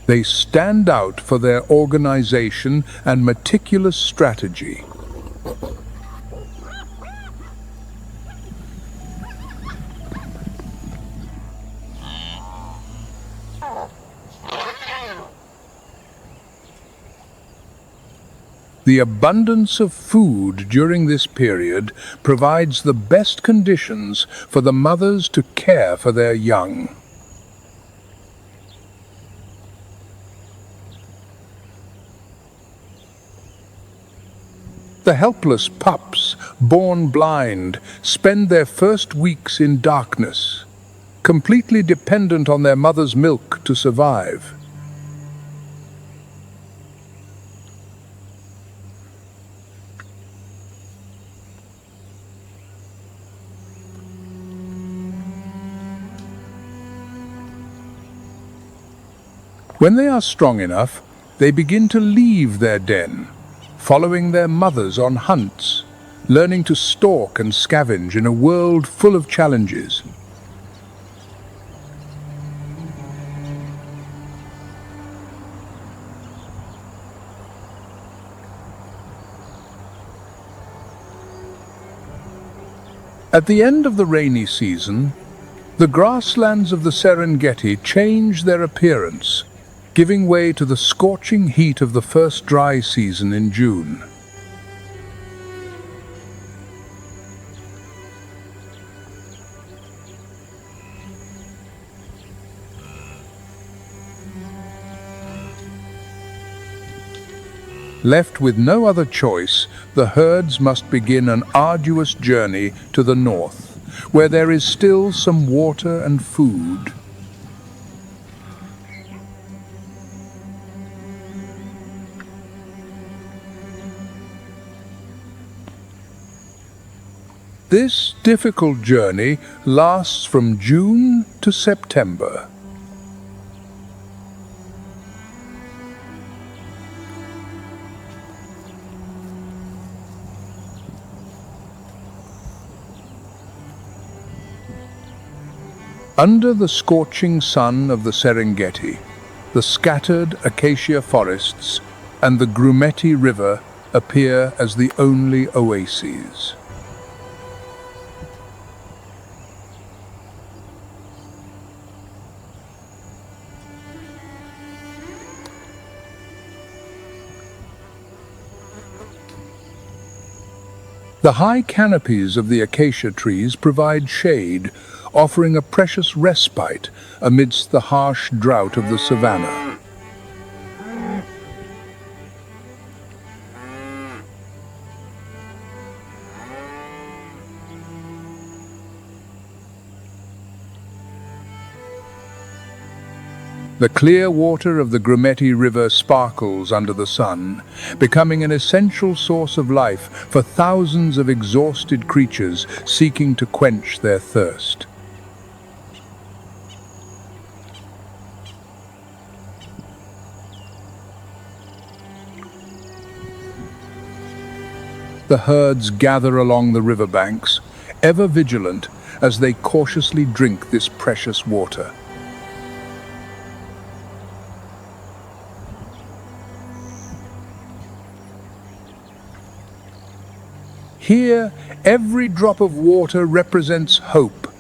Speaker 1: They stand out for their organization and meticulous strategy. The abundance of food during this period provides the best conditions for the mothers to care for their young. The helpless pups, born blind, spend their first weeks in darkness, completely dependent on their mother's milk to survive. When they are strong enough, they begin to leave their den, following their mothers on hunts, learning to stalk and scavenge in a world full of challenges. At the end of the rainy season, the grasslands of the Serengeti change their appearance, giving way to the scorching heat of the first dry season in June. Left with no other choice, the herds must begin an arduous journey to the north, where there is still some water and food. This difficult journey lasts from June to September. Under the scorching sun of the Serengeti, the scattered acacia forests and the Grumeti River appear as the only oases. The high canopies of the acacia trees provide shade, offering a precious respite amidst the harsh drought of the savanna. The clear water of the Grumeti River sparkles under the sun, becoming an essential source of life for thousands of exhausted creatures seeking to quench their thirst. The herds gather along the riverbanks, ever vigilant as they cautiously drink this precious water. Here, every drop of water represents hope,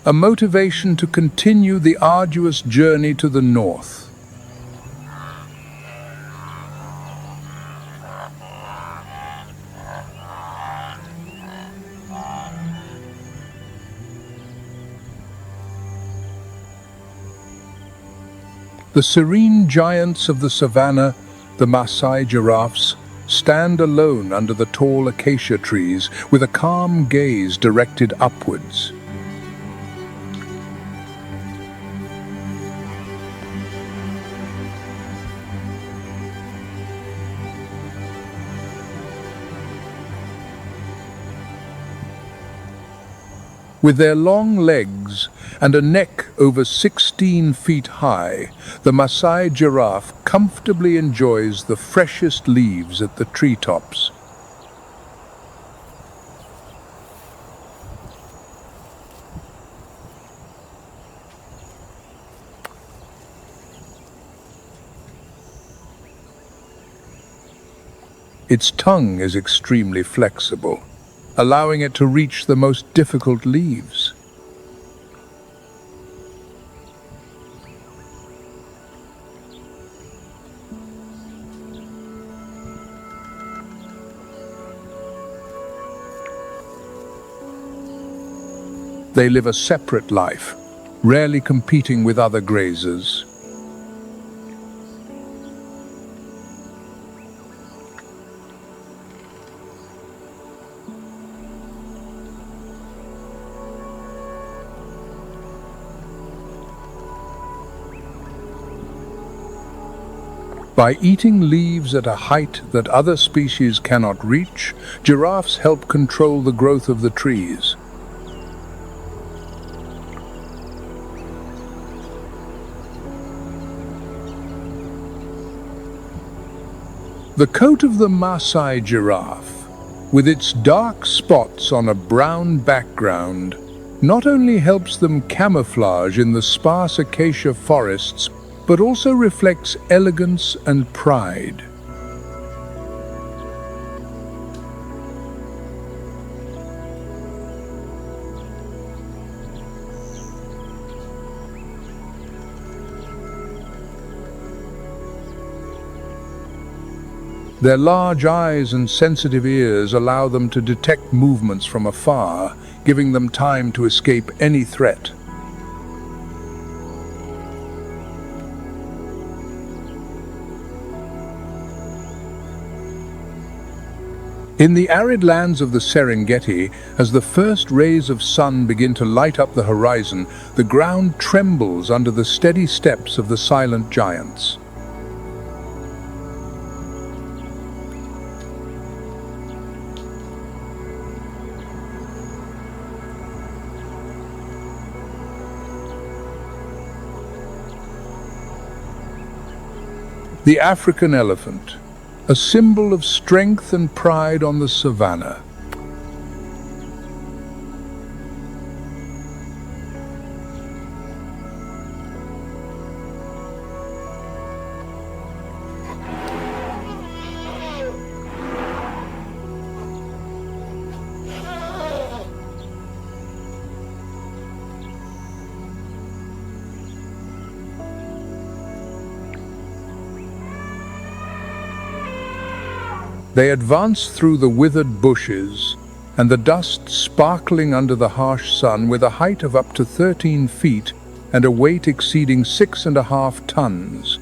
Speaker 1: a motivation to continue the arduous journey to the north. The serene giants of the savanna, the Maasai giraffes, stand alone under the tall acacia trees with a calm gaze directed upwards. With their long legs and a neck over 16 feet high, the Maasai giraffe comfortably enjoys the freshest leaves at the treetops. Its tongue is extremely flexible, allowing it to reach the most difficult leaves. They live a separate life, rarely competing with other grazers. By eating leaves at a height that other species cannot reach, giraffes help control the growth of the trees. The coat of the Maasai giraffe, with its dark spots on a brown background, not only helps them camouflage in the sparse acacia forests, but also reflects elegance and pride. Their large eyes and sensitive ears allow them to detect movements from afar, giving them time to escape any threat. In the arid lands of the Serengeti, as the first rays of sun begin to light up the horizon, the ground trembles under the steady steps of the silent giants. The African elephant, a symbol of strength and pride on the savanna. They advance through the withered bushes and the dust sparkling under the harsh sun with a height of up to 13 feet and a weight exceeding 6.5 tons.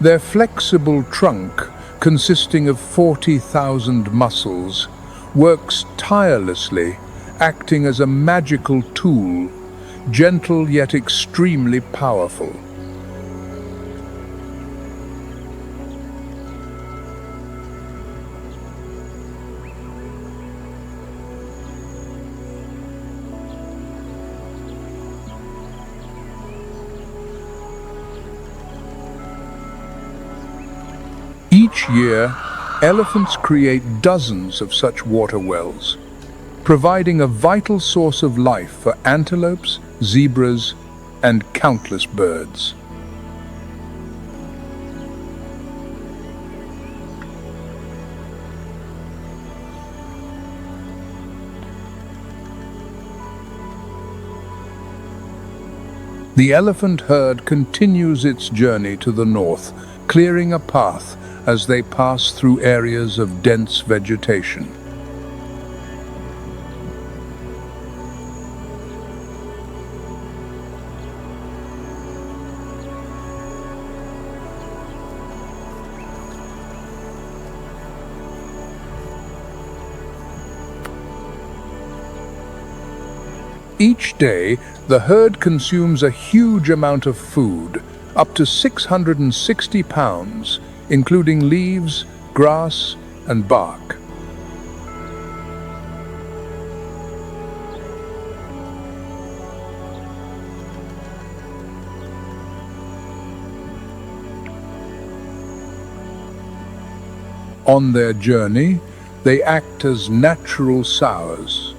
Speaker 1: Their flexible trunk, consisting of 40,000 muscles, works tirelessly, acting as a magical tool, gentle yet extremely powerful. Each year, elephants create dozens of such water wells, providing a vital source of life for antelopes, zebras, and countless birds. The elephant herd continues its journey to the north, clearing a path as they pass through areas of dense vegetation. Each day, the herd consumes a huge amount of food, up to 660 pounds, including leaves, grass, and bark. On their journey, they act as natural sows.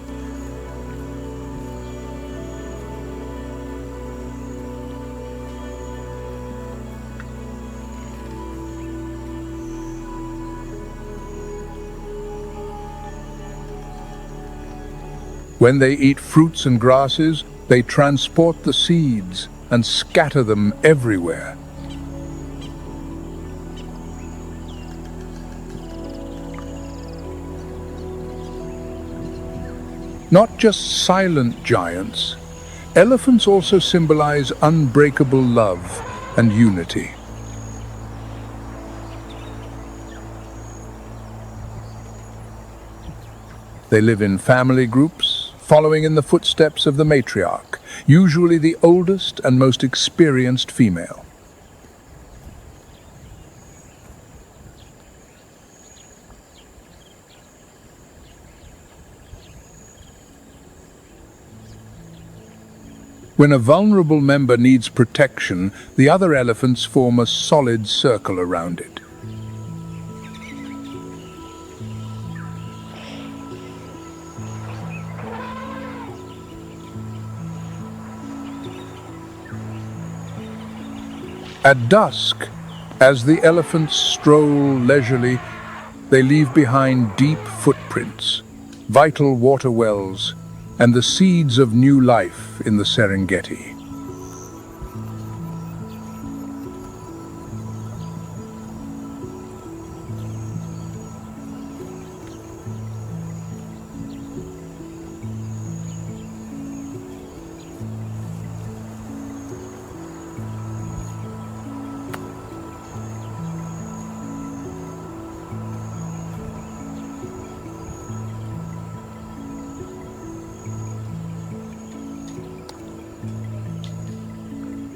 Speaker 1: When they eat fruits and grasses, they transport the seeds and scatter them everywhere. Not just silent giants, elephants also symbolize unbreakable love and unity. They live in family groups, following in the footsteps of the matriarch, usually the oldest and most experienced female. When a vulnerable member needs protection, the other elephants form a solid circle around it. At dusk, as the elephants stroll leisurely, they leave behind deep footprints, vital water wells, and the seeds of new life in the Serengeti.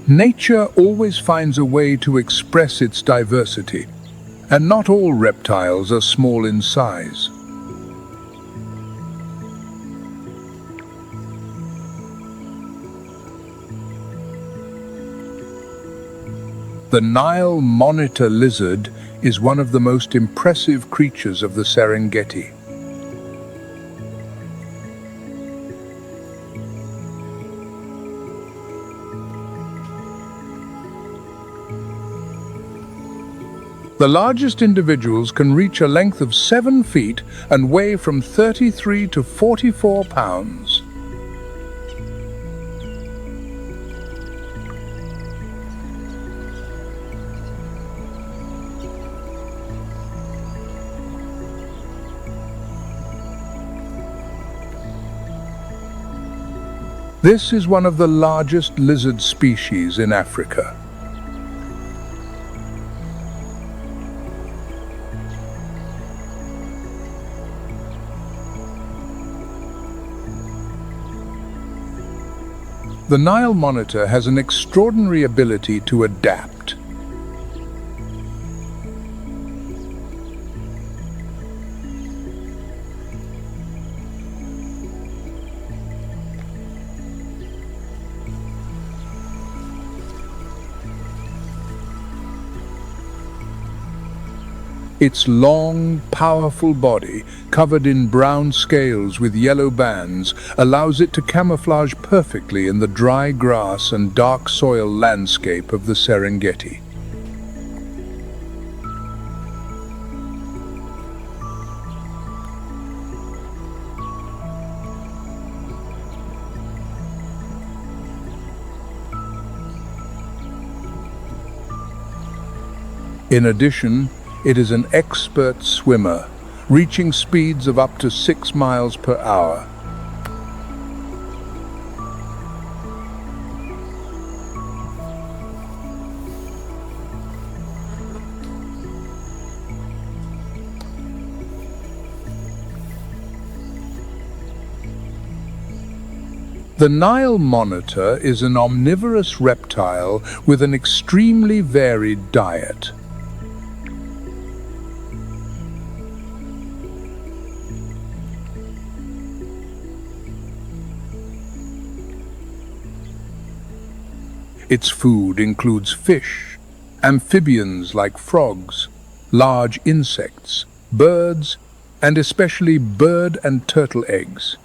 Speaker 1: Nature always finds a way to express its diversity, and not all reptiles are small in size. The Nile monitor lizard is one of the most impressive creatures of the Serengeti. The largest individuals can reach a length of 7 feet and weigh from 33 to 44 pounds. This is one of the largest lizard species in Africa. The Nile monitor has an extraordinary ability to adapt. Its long, powerful body, covered in brown scales with yellow bands, allows it to camouflage perfectly in the dry grass and dark soil landscape of the Serengeti. In addition, it is an expert swimmer, reaching speeds of up to 6 miles per hour. The Nile monitor is an omnivorous reptile with an extremely varied diet. Its food includes fish, amphibians like frogs, large insects, birds, and especially bird and turtle eggs.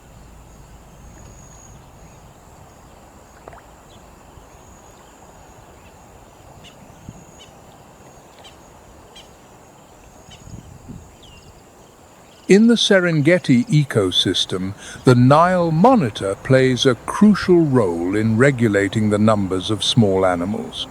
Speaker 1: In the Serengeti ecosystem, the Nile monitor plays a crucial role in regulating the numbers of small animals.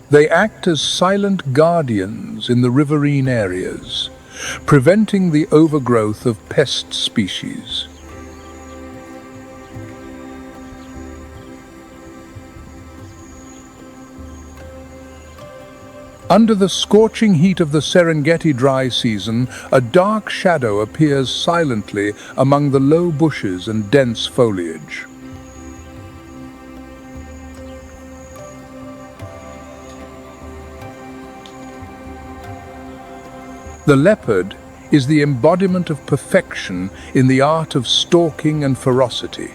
Speaker 1: They act as silent guardians in the riverine areas, preventing the overgrowth of pest species. Under the scorching heat of the Serengeti dry season, a dark shadow appears silently among the low bushes and dense foliage. The leopard is the embodiment of perfection in the art of stalking and ferocity.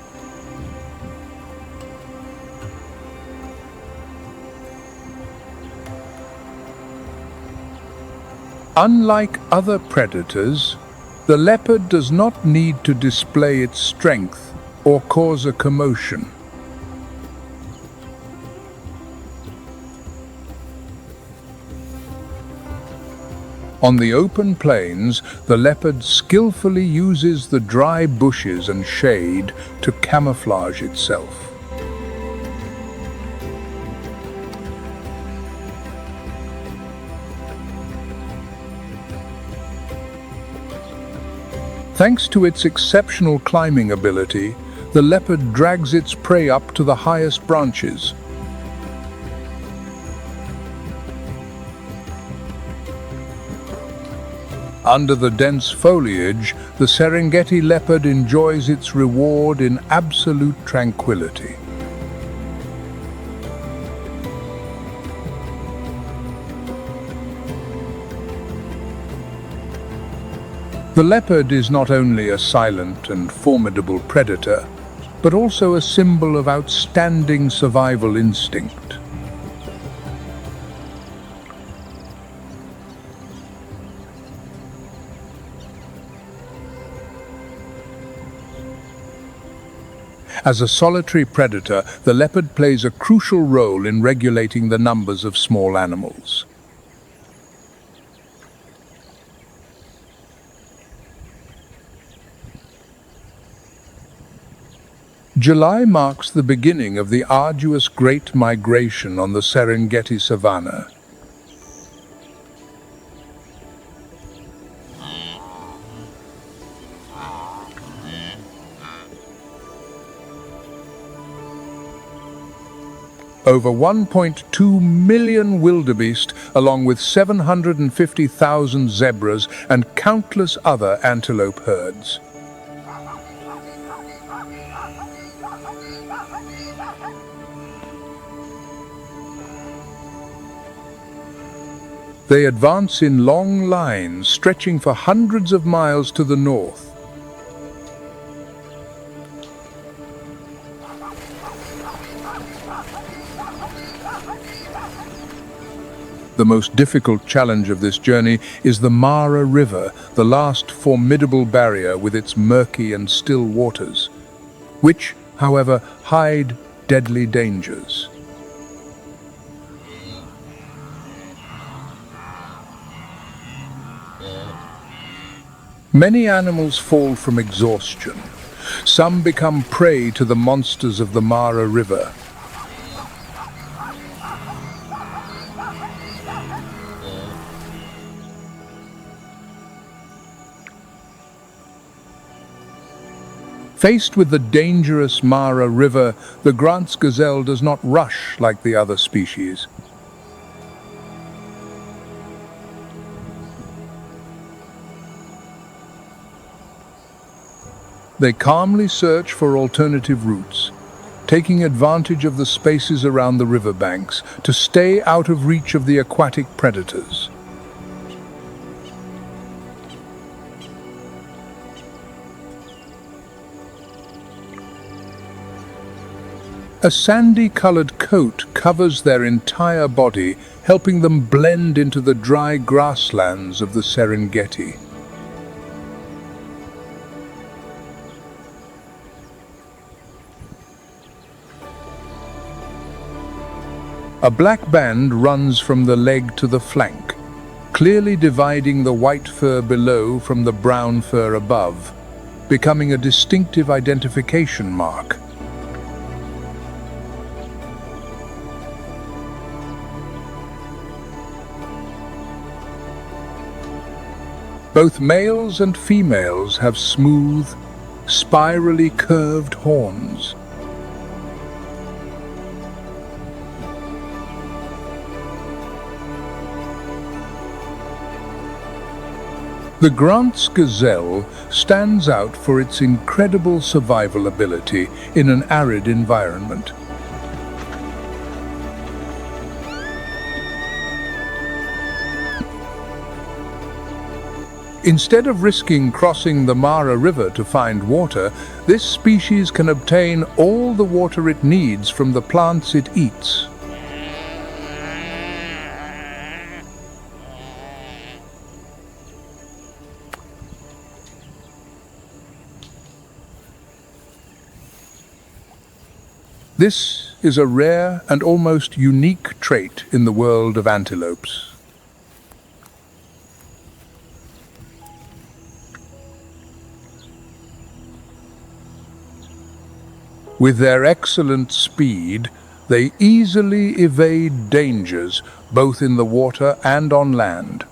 Speaker 1: Unlike other predators, the leopard does not need to display its strength or cause a commotion. On the open plains, the leopard skillfully uses the dry bushes and shade to camouflage itself. Thanks to its exceptional climbing ability, the leopard drags its prey up to the highest branches. Under the dense foliage, the Serengeti leopard enjoys its reward in absolute tranquility. The leopard is not only a silent and formidable predator, but also a symbol of outstanding survival instinct. As a solitary predator, the leopard plays a crucial role in regulating the numbers of small animals. July marks the beginning of the arduous Great Migration on the Serengeti Savanna. Over 1.2 million wildebeest, along with 750,000 zebras and countless other antelope herds. They advance in long lines stretching for hundreds of miles to the north. The most difficult challenge of this journey is the Mara River, the last formidable barrier with its murky and still waters, which, however, hide deadly dangers. Many animals fall from exhaustion. Some become prey to the monsters of the Mara River. Faced with the dangerous Mara River, the Grant's gazelle does not rush like the other species. They calmly search for alternative routes, taking advantage of the spaces around the riverbanks to stay out of reach of the aquatic predators. A sandy-colored coat covers their entire body, helping them blend into the dry grasslands of the Serengeti. A black band runs from the leg to the flank, clearly dividing the white fur below from the brown fur above, becoming a distinctive identification mark. Both males and females have smooth, spirally curved horns. The Grant's gazelle stands out for its incredible survival ability in an arid environment. Instead of risking crossing the Mara River to find water, this species can obtain all the water it needs from the plants it eats. This is a rare and almost unique trait in the world of antelopes. With their excellent speed, they easily evade dangers both in the water and on land.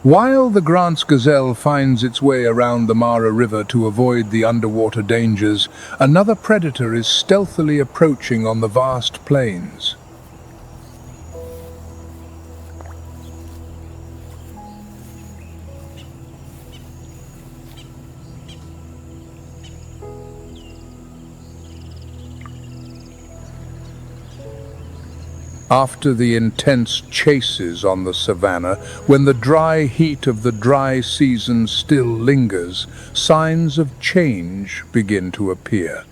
Speaker 1: While the Grant's gazelle finds its way around the Mara River to avoid the underwater dangers, another predator is stealthily approaching on the vast plains. After the intense chases on the savanna, when the dry heat of the dry season still lingers, signs of change begin to appear.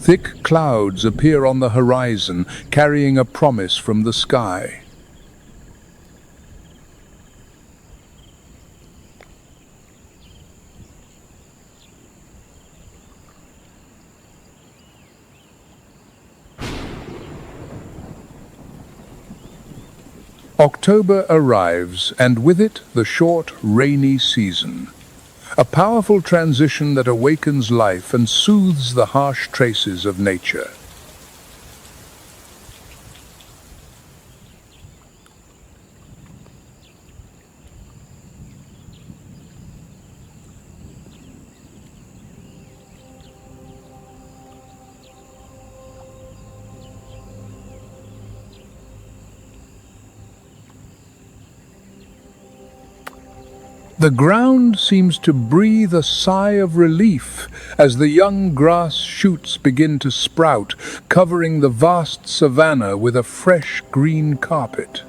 Speaker 1: Thick clouds appear on the horizon, carrying a promise from the sky. October arrives, and with it the short, rainy season. A powerful transition that awakens life and soothes the harsh traces of nature. The ground seems to breathe a sigh of relief as the young grass shoots begin to sprout, covering the vast savanna with a fresh green carpet.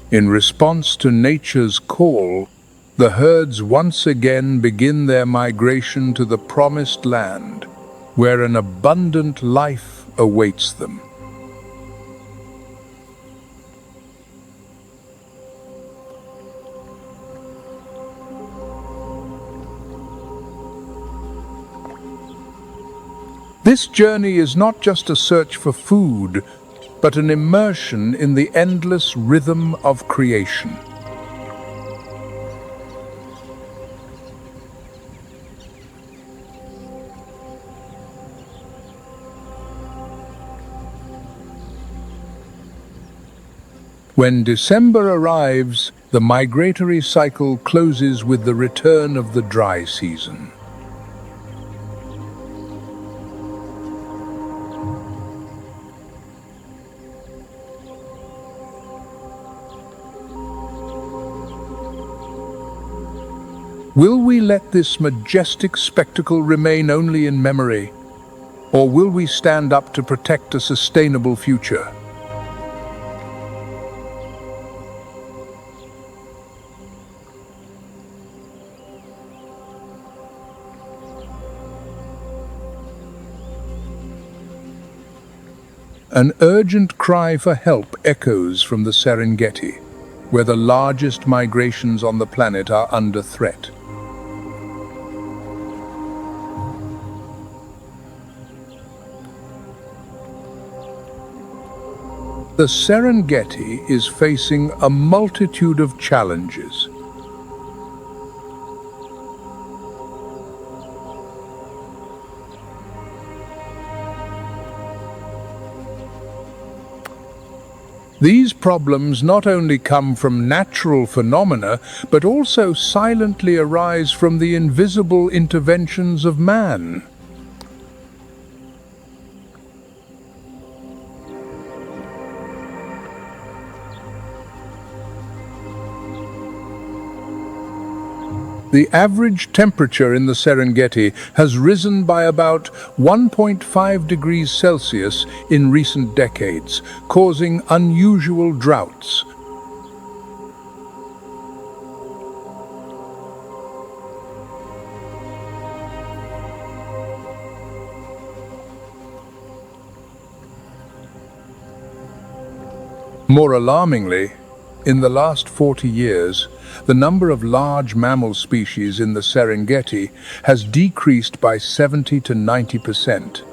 Speaker 1: In response to nature's call, the herds once again begin their migration to the promised land, where an abundant life awaits them. This journey is not just a search for food, but an immersion in the endless rhythm of creation. When December arrives, the migratory cycle closes with the return of the dry season. Will we let this majestic spectacle remain only in memory, or will we stand up to protect a sustainable future? An urgent cry for help echoes from the Serengeti, where the largest migrations on the planet are under threat. The Serengeti is facing a multitude of challenges. These problems not only come from natural phenomena, but also silently arise from the invisible interventions of man. The average temperature in the Serengeti has risen by about 1.5 degrees Celsius in recent decades, causing unusual droughts. More alarmingly, in the last 40 years, the number of large mammal species in the Serengeti has decreased by 70 to 90%.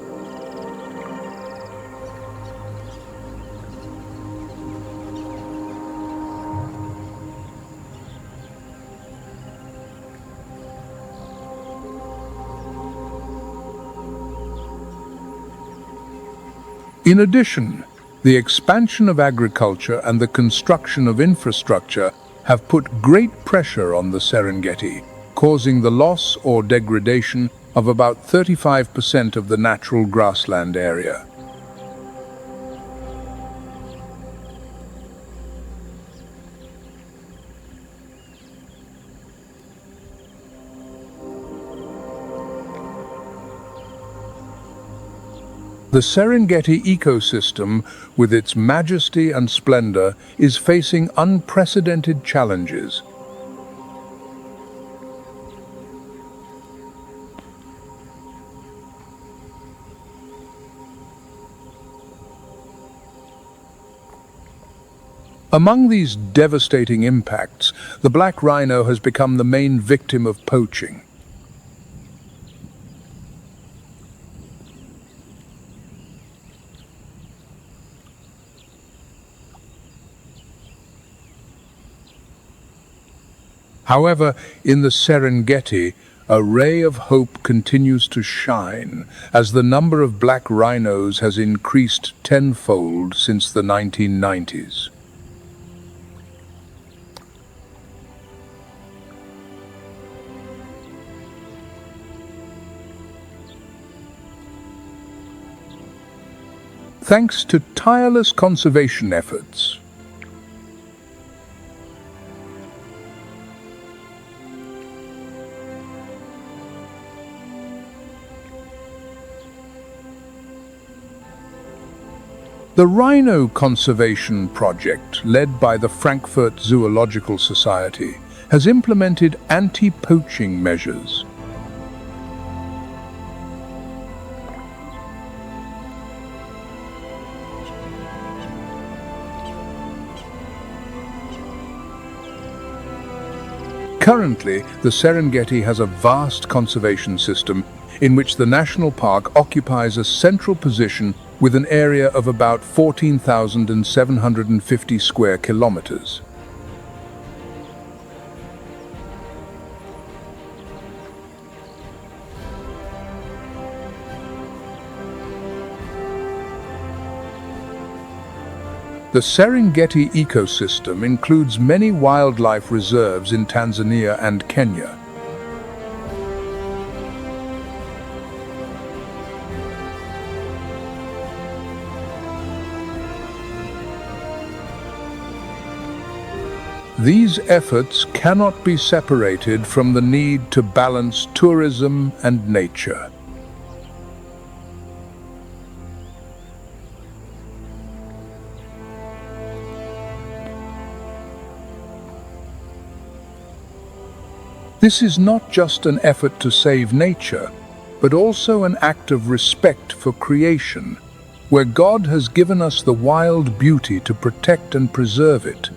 Speaker 1: In addition, the expansion of agriculture and the construction of infrastructure have put great pressure on the Serengeti, causing the loss or degradation of about 35% of the natural grassland area. The Serengeti ecosystem, with its majesty and splendor, is facing unprecedented challenges. Among these devastating impacts, the black rhino has become the main victim of poaching. However, in the Serengeti, a ray of hope continues to shine as the number of black rhinos has increased tenfold since the 1990s. Thanks to tireless conservation efforts. The Rhino Conservation Project, led by the Frankfurt Zoological Society, has implemented anti-poaching measures. Currently, the Serengeti has a vast conservation system in which the national park occupies a central position with an area of about 14,750 square kilometers. The Serengeti ecosystem includes many wildlife reserves in Tanzania and Kenya. These efforts cannot be separated from the need to balance tourism and nature. This is not just an effort to save nature, but also an act of respect for creation, where God has given us the wild beauty to protect and preserve it.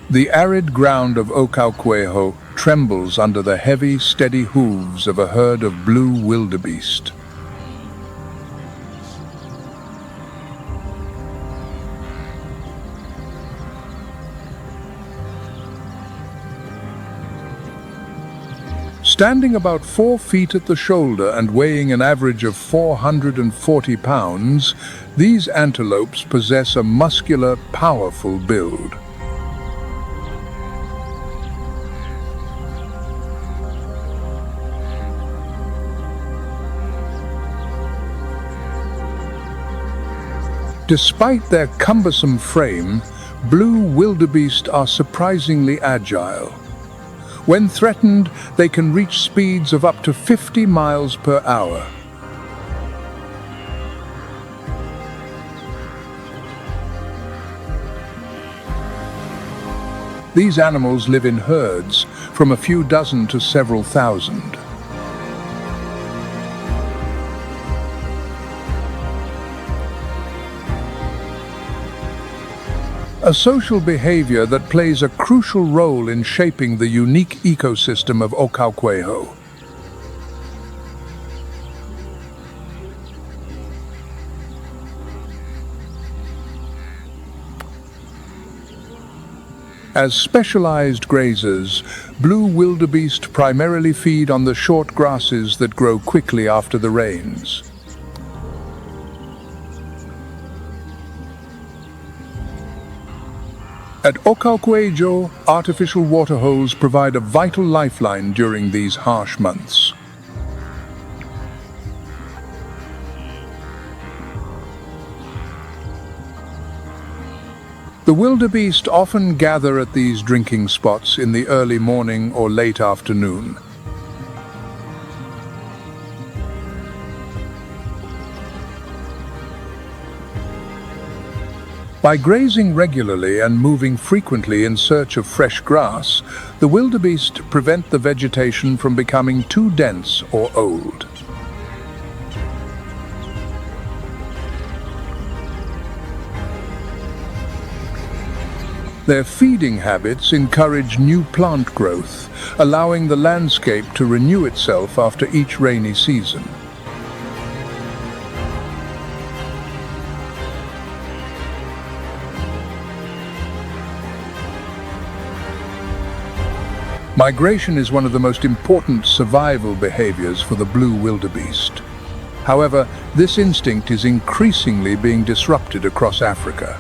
Speaker 1: The arid ground of Ocauquejo trembles under the heavy, steady hooves of a herd of blue wildebeest. Standing about 4 feet at the shoulder and weighing an average of 440 pounds, these antelopes possess a muscular, powerful build. Despite their cumbersome frame, blue wildebeest are surprisingly agile. When threatened, they can reach speeds of up to 50 miles per hour. These animals live in herds, from a few dozen to several thousand. A social behavior that plays a crucial role in shaping the unique ecosystem of Ocauquejo. As specialized grazers, blue wildebeest primarily feed on the short grasses that grow quickly after the rains. At Ocauquejo, artificial waterholes provide a vital lifeline during these harsh months. The wildebeest often gather at these drinking spots in the early morning or late afternoon. By grazing regularly and moving frequently in search of fresh grass, the wildebeest prevent the vegetation from becoming too dense or old. Their feeding habits encourage new plant growth, allowing the landscape to renew itself after each rainy season. Migration is one of the most important survival behaviors for the blue wildebeest. However, this instinct is increasingly being disrupted across Africa.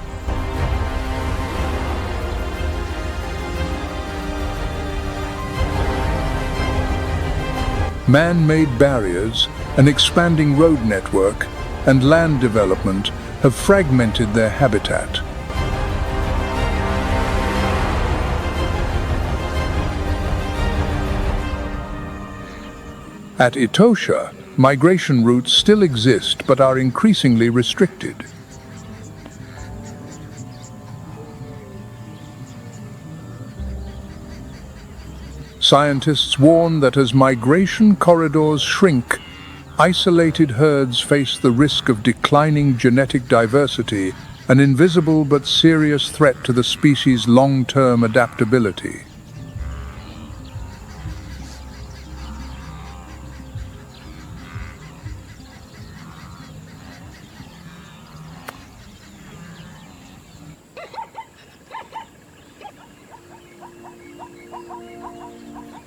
Speaker 1: Man-made barriers, an expanding road network, and land development have fragmented their habitat. At Etosha, migration routes still exist but are increasingly restricted. Scientists warn that as migration corridors shrink, isolated herds face the risk of declining genetic diversity, an invisible but serious threat to the species' long-term adaptability.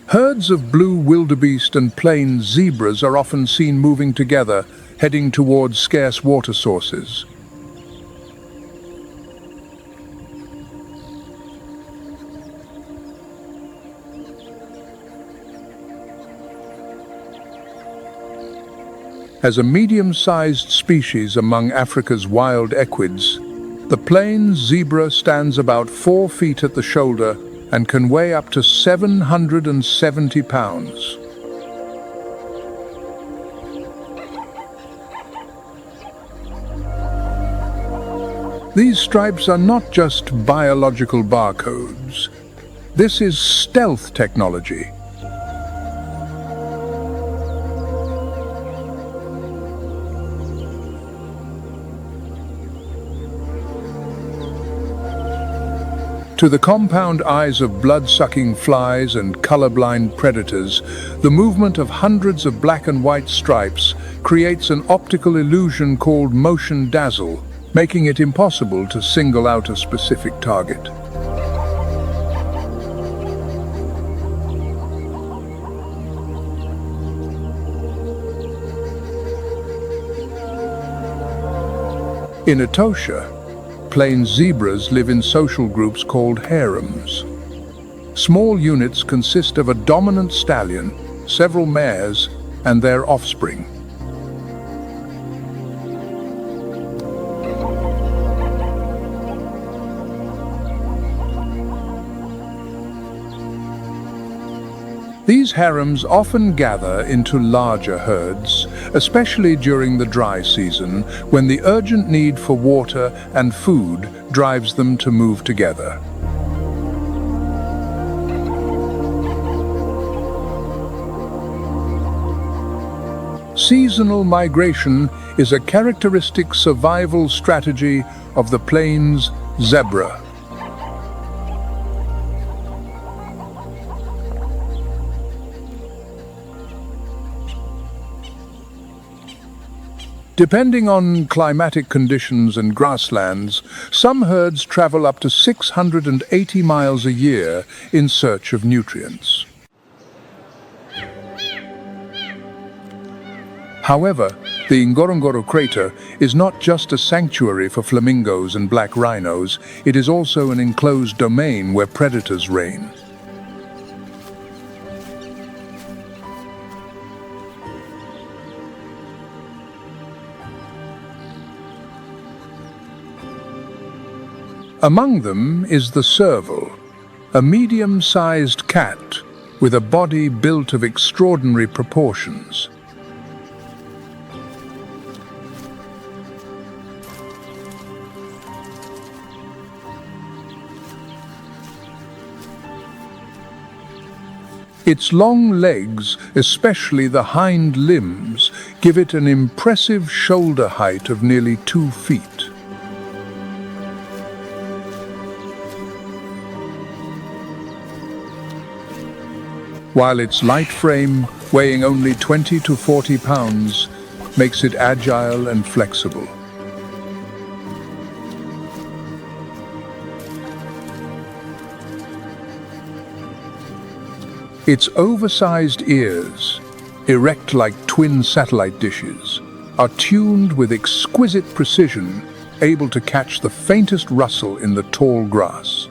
Speaker 1: Herds of blue wildebeest and plain zebras are often seen moving together, heading towards scarce water sources. As a medium-sized species among Africa's wild equids, the plain zebra stands about 4 feet at the shoulder and can weigh up to 770 pounds. These stripes are not just biological barcodes. This is stealth technology. To the compound eyes of blood-sucking flies and colorblind predators, the movement of hundreds of black and white stripes creates an optical illusion called motion dazzle, making it impossible to single out a specific target. In Etosha, plain zebras live in social groups called harems. Small units consist of a dominant stallion, several mares, and their offspring. These harems often gather into larger herds, especially during the dry season, when the urgent need for water and food drives them to move together. Seasonal migration is a characteristic survival strategy of the plains zebra. Depending on climatic conditions and grasslands, some herds travel up to 680 miles a year in search of nutrients. However, the Ngorongoro crater is not just a sanctuary for flamingos and black rhinos, it is also an enclosed domain where predators reign. Among them is the serval, a medium-sized cat with a body built of extraordinary proportions. Its long legs, especially the hind limbs, give it an impressive shoulder height of nearly 2 feet. While its light frame, weighing only 20 to 40 pounds, makes it agile and flexible. Its oversized ears, erect like twin satellite dishes, are tuned with exquisite precision, able to catch the faintest rustle in the tall grass.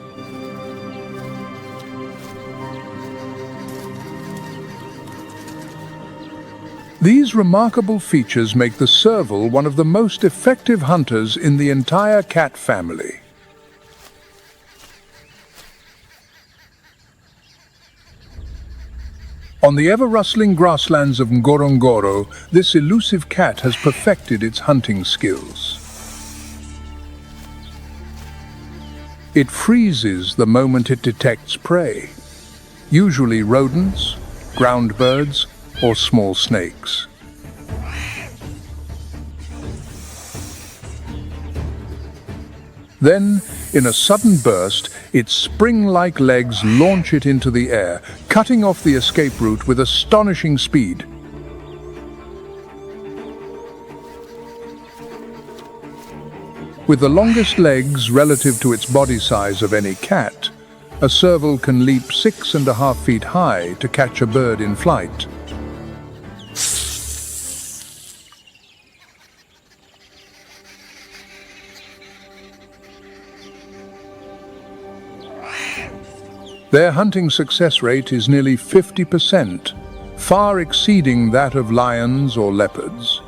Speaker 1: These remarkable features make the serval one of the most effective hunters in the entire cat family. On the ever-rustling grasslands of Ngorongoro, this elusive cat has perfected its hunting skills. It freezes the moment it detects prey, usually rodents, ground birds, or small snakes. Then, in a sudden burst, its spring-like legs launch it into the air, cutting off the escape route with astonishing speed. With the longest legs relative to its body size of any cat, a serval can leap 6.5 feet high to catch a bird in flight. Their hunting success rate is nearly 50%, far exceeding that of lions or leopards.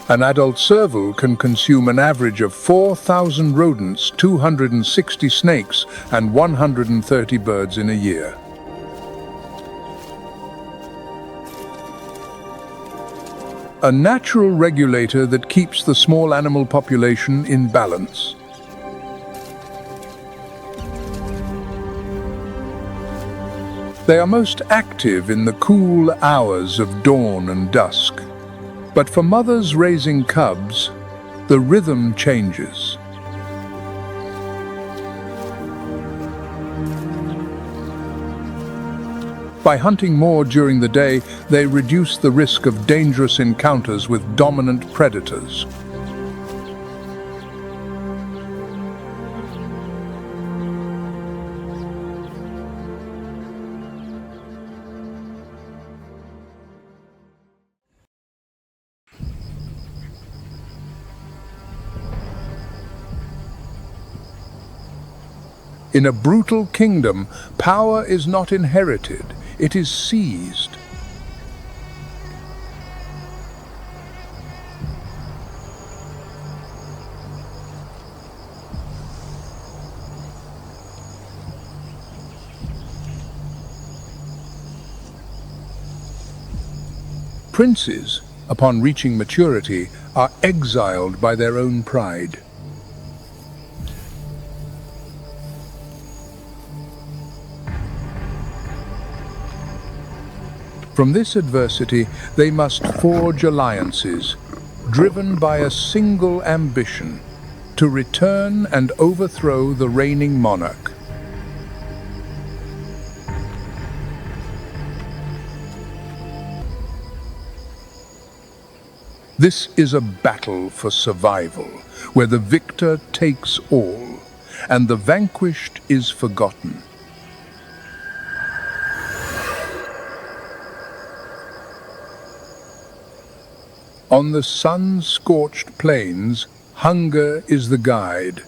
Speaker 1: An adult serval can consume an average of 4,000 rodents, 260 snakes, and 130 birds in a year. A natural regulator that keeps the small animal population in balance. They are most active in the cool hours of dawn and dusk. But for mothers raising cubs, the rhythm changes. By hunting more during the day, they reduce the risk of dangerous encounters with dominant predators. In a brutal kingdom, power is not inherited, it is seized. Princes, upon reaching maturity, are exiled by their own pride. From this adversity, they must forge alliances, driven by a single ambition, to return and overthrow the reigning monarch. This is a battle for survival, where the victor takes all, and the vanquished is forgotten. On the sun-scorched plains, hunger is the guide.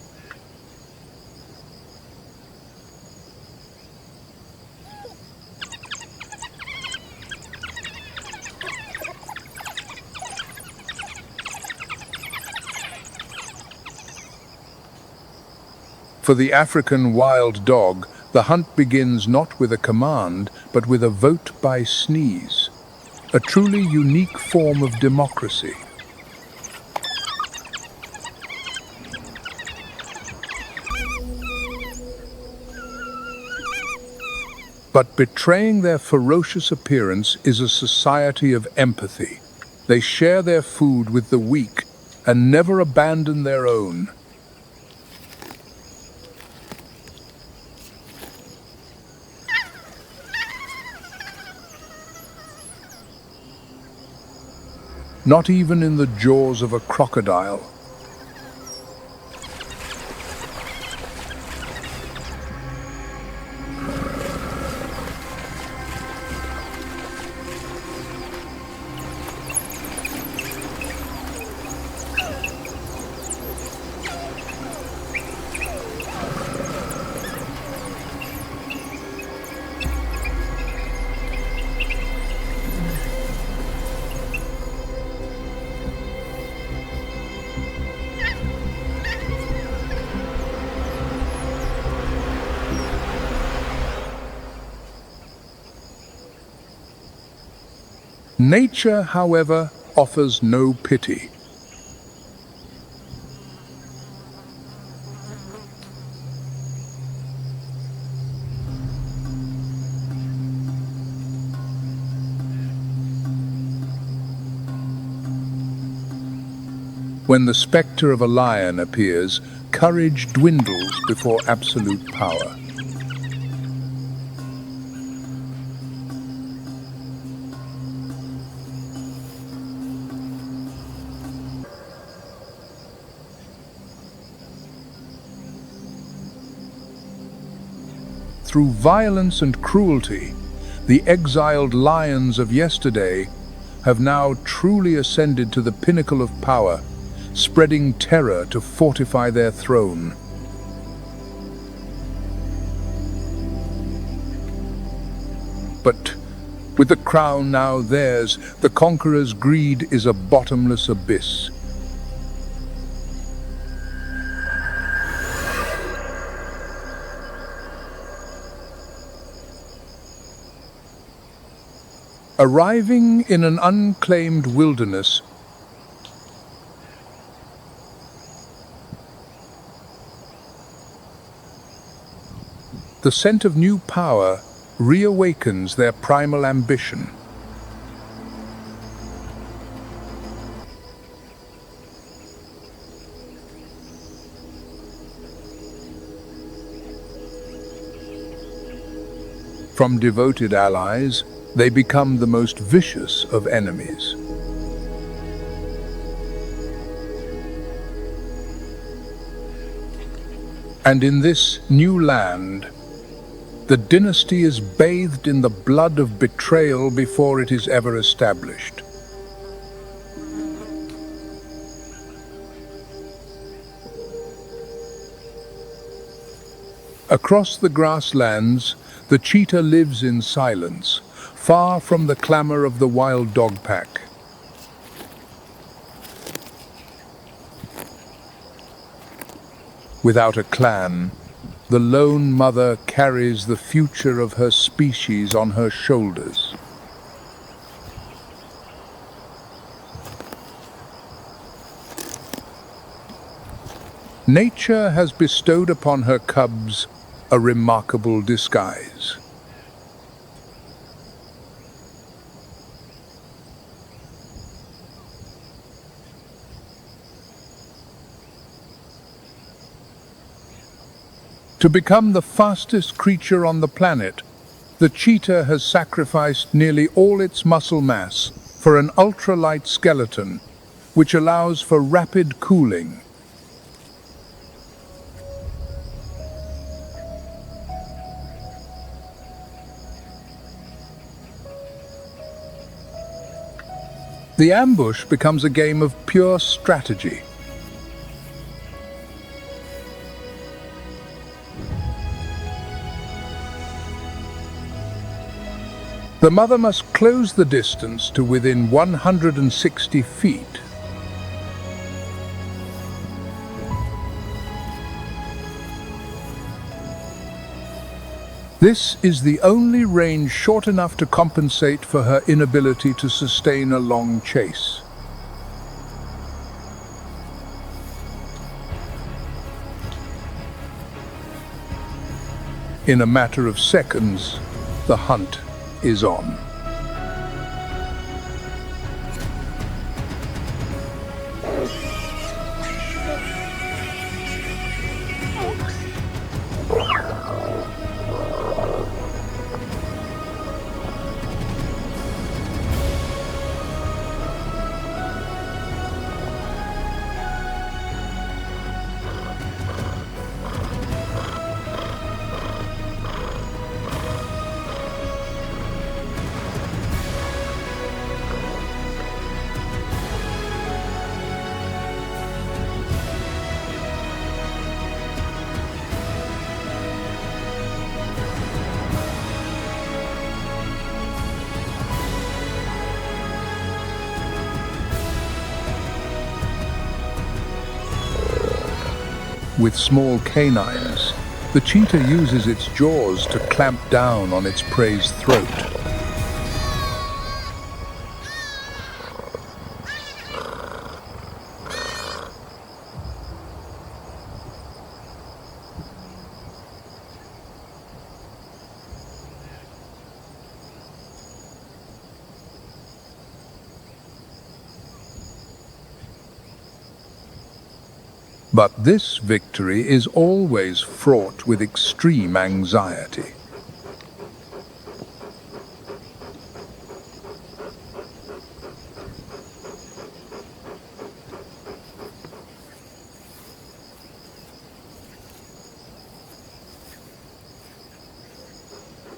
Speaker 1: For the African wild dog, the hunt begins not with a command, but with a vote by sneeze. A truly unique form of democracy. But betraying their ferocious appearance is a society of empathy. They share their food with the weak and never abandon their own. Not even in the jaws of a crocodile. Nature, however, offers no pity. When the spectre of a lion appears, courage dwindles before absolute power. Through violence and cruelty, the exiled lions of yesterday have now truly ascended to the pinnacle of power, spreading terror to fortify their throne. But with the crown now theirs, the conqueror's greed is a bottomless abyss. Arriving in an unclaimed wilderness, the scent of new power reawakens their primal ambition. From devoted allies, they become the most vicious of enemies. And in this new land, the dynasty is bathed in the blood of betrayal before it is ever established. Across the grasslands, the cheetah lives in silence, far from the clamor of the wild dog pack. Without a clan, the lone mother carries the future of her species on her shoulders. Nature has bestowed upon her cubs a remarkable disguise. To become the fastest creature on the planet, the cheetah has sacrificed nearly all its muscle mass for an ultralight skeleton, which allows for rapid cooling. The ambush becomes a game of pure strategy. The mother must close the distance to within 160 feet. This is the only range short enough to compensate for her inability to sustain a long chase. In a matter of seconds, the hunt is on. With small canines, the cheetah uses its jaws to clamp down on its prey's throat. But this victory is always fraught with extreme anxiety.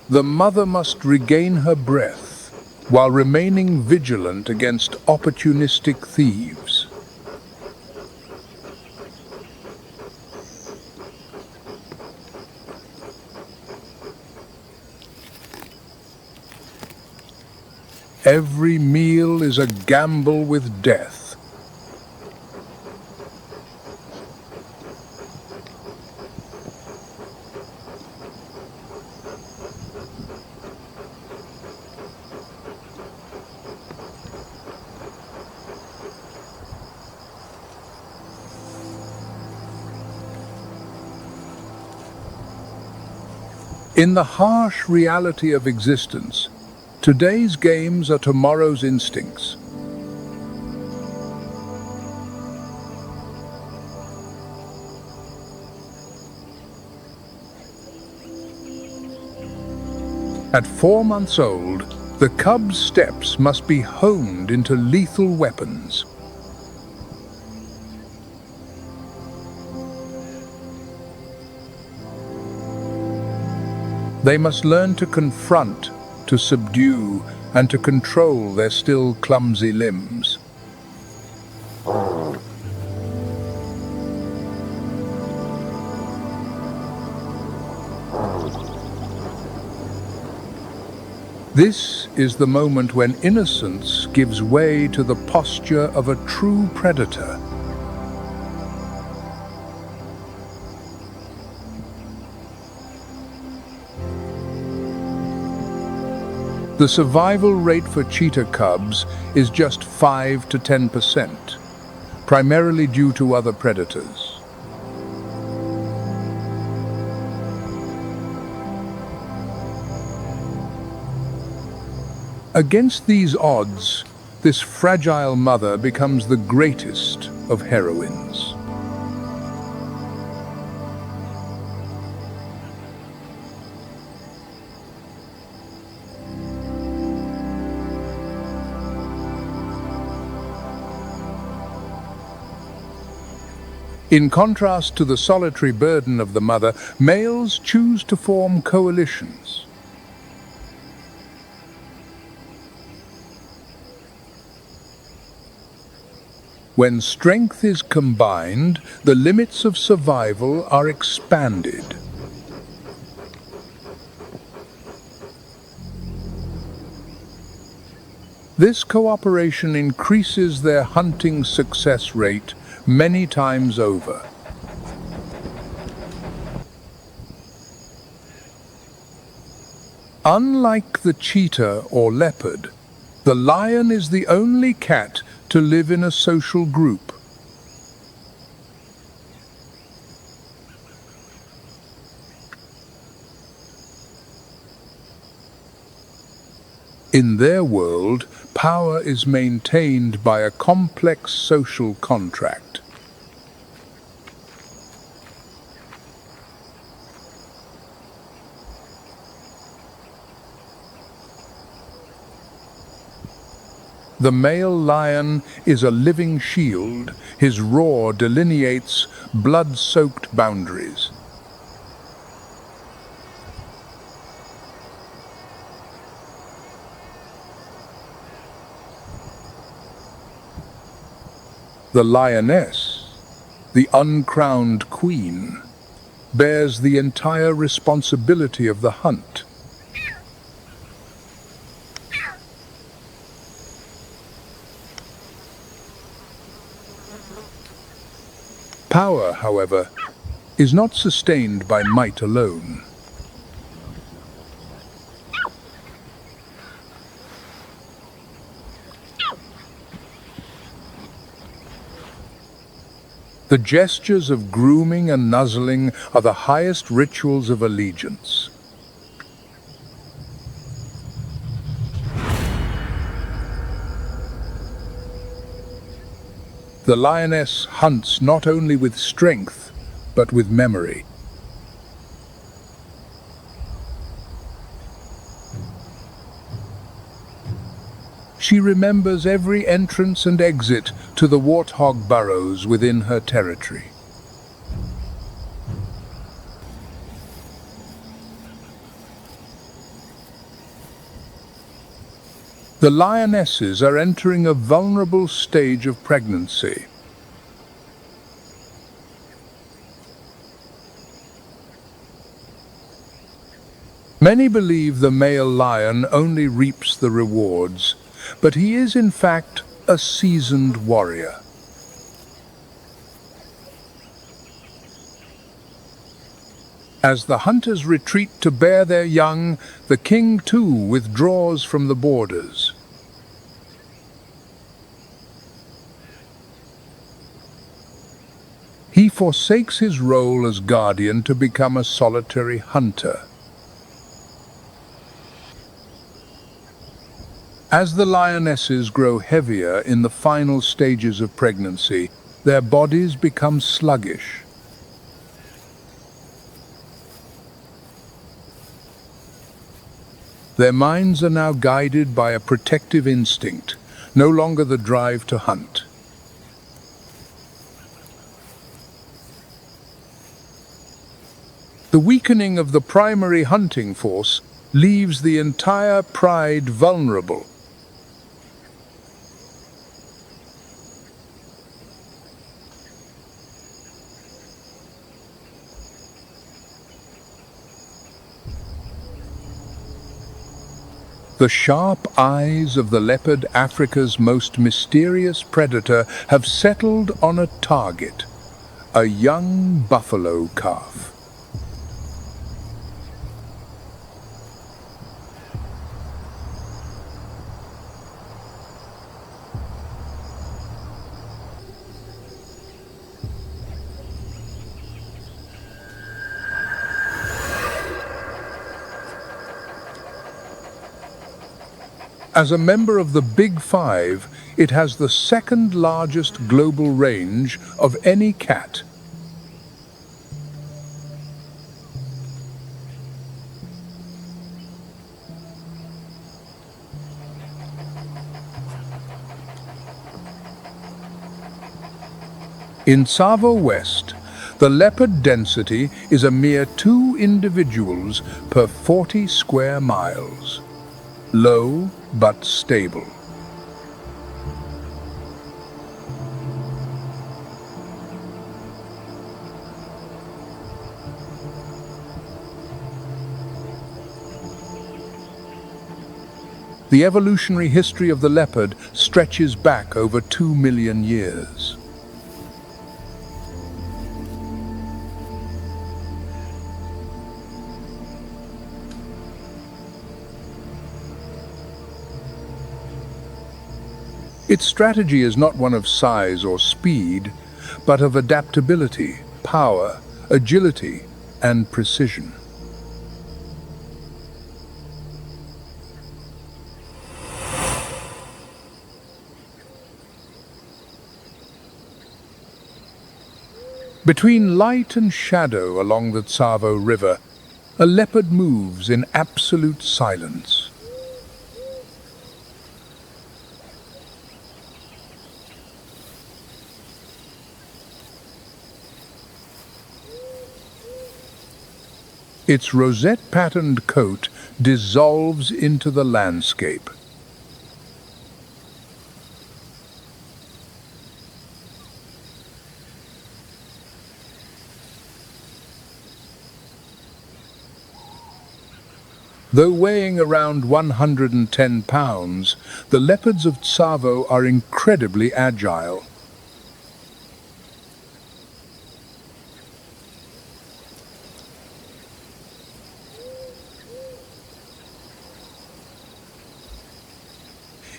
Speaker 1: The mother must regain her breath while remaining vigilant against opportunistic thieves. Every meal is a gamble with death. In the harsh reality of existence, today's games are tomorrow's instincts. At 4 months old, the cub's steps must be honed into lethal weapons. They must learn to confront, to subdue, and to control their still clumsy limbs. This is the moment when innocence gives way to the posture of a true predator. The survival rate for cheetah cubs is just 5 to 10%, primarily due to other predators. Against these odds, this fragile mother becomes the greatest of heroines. In contrast to the solitary burden of the mother, males choose to form coalitions. When strength is combined, the limits of survival are expanded. This cooperation increases their hunting success rate many times over. Unlike the cheetah or leopard, the lion is the only cat to live in a social group. In their world, power is maintained by a complex social contract. The male lion is a living shield. His roar delineates blood-soaked boundaries. The lioness, the uncrowned queen, bears the entire responsibility of the hunt. Power, however, is not sustained by might alone. The gestures of grooming and nuzzling are the highest rituals of allegiance. The lioness hunts not only with strength, but with memory. She remembers every entrance and exit to the warthog burrows within her territory. The lionesses are entering a vulnerable stage of pregnancy. Many believe the male lion only reaps the rewards, but he is in fact a seasoned warrior. As the hunters retreat to bear their young, the king too withdraws from the borders. He forsakes his role as guardian to become a solitary hunter. As the lionesses grow heavier in the final stages of pregnancy, their bodies become sluggish. Their minds are now guided by a protective instinct, no longer the drive to hunt. The weakening of the primary hunting force leaves the entire pride vulnerable. The sharp eyes of the leopard, Africa's most mysterious predator, have settled on a target, a young buffalo calf. As a member of the Big Five, it has the second largest global range of any cat. In Savo West, the leopard density is a mere 2 individuals per 40 square miles. Low but stable. The evolutionary history of the leopard stretches back over 2 million years. Its strategy is not one of size or speed, but of adaptability, power, agility, and precision. Between light and shadow along the Tsavo River, a leopard moves in absolute silence. Its rosette-patterned coat dissolves into the landscape. Though weighing around 110 pounds, the leopards of Tsavo are incredibly agile.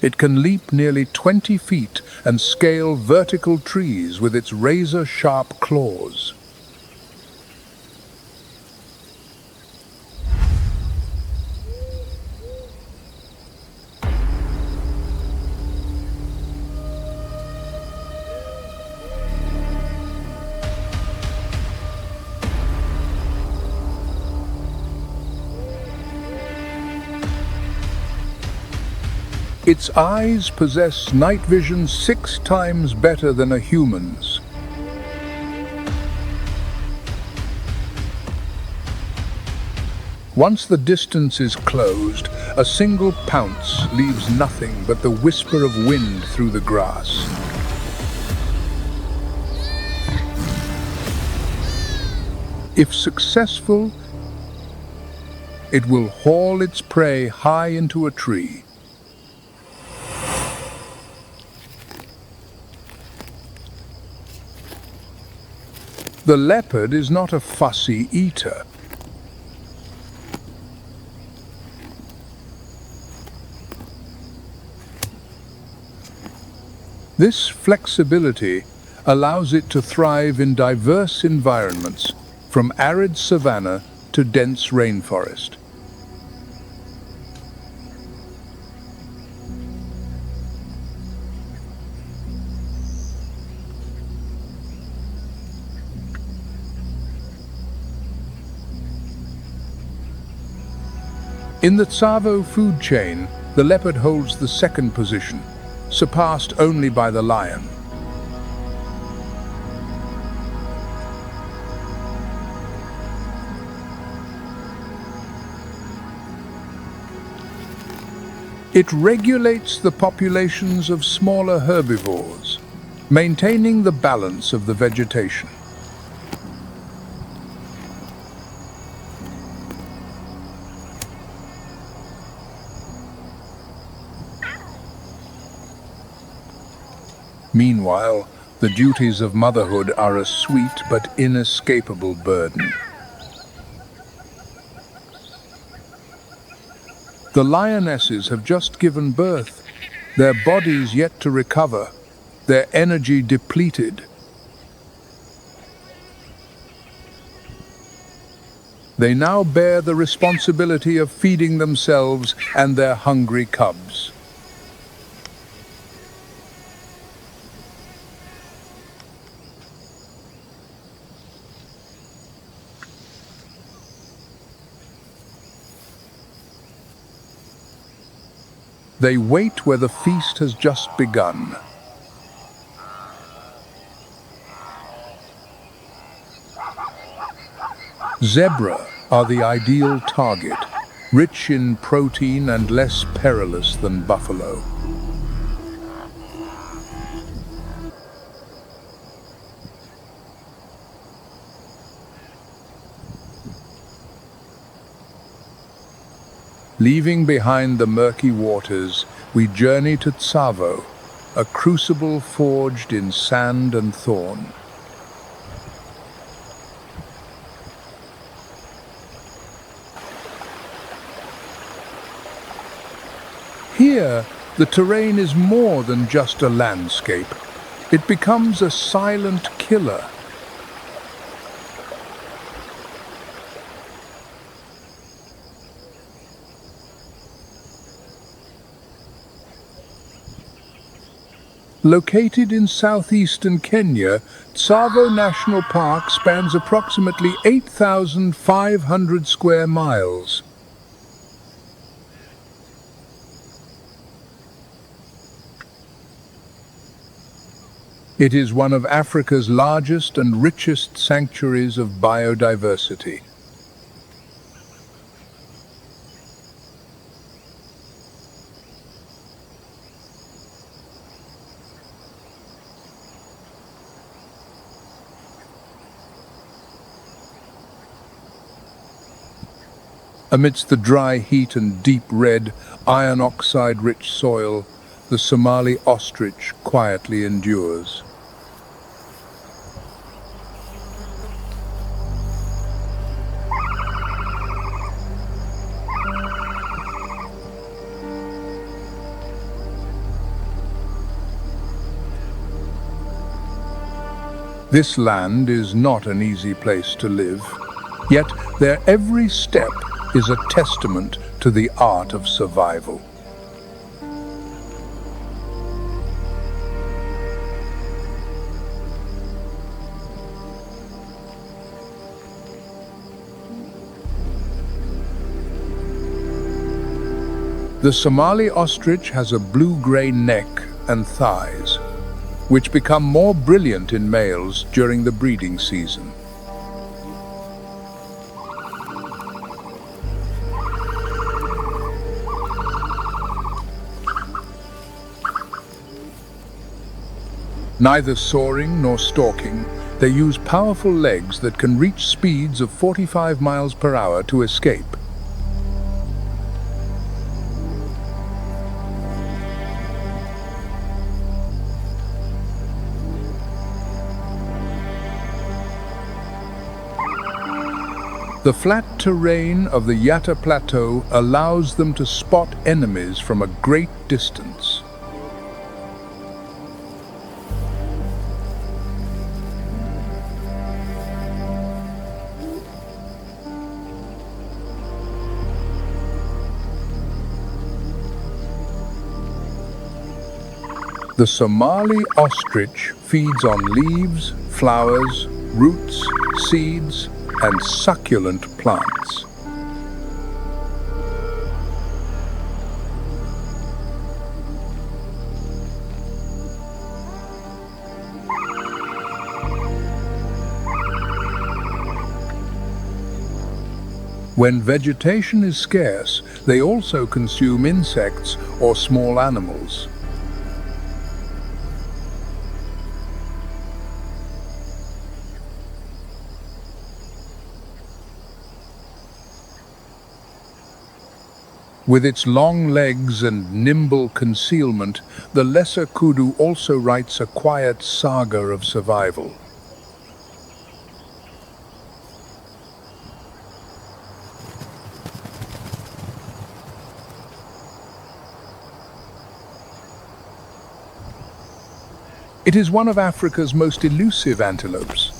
Speaker 1: It can leap nearly 20 feet and scale vertical trees with its razor-sharp claws. Its eyes possess night vision 6 times better than a human's. Once the distance is closed, a single pounce leaves nothing but the whisper of wind through the grass. If successful, it will haul its prey high into a tree. The leopard is not a fussy eater. This flexibility allows it to thrive in diverse environments, from arid savanna to dense rainforest. In the Tsavo food chain, the leopard holds the second position, surpassed only by the lion. It regulates the populations of smaller herbivores, maintaining the balance of the vegetation. Meanwhile, the duties of motherhood are a sweet but inescapable burden. The lionesses have just given birth, their bodies yet to recover, their energy depleted. They now bear the responsibility of feeding themselves and their hungry cubs. They wait where the feast has just begun. Zebra are the ideal target, rich in protein and less perilous than buffalo. Leaving behind the murky waters, we journey to Tsavo, a crucible forged in sand and thorn. Here, The terrain is more than just a landscape. It becomes a silent killer. Located in southeastern Kenya, Tsavo National Park spans approximately 8,500 square miles. It is one of Africa's largest and richest sanctuaries of biodiversity. Amidst the dry heat and deep red, iron oxide-rich soil, the Somali ostrich quietly endures. This land is not an easy place to live, yet their every step is a testament to the art of survival. The Somali ostrich has a blue-gray neck and thighs, which become more brilliant in males during the breeding season. Neither soaring nor stalking, they use powerful legs that can reach speeds of 45 miles per hour to escape. The flat terrain of the Yatta Plateau allows them to spot enemies from a great distance. The Somali ostrich feeds on leaves, flowers, roots, seeds, and succulent plants. When vegetation is scarce, they also consume insects or small animals. With its long legs and nimble concealment, the lesser kudu also writes a quiet saga of survival. It is one of Africa's most elusive antelopes.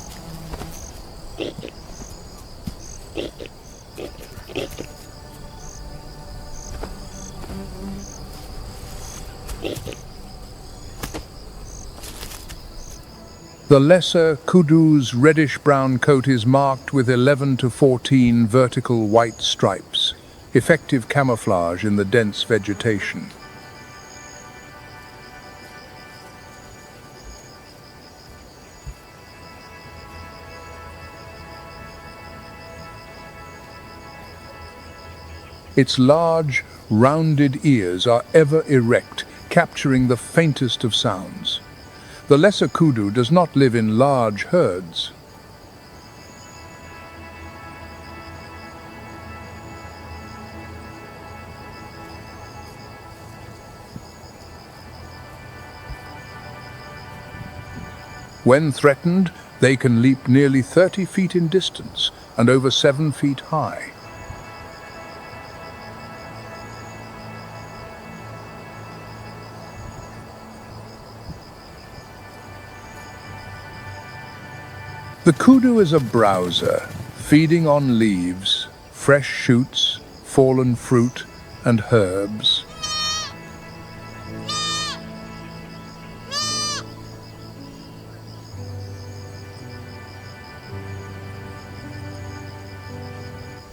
Speaker 1: The lesser kudu's reddish-brown coat is marked with 11 to 14 vertical white stripes, effective camouflage in the dense vegetation. Its large, rounded ears are ever erect, capturing the faintest of sounds. The lesser kudu does not live in large herds. When threatened, they can leap nearly 30 feet in distance and over 7 feet high. The kudu is a browser, feeding on leaves, fresh shoots, fallen fruit, and herbs.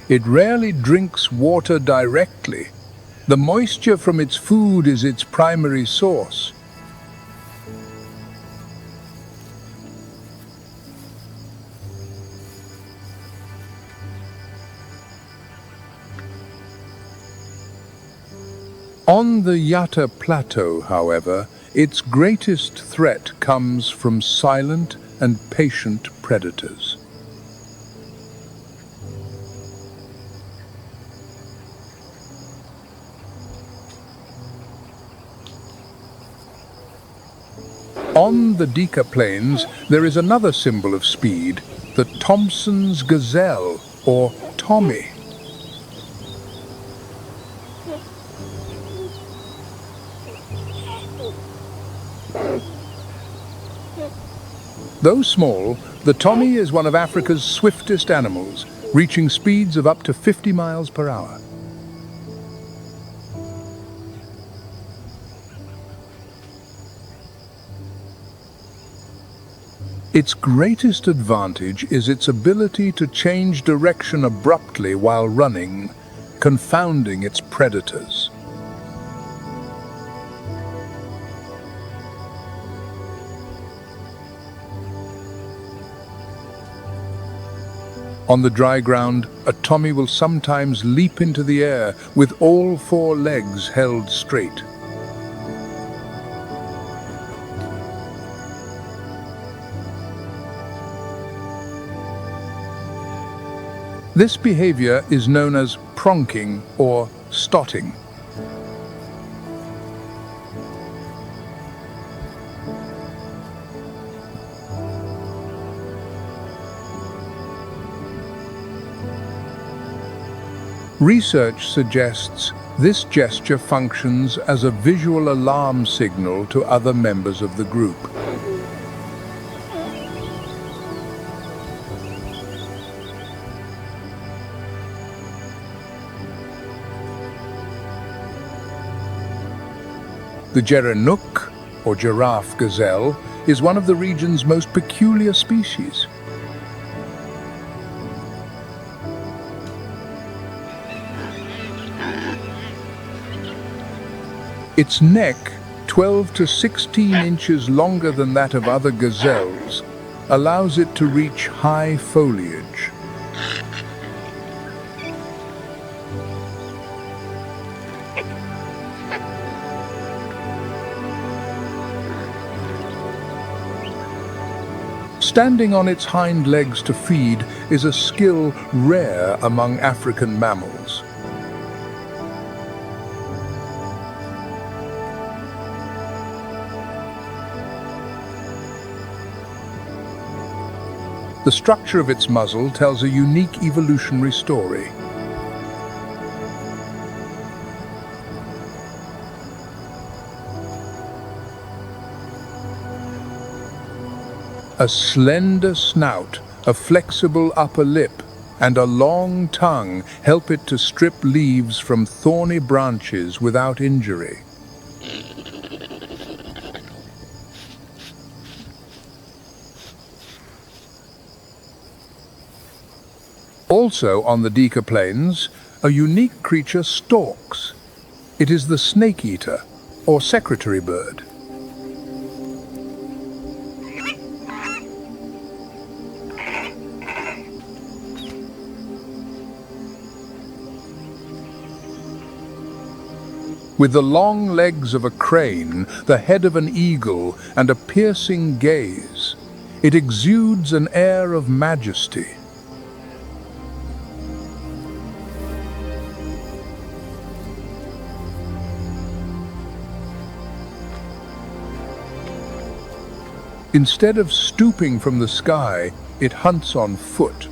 Speaker 1: It rarely drinks water directly. The moisture from its food is its primary source. On the Yatta Plateau, however, its greatest threat comes from silent and patient predators. On the Dika Plains, there is another symbol of speed, the Thompson's Gazelle, or Tommy. Though small, the Tommy is one of Africa's swiftest animals, reaching speeds of up to 50 miles per hour. Its greatest advantage is its ability to change direction abruptly while running, confounding its predators. On the dry ground, a Tommy will sometimes leap into the air with all four legs held straight. This behavior is known as pronking or stotting. Research suggests this gesture functions as a visual alarm signal to other members of the group. The Gerenuk, or giraffe gazelle, is one of the region's most peculiar species. Its neck, 12 to 16 inches longer than that of other gazelles, allows it to reach high foliage. Standing on its hind legs to feed is a skill rare among African mammals. The structure of its muzzle tells a unique evolutionary story. A slender snout, a flexible upper lip, and a long tongue help it to strip leaves from thorny branches without injury. Also on the Dika Plains, a unique creature stalks. It is the snake-eater, or secretary bird. With the long legs of a crane, the head of an eagle, and a piercing gaze, it exudes an air of majesty. Instead of stooping from the sky, it hunts on foot.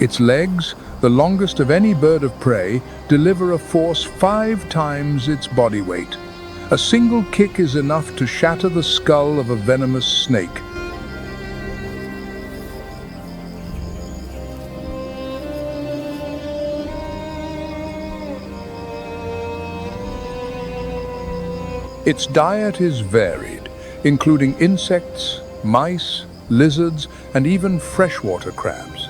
Speaker 1: Its legs, the longest of any bird of prey, deliver a force 5 times its body weight. A single kick is enough to shatter the skull of a venomous snake. Its diet is varied, including insects, mice, lizards, and even freshwater crabs.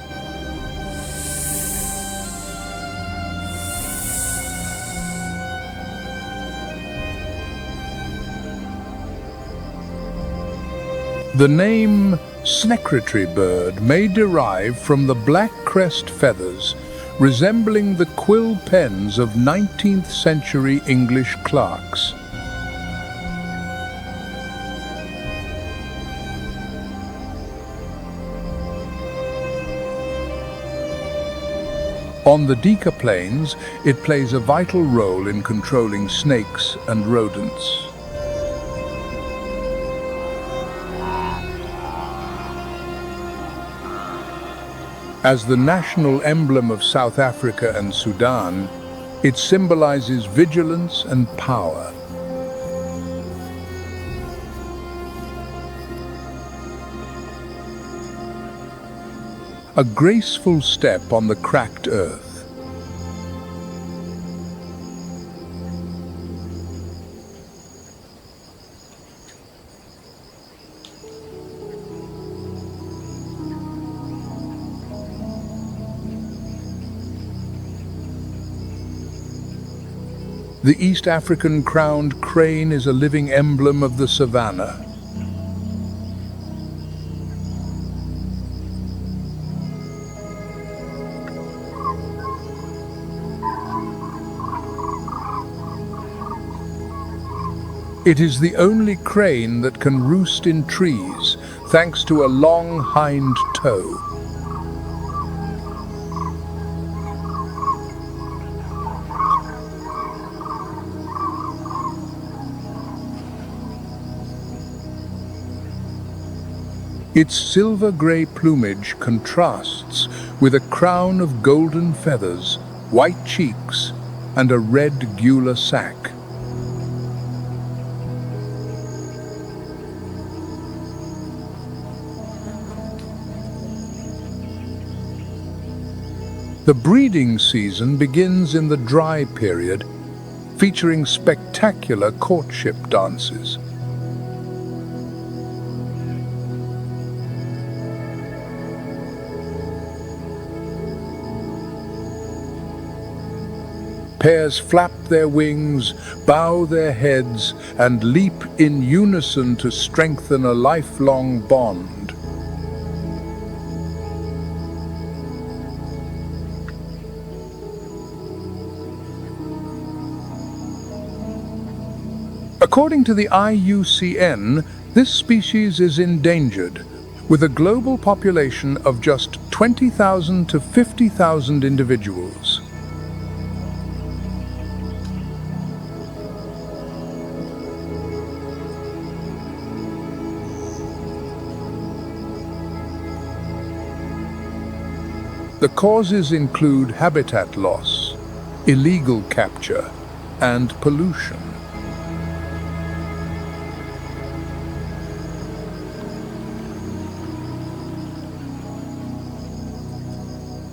Speaker 1: The name secretary bird may derive from the black crest feathers, resembling the quill pens of 19th century English clerks. On the Deka Plains, it plays a vital role in controlling snakes and rodents. As the national emblem of South Africa and Sudan, it symbolizes vigilance and power. A graceful step on the cracked earth. The East African crowned crane is a living emblem of the Savanna. It is the only crane that can roost in trees, thanks to a long hind toe. Its silver-grey plumage contrasts with a crown of golden feathers, white cheeks, and a red gular sac. The breeding season begins in the dry period, featuring spectacular courtship dances. Pairs flap their wings, bow their heads, and leap in unison to strengthen a lifelong bond. According to the IUCN, this species is endangered, with a global population of just 20,000 to 50,000 individuals. The causes include habitat loss, illegal capture, and pollution.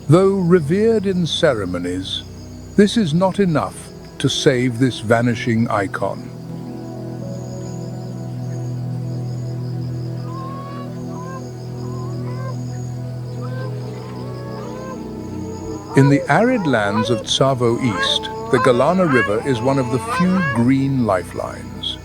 Speaker 1: Though revered in ceremonies, this is not enough to save this vanishing icon. In the arid lands of Tsavo East, the Galana River is one of the few green lifelines.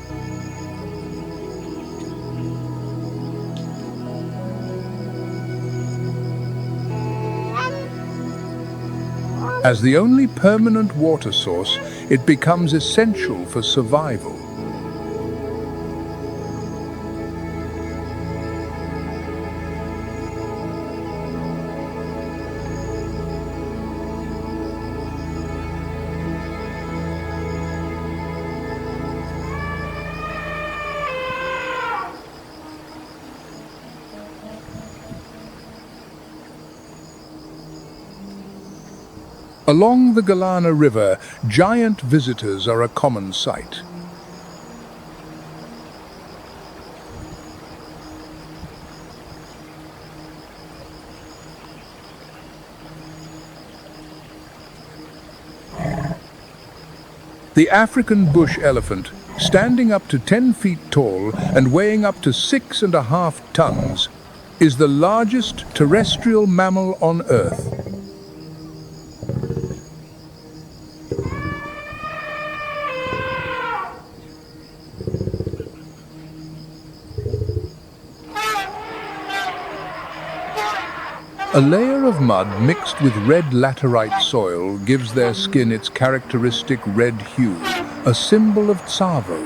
Speaker 1: As the only permanent water source, it becomes essential for survival. Along the Galana River, giant visitors are a common sight. The African bush elephant, standing up to 10 feet tall and weighing up to 6.5 tons, is the largest terrestrial mammal on Earth. A layer of mud mixed with red laterite soil gives their skin its characteristic red hue, a symbol of Tsavo.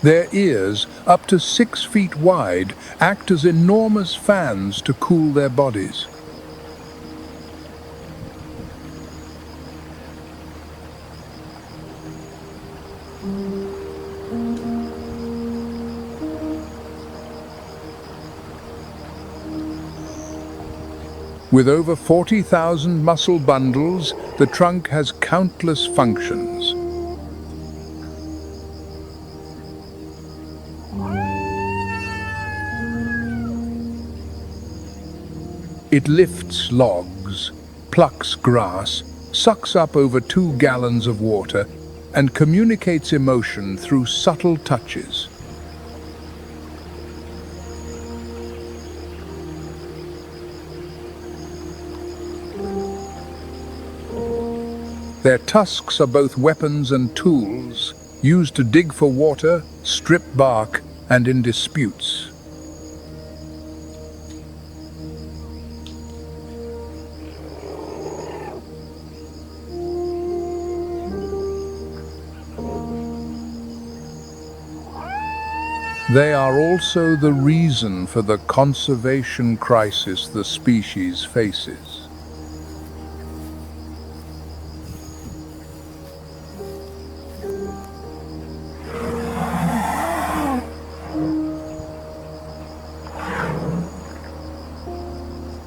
Speaker 1: Their ears, up to 6 feet wide, act as enormous fans to cool their bodies. With over 40,000 muscle bundles, the trunk has countless functions. It lifts logs, plucks grass, sucks up over 2 gallons of water, and communicates emotion through subtle touches. Their tusks are both weapons and tools, used to dig for water, strip bark, and in disputes. They are also the reason for the conservation crisis the species faces.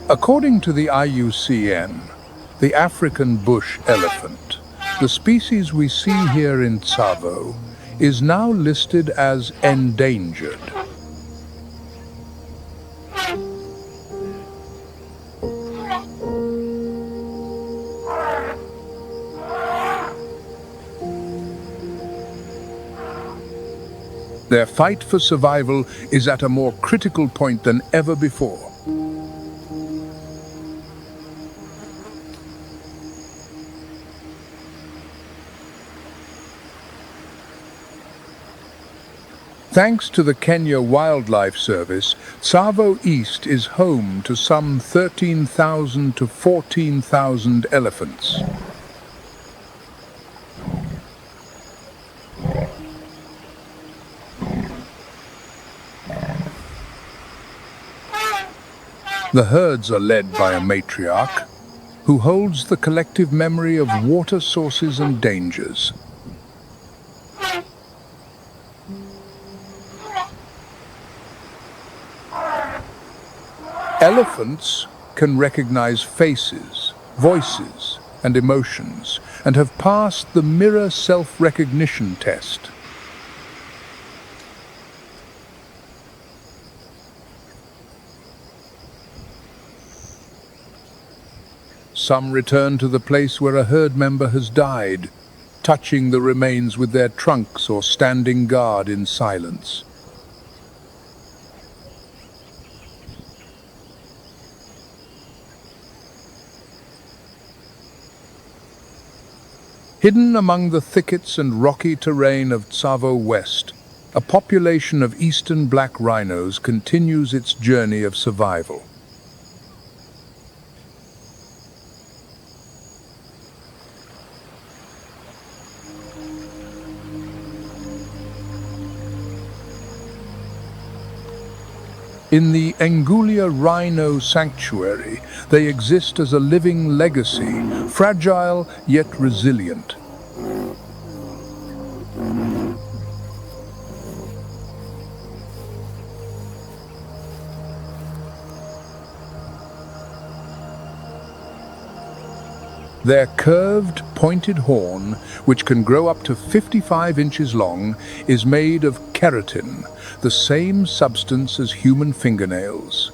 Speaker 1: According to the IUCN, the African bush elephant, the species we see here in Tsavo, is now listed as endangered. Their fight for survival is at a more critical point than ever before. Thanks to the Kenya Wildlife Service, Tsavo East is home to some 13,000 to 14,000 elephants. The herds are led by a matriarch, who holds the collective memory of water sources and dangers. Elephants can recognize faces, voices, and emotions, and have passed the mirror self-recognition test. Some return to the place where a herd member has died, touching the remains with their trunks or standing guard in silence. Hidden among the thickets and rocky terrain of Tsavo West, a population of eastern black rhinos continues its journey of survival. In the Ngulia Rhino Sanctuary, they exist as a living legacy, fragile yet resilient. Their curved, pointed horn, which can grow up to 55 inches long, is made of keratin, the same substance as human fingernails.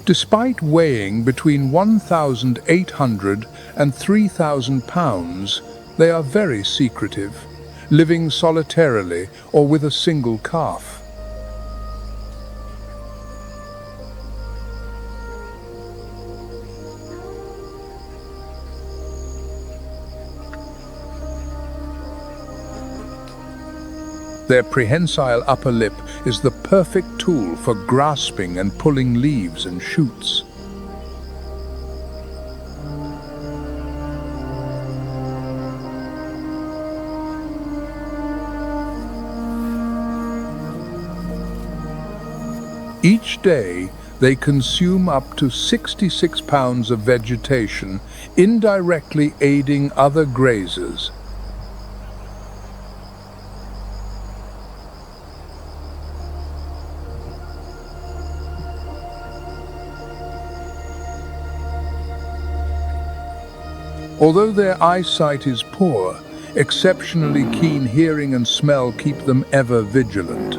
Speaker 1: Despite weighing between 1,800 and 3,000 pounds, they are very secretive, living solitarily or with a single calf. Their prehensile upper lip is the perfect tool for grasping and pulling leaves and shoots. Each day, they consume up to 66 pounds of vegetation, indirectly aiding other grazers. Although their eyesight is poor, exceptionally keen hearing and smell keep them ever vigilant.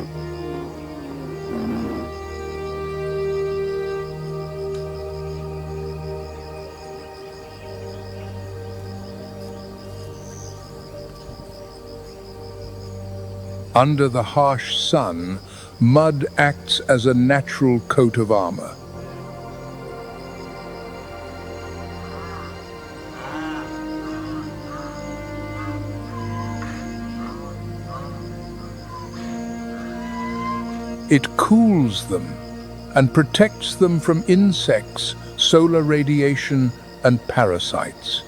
Speaker 1: Under the harsh sun, mud acts as a natural coat of armor. It cools them and protects them from insects, solar radiation, and parasites.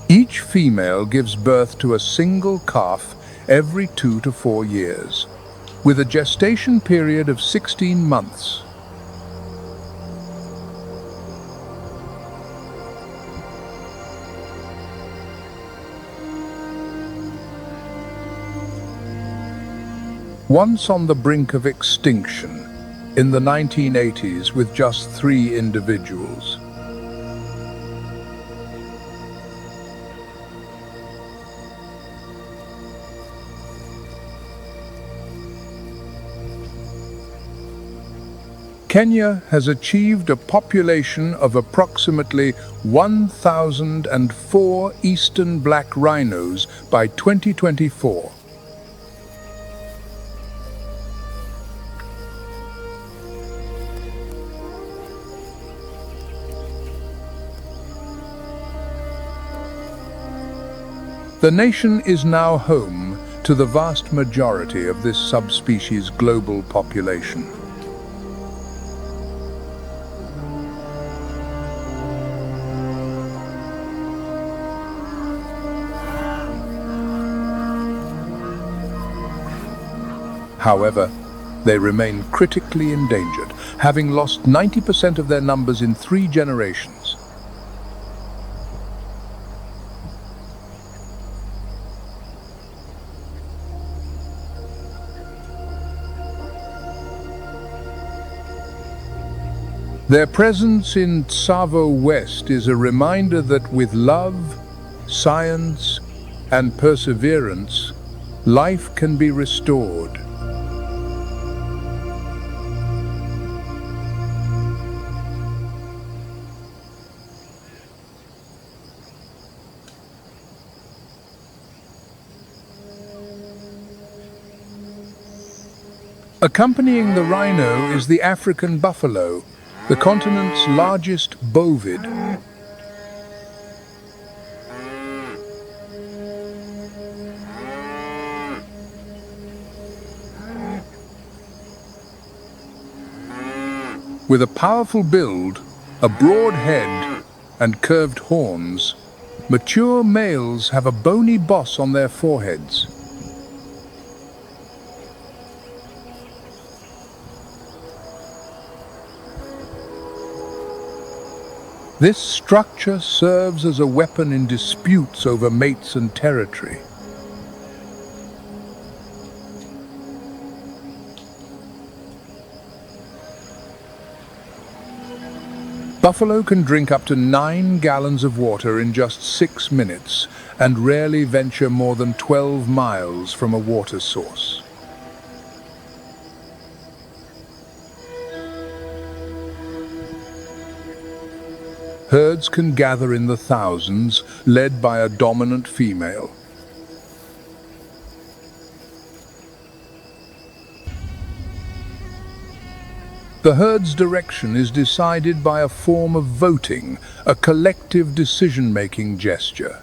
Speaker 1: Each female gives birth to a single calf every 2 to 4 years, with a gestation period of 16 months. Once on the brink of extinction, in the 1980s with just 3 individuals. Kenya has achieved a population of approximately 1,004 eastern black rhinos by 2024. The nation is now home to the vast majority of this subspecies' global population. However, they remain critically endangered, having lost 90% of their numbers in 3 generations. Their presence in Tsavo West is a reminder that with love, science, and perseverance, life can be restored. Accompanying the rhino is the African buffalo, the continent's largest bovid. With a powerful build, a broad head, and curved horns, mature males have a bony boss on their foreheads. This structure serves as a weapon in disputes over mates and territory. Buffalo can drink up to 9 gallons of water in just 6 minutes and rarely venture more than 12 miles from a water source. Herds can gather in the thousands, led by a dominant female. The herd's direction is decided by a form of voting, a collective decision-making gesture.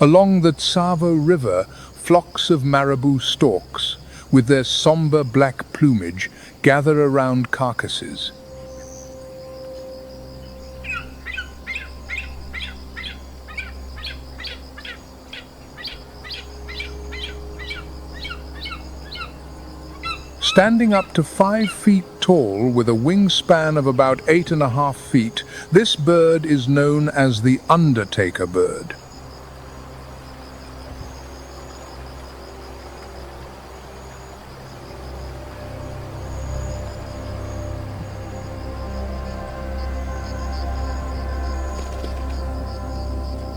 Speaker 1: Along the Tsavo River, flocks of marabou storks, with their somber black plumage, gather around carcasses. Standing up to 5 feet tall with a wingspan of about 8.5 feet, this bird is known as the Undertaker bird.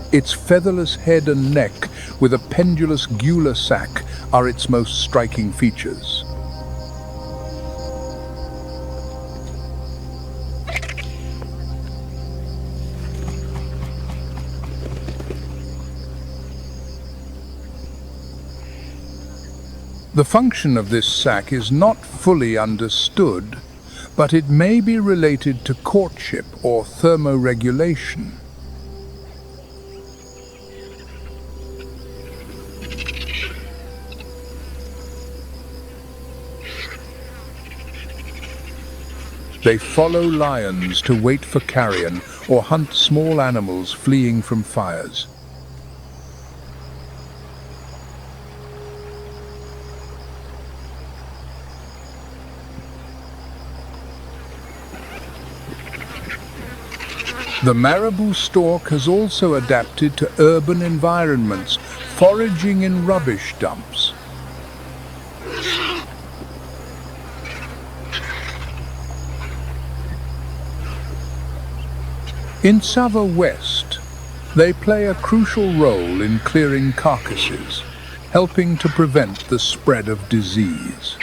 Speaker 1: Its featherless head and neck, with a pendulous gular sac, are its most striking features. The function of this sac is not fully understood, but it may be related to courtship or thermoregulation. They follow lions to wait for carrion or hunt small animals fleeing from fires. The marabou stork has also adapted to urban environments, foraging in rubbish dumps. In Tsavo West, they play a crucial role in clearing carcasses, helping to prevent the spread of disease.